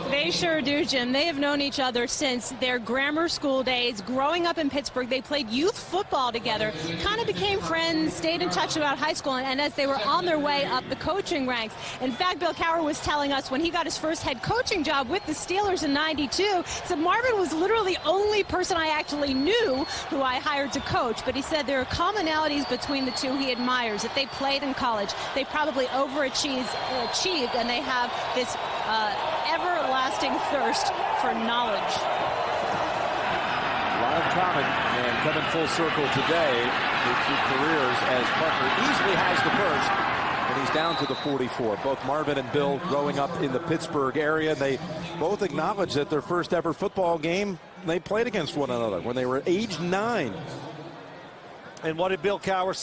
They sure do, Jim. They have known each other since their grammar school days. Growing up in Pittsburgh, they played youth football together, kind of became friends, stayed in touch about high school, and as they were on their way up the coaching ranks. In fact, Bill Cowher was telling us when he got his first head coaching job with the Steelers in '92, said Marvin was literally the only person I actually knew who I hired to coach. But he said there are commonalities between the two he admires. That they played in college, they probably overachieved, and they have this everlasting thirst for knowledge. A lot in common, and coming full circle today with 2 careers as Parker easily has the first, and he's down to the 44. Both Marvin and Bill growing up in the Pittsburgh area. They both acknowledge that their first ever football game, they played against one another when they were age 9. And what did Bill Cowher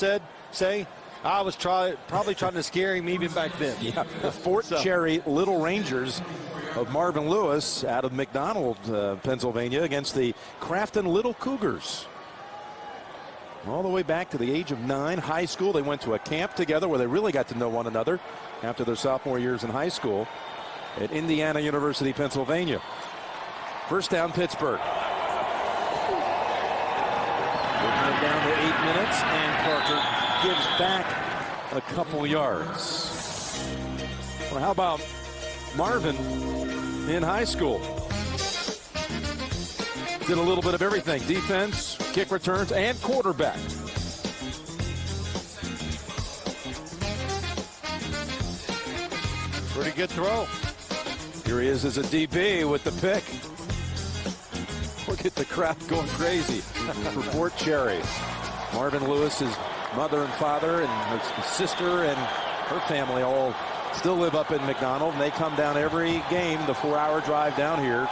say? I was probably trying to scare him even back then. Yeah, the Fort Cherry Little Rangers of Marvin Lewis out of McDonald, Pennsylvania, against the Crafton Little Cougars. All the way back to the age of 9, high school. They went to a camp together where they really got to know one another after their sophomore years in high school at Indiana University, Pennsylvania. First down, Pittsburgh. Working it down to 8 minutes, and Parker gives back a couple yards. Well, how about Marvin in high school? Did a little bit of everything. Defense, kick returns, and quarterback. Pretty good throw. Here he is as a DB with the pick. Look at the crowd going crazy for Fort Cherry. Marvin Lewis's mother and father and his sister and her family all still live up in McDonald, and they come down every game, the 4-hour drive down here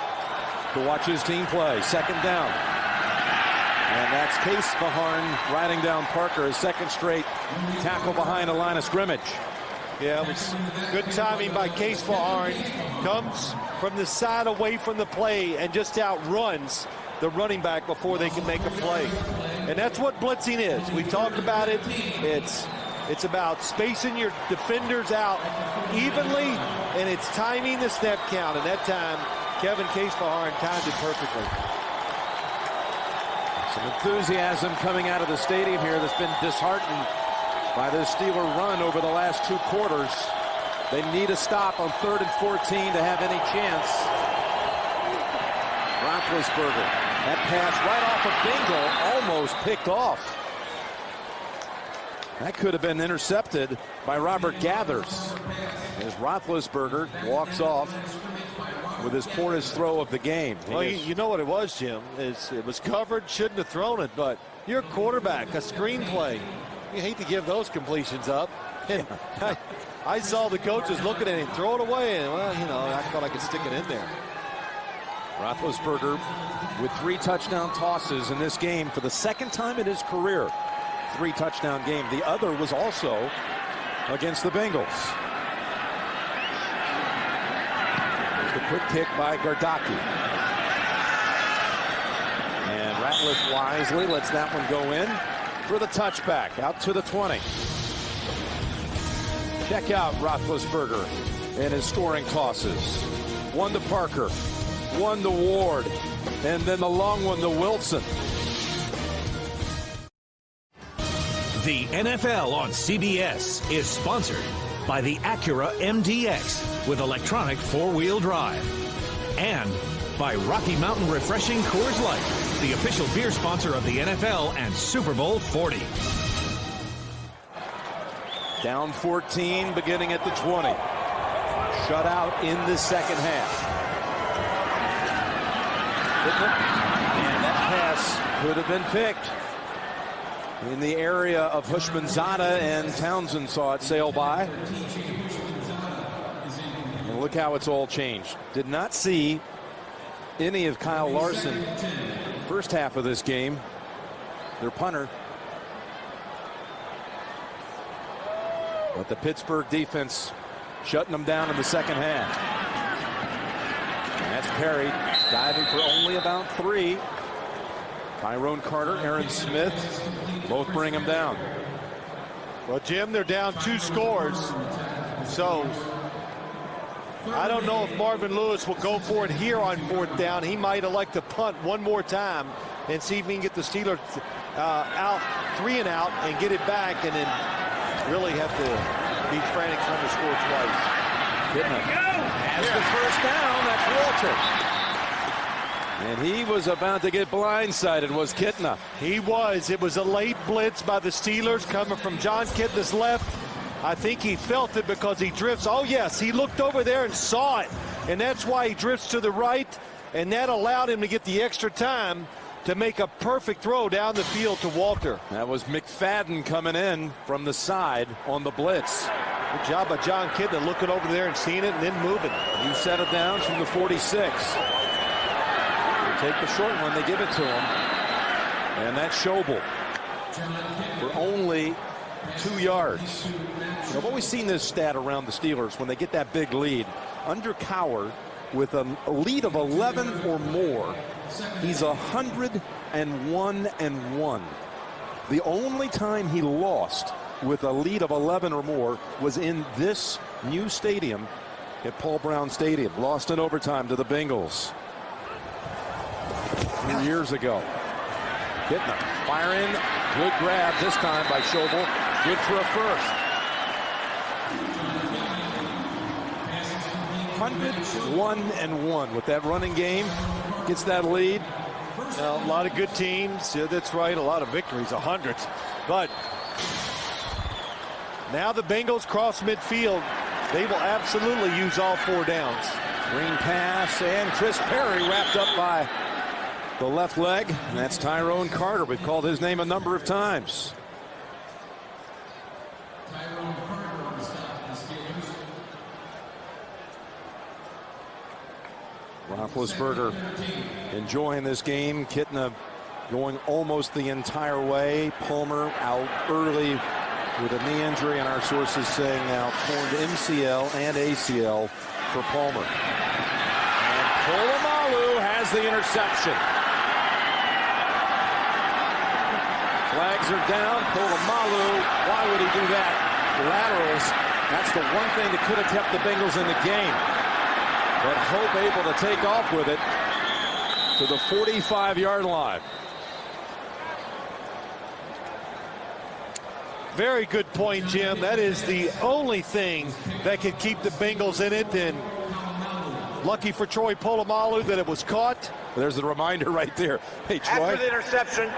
to watch his team play. Second down. And that's Case Faharn riding down Parker, his second straight tackle behind a line of scrimmage. Yeah, it was good timing by Case Faharn. Comes from the side away from the play and just outruns the running back before they can make a play. And that's what blitzing is. We talked about it. It's about spacing your defenders out evenly, and it's timing the snap count. And that time, Kevin Case Faharn timed it perfectly. Some enthusiasm coming out of the stadium here that's been disheartened by this Steeler run over the last 2 quarters. They need a stop on 3rd and 14 to have any chance. Roethlisberger. That pass right off of Bingle, almost picked off. That could have been intercepted by Robert Gathers. As Roethlisberger walks off with his poorest throw of the game. Well, you know what it was, Jim? It was covered, shouldn't have thrown it, but you're a quarterback, a screenplay. You hate to give those completions up. And I saw the coaches looking at him, throw it away, and, well, you know, I thought I could stick it in there. Roethlisberger with 3 touchdown tosses in this game for the second time in his career. 3 touchdown game. The other was also against the Bengals. There's the quick kick by Gardocki. And Ratliff wisely lets that one go in for the touchback out to the 20. Check out Roethlisberger and his scoring tosses. 1 to Parker, 1 to Ward, and then the long one to Wilson. The NFL on CBS is sponsored by the Acura MDX with electronic 4-wheel drive, and by Rocky Mountain Refreshing Coors Light, the official beer sponsor of the NFL and Super Bowl 40. Down 14, beginning at the 20. Shut out in the second half. And that pass could have been picked. In the area of Hushmanzada, and Townsend saw it sail by. And look how it's all changed. Did not see any of Kyle Larson first half of this game. Their punter. But the Pittsburgh defense shutting them down in the second half. And that's Perry diving for only about 3. Tyrone Carter, Aaron Smith, both bring him down. Well, Jim, they're down 2 scores. So I don't know if Marvin Lewis will go for it here on 4th down. He might elect to punt one more time and see if he can get the Steelers out 3 and out and get it back, and then really have to be frantic trying to score twice. Has the first down. That's Walter. And he was about to get blindsided, was Kitna. He was. It was a late blitz by the Steelers coming from John Kitna's left. I think he felt it because he drifts. Oh, yes, he looked over there and saw it. And that's why he drifts to the right. And that allowed him to get the extra time to make a perfect throw down the field to Walter. That was McFadden coming in from the side on the blitz. Good job by John Kitna looking over there and seeing it and then moving. You set it down from the 46. Take the short one, they give it to him. And that's Schobel for only 2 yards. You know, I've always seen this stat around the Steelers when they get that big lead. Under Cowher, with a lead of 11 or more, he's 101-1. The only time he lost with a lead of 11 or more was in this new stadium at Paul Brown Stadium. Lost in overtime to the Bengals 3 years ago. Kitna fire in, good grab this time by Schobel, good for a first. 101-1 with that running game, gets that lead. A lot of good teams, yeah, that's right, a lot of victories, 100. But now the Bengals cross midfield. They will absolutely use all 4 downs. Green pass, and Chris Perry wrapped up by the left leg, and that's Tyrone Carter. We've called his name a number of times. Roethlisberger enjoying this game. Kitna going almost the entire way. Palmer out early with a knee injury, and our sources saying now torn MCL and ACL for Palmer. And Polamalu has the interception. Flags are down. Polamalu, why would he do that? Laterals, that's the one thing that could have kept the Bengals in the game. But Hope able to take off with it to the 45-yard line. Very good point, Jim. That is the only thing that could keep the Bengals in it. And lucky for Troy Polamalu that it was caught. There's the reminder right there. Hey, Troy. After the interception,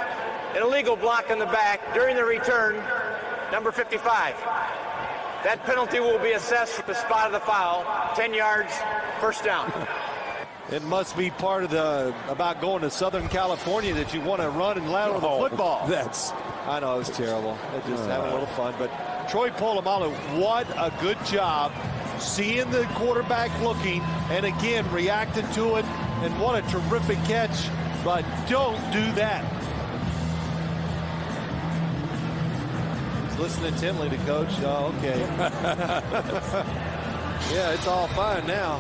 an illegal block in the back during the return, number 55. That penalty will be assessed from the spot of the foul. 10 yards, first down. It must be part of the about going to Southern California that you want to run and lateral the football. I know, it's terrible. They're just having a little fun. But Troy Polamalu, what a good job seeing the quarterback looking and again reacting to it. And what a terrific catch. But don't do that. He's listening intently to Coach. Oh, okay. Yeah, it's all fine now.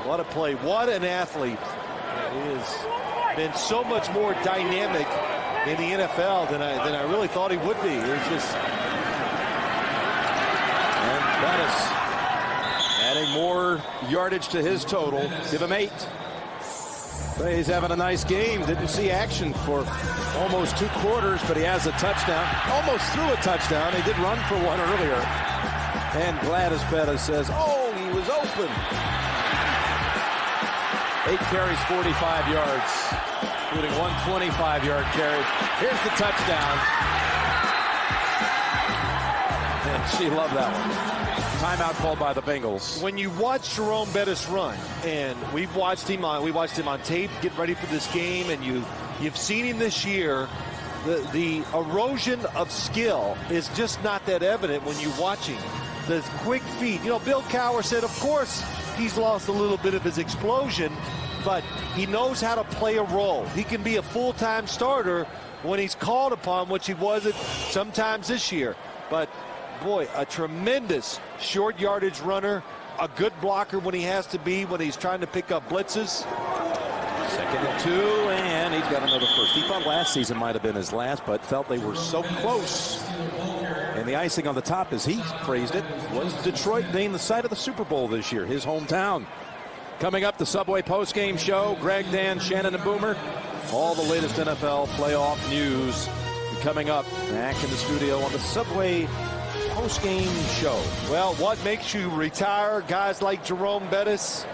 What a play. What an athlete. He has been so much more dynamic in the NFL than I really thought he would be. It was just... And Bettis adding more yardage to his total. Give him 8. But he's having a nice game. Didn't see action for almost 2 quarters, but he has a touchdown. Almost threw a touchdown. He did run for one earlier. And Gladys Bettis says, oh, he was open. 8 carries, 45 yards, including one 25-yard carry. Here's the touchdown. And she loved that one. Timeout called by the Bengals. When you watch Jerome Bettis run, and we watched him on tape, get ready for this game, and you've seen him this year. The erosion of skill is just not that evident when you watch him. The quick feet. You know, Bill Cowher said, of course, he's lost a little bit of his explosion, but he knows how to play a role. He can be a full-time starter when he's called upon, which he wasn't sometimes this year. But, boy, a tremendous short yardage runner, a good blocker when he has to be, when he's trying to pick up blitzes. 2nd and 2, and he's got another first. He thought last season might have been his last, but felt they were so close. And the icing on the top, as he phrased it, was Detroit being the site of the Super Bowl this year, his hometown. Coming up, the Subway postgame show. Greg, Dan, Shannon, and Boomer. All the latest NFL playoff news coming up. Back in the studio on the Subway postgame show. Well, what makes you retire guys like Jerome Bettis?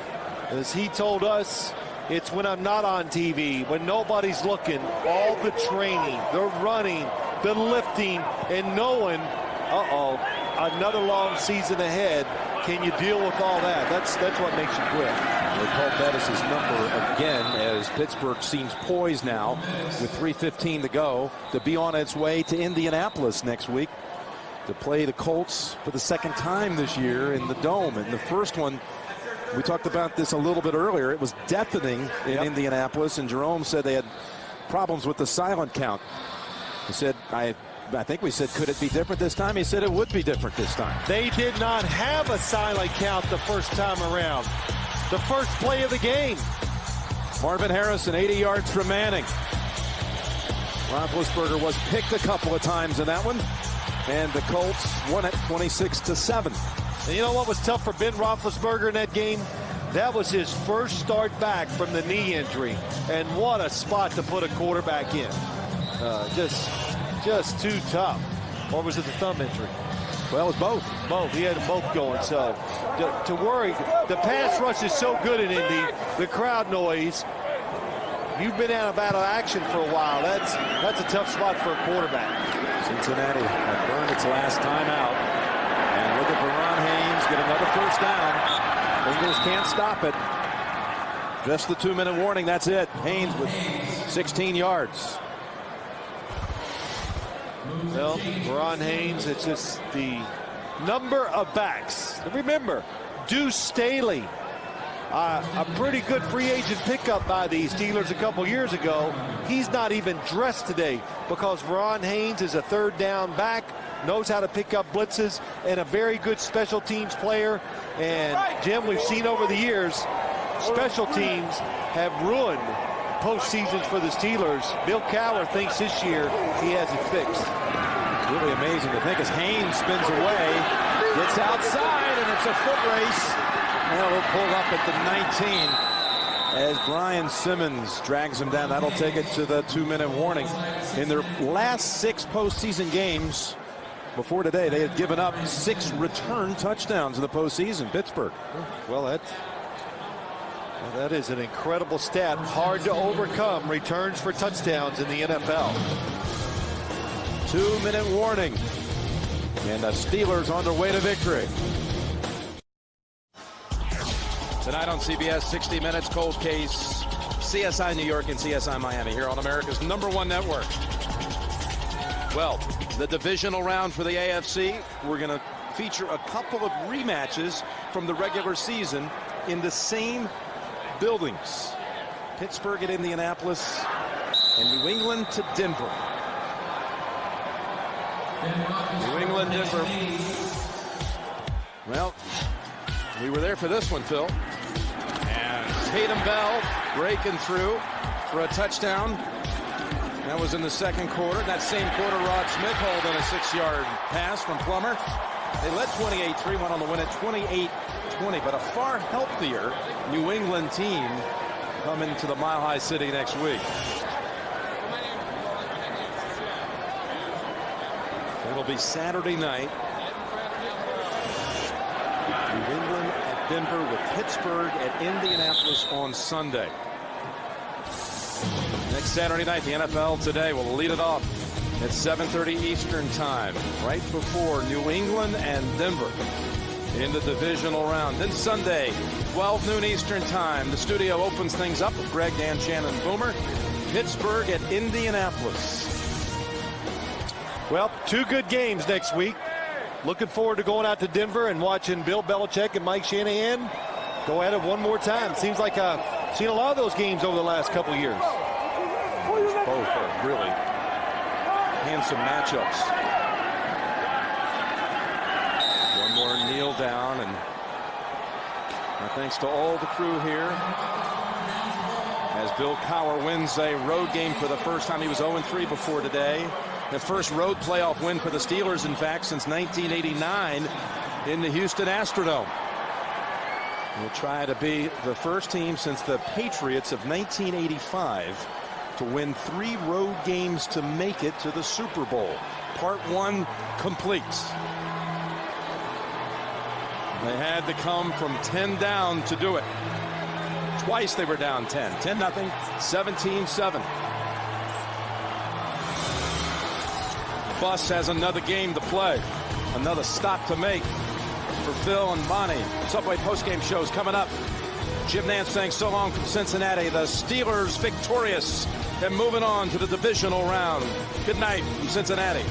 As he told us, it's when I'm not on TV, when nobody's looking, all the training, the running, the lifting, and knowing, another long season ahead. Can you deal with all that? That's what makes you quit. They called Bettis' number again as Pittsburgh seems poised now with 3:15 to go to be on its way to Indianapolis next week to play the Colts for the 2nd time this year in the Dome. And the first one, we talked about this a little bit earlier, it was deafening in Indianapolis, and Jerome said they had problems with the silent count. He said, I think we said, could it be different this time? He said it would be different this time. They did not have a silent count the first time around. The first play of the game. Marvin Harrison, 80 yards from Manning. Roethlisberger was picked a couple of times in that one, and the Colts won it 26-7. And you know what was tough for Ben Roethlisberger in that game? That was his first start back from the knee injury, and what a spot to put a quarterback in. Just too tough. Or was it the thumb injury? Well, it was both. Both. He had them both going. So to worry, the pass rush is so good in Indy. The crowd noise. You've been out of action for a while. That's a tough spot for a quarterback. Cincinnati had burned its last time out. And look at Veron Haynes get another first down. Bengals can't stop it. Just the 2-minute warning. That's it. Haynes with 16 yards. Well, Veron Haynes, it's just the number of backs. Remember, Deuce Staley, a pretty good free agent pickup by the Steelers a couple years ago. He's not even dressed today because Veron Haynes is a 3rd down back, knows how to pick up blitzes, and a very good special teams player. And, Jim, we've seen over the years, special teams have ruined postseasons for the Steelers. Bill Cowher thinks this year he has it fixed. Really amazing to think as Haynes spins away, gets outside, and it's a foot race. Now we'll pull up at the 19 as Brian Simmons drags him down. That'll take it to the 2-minute warning. In their last 6 postseason games before today, they had given up 6 return touchdowns in the postseason. Pittsburgh. Well, that is an incredible stat. Hard to overcome returns for touchdowns in the NFL. 2-minute warning. And the Steelers on their way to victory. Tonight on CBS, 60 Minutes, Cold Case, CSI New York and CSI Miami here on America's #1 network. Well, the divisional round for the AFC, we're going to feature a couple of rematches from the regular season in the same buildings. Pittsburgh at Indianapolis and New England to Denver. New England, Denver. Well, we were there for this one, Phil. And Tatum Bell breaking through for a touchdown. That was in the second quarter. That same quarter, Rod Smith holding a 6-yard pass from Plummer. They led 28-3, went on to win it 28-20, but a far healthier New England team coming to the Mile High City next week. It'll be Saturday night. New England at Denver with Pittsburgh at Indianapolis on Sunday. Next Saturday night, the NFL Today will lead it off at 7:30 Eastern time, right before New England and Denver in the divisional round. Then Sunday, 12 noon Eastern time, the studio opens things up with Greg, Dan, Shannon, Boomer. Pittsburgh at Indianapolis. Well, 2 good games next week. Looking forward to going out to Denver and watching Bill Belichick and Mike Shanahan go at it one more time. Seems like I've seen a lot of those games over the last couple of years. Both are really handsome matchups. One more kneel down, and thanks to all the crew here as Bill Cowher wins a road game for the first time. He was 0-3 before today. The first road playoff win for the Steelers, in fact, since 1989 in the Houston Astrodome. We'll try to be the first team since the Patriots of 1985 to win 3 road games to make it to the Super Bowl. Part 1 complete. They had to come from 10 down to do it. Twice they were down 10. 10-0, 17-7. Bus has another game to play. Another stop to make for Phil and Bonnie. Subway postgame shows coming up. Jim Nantz saying so long from Cincinnati. The Steelers victorious and moving on to the divisional round. Good night from Cincinnati.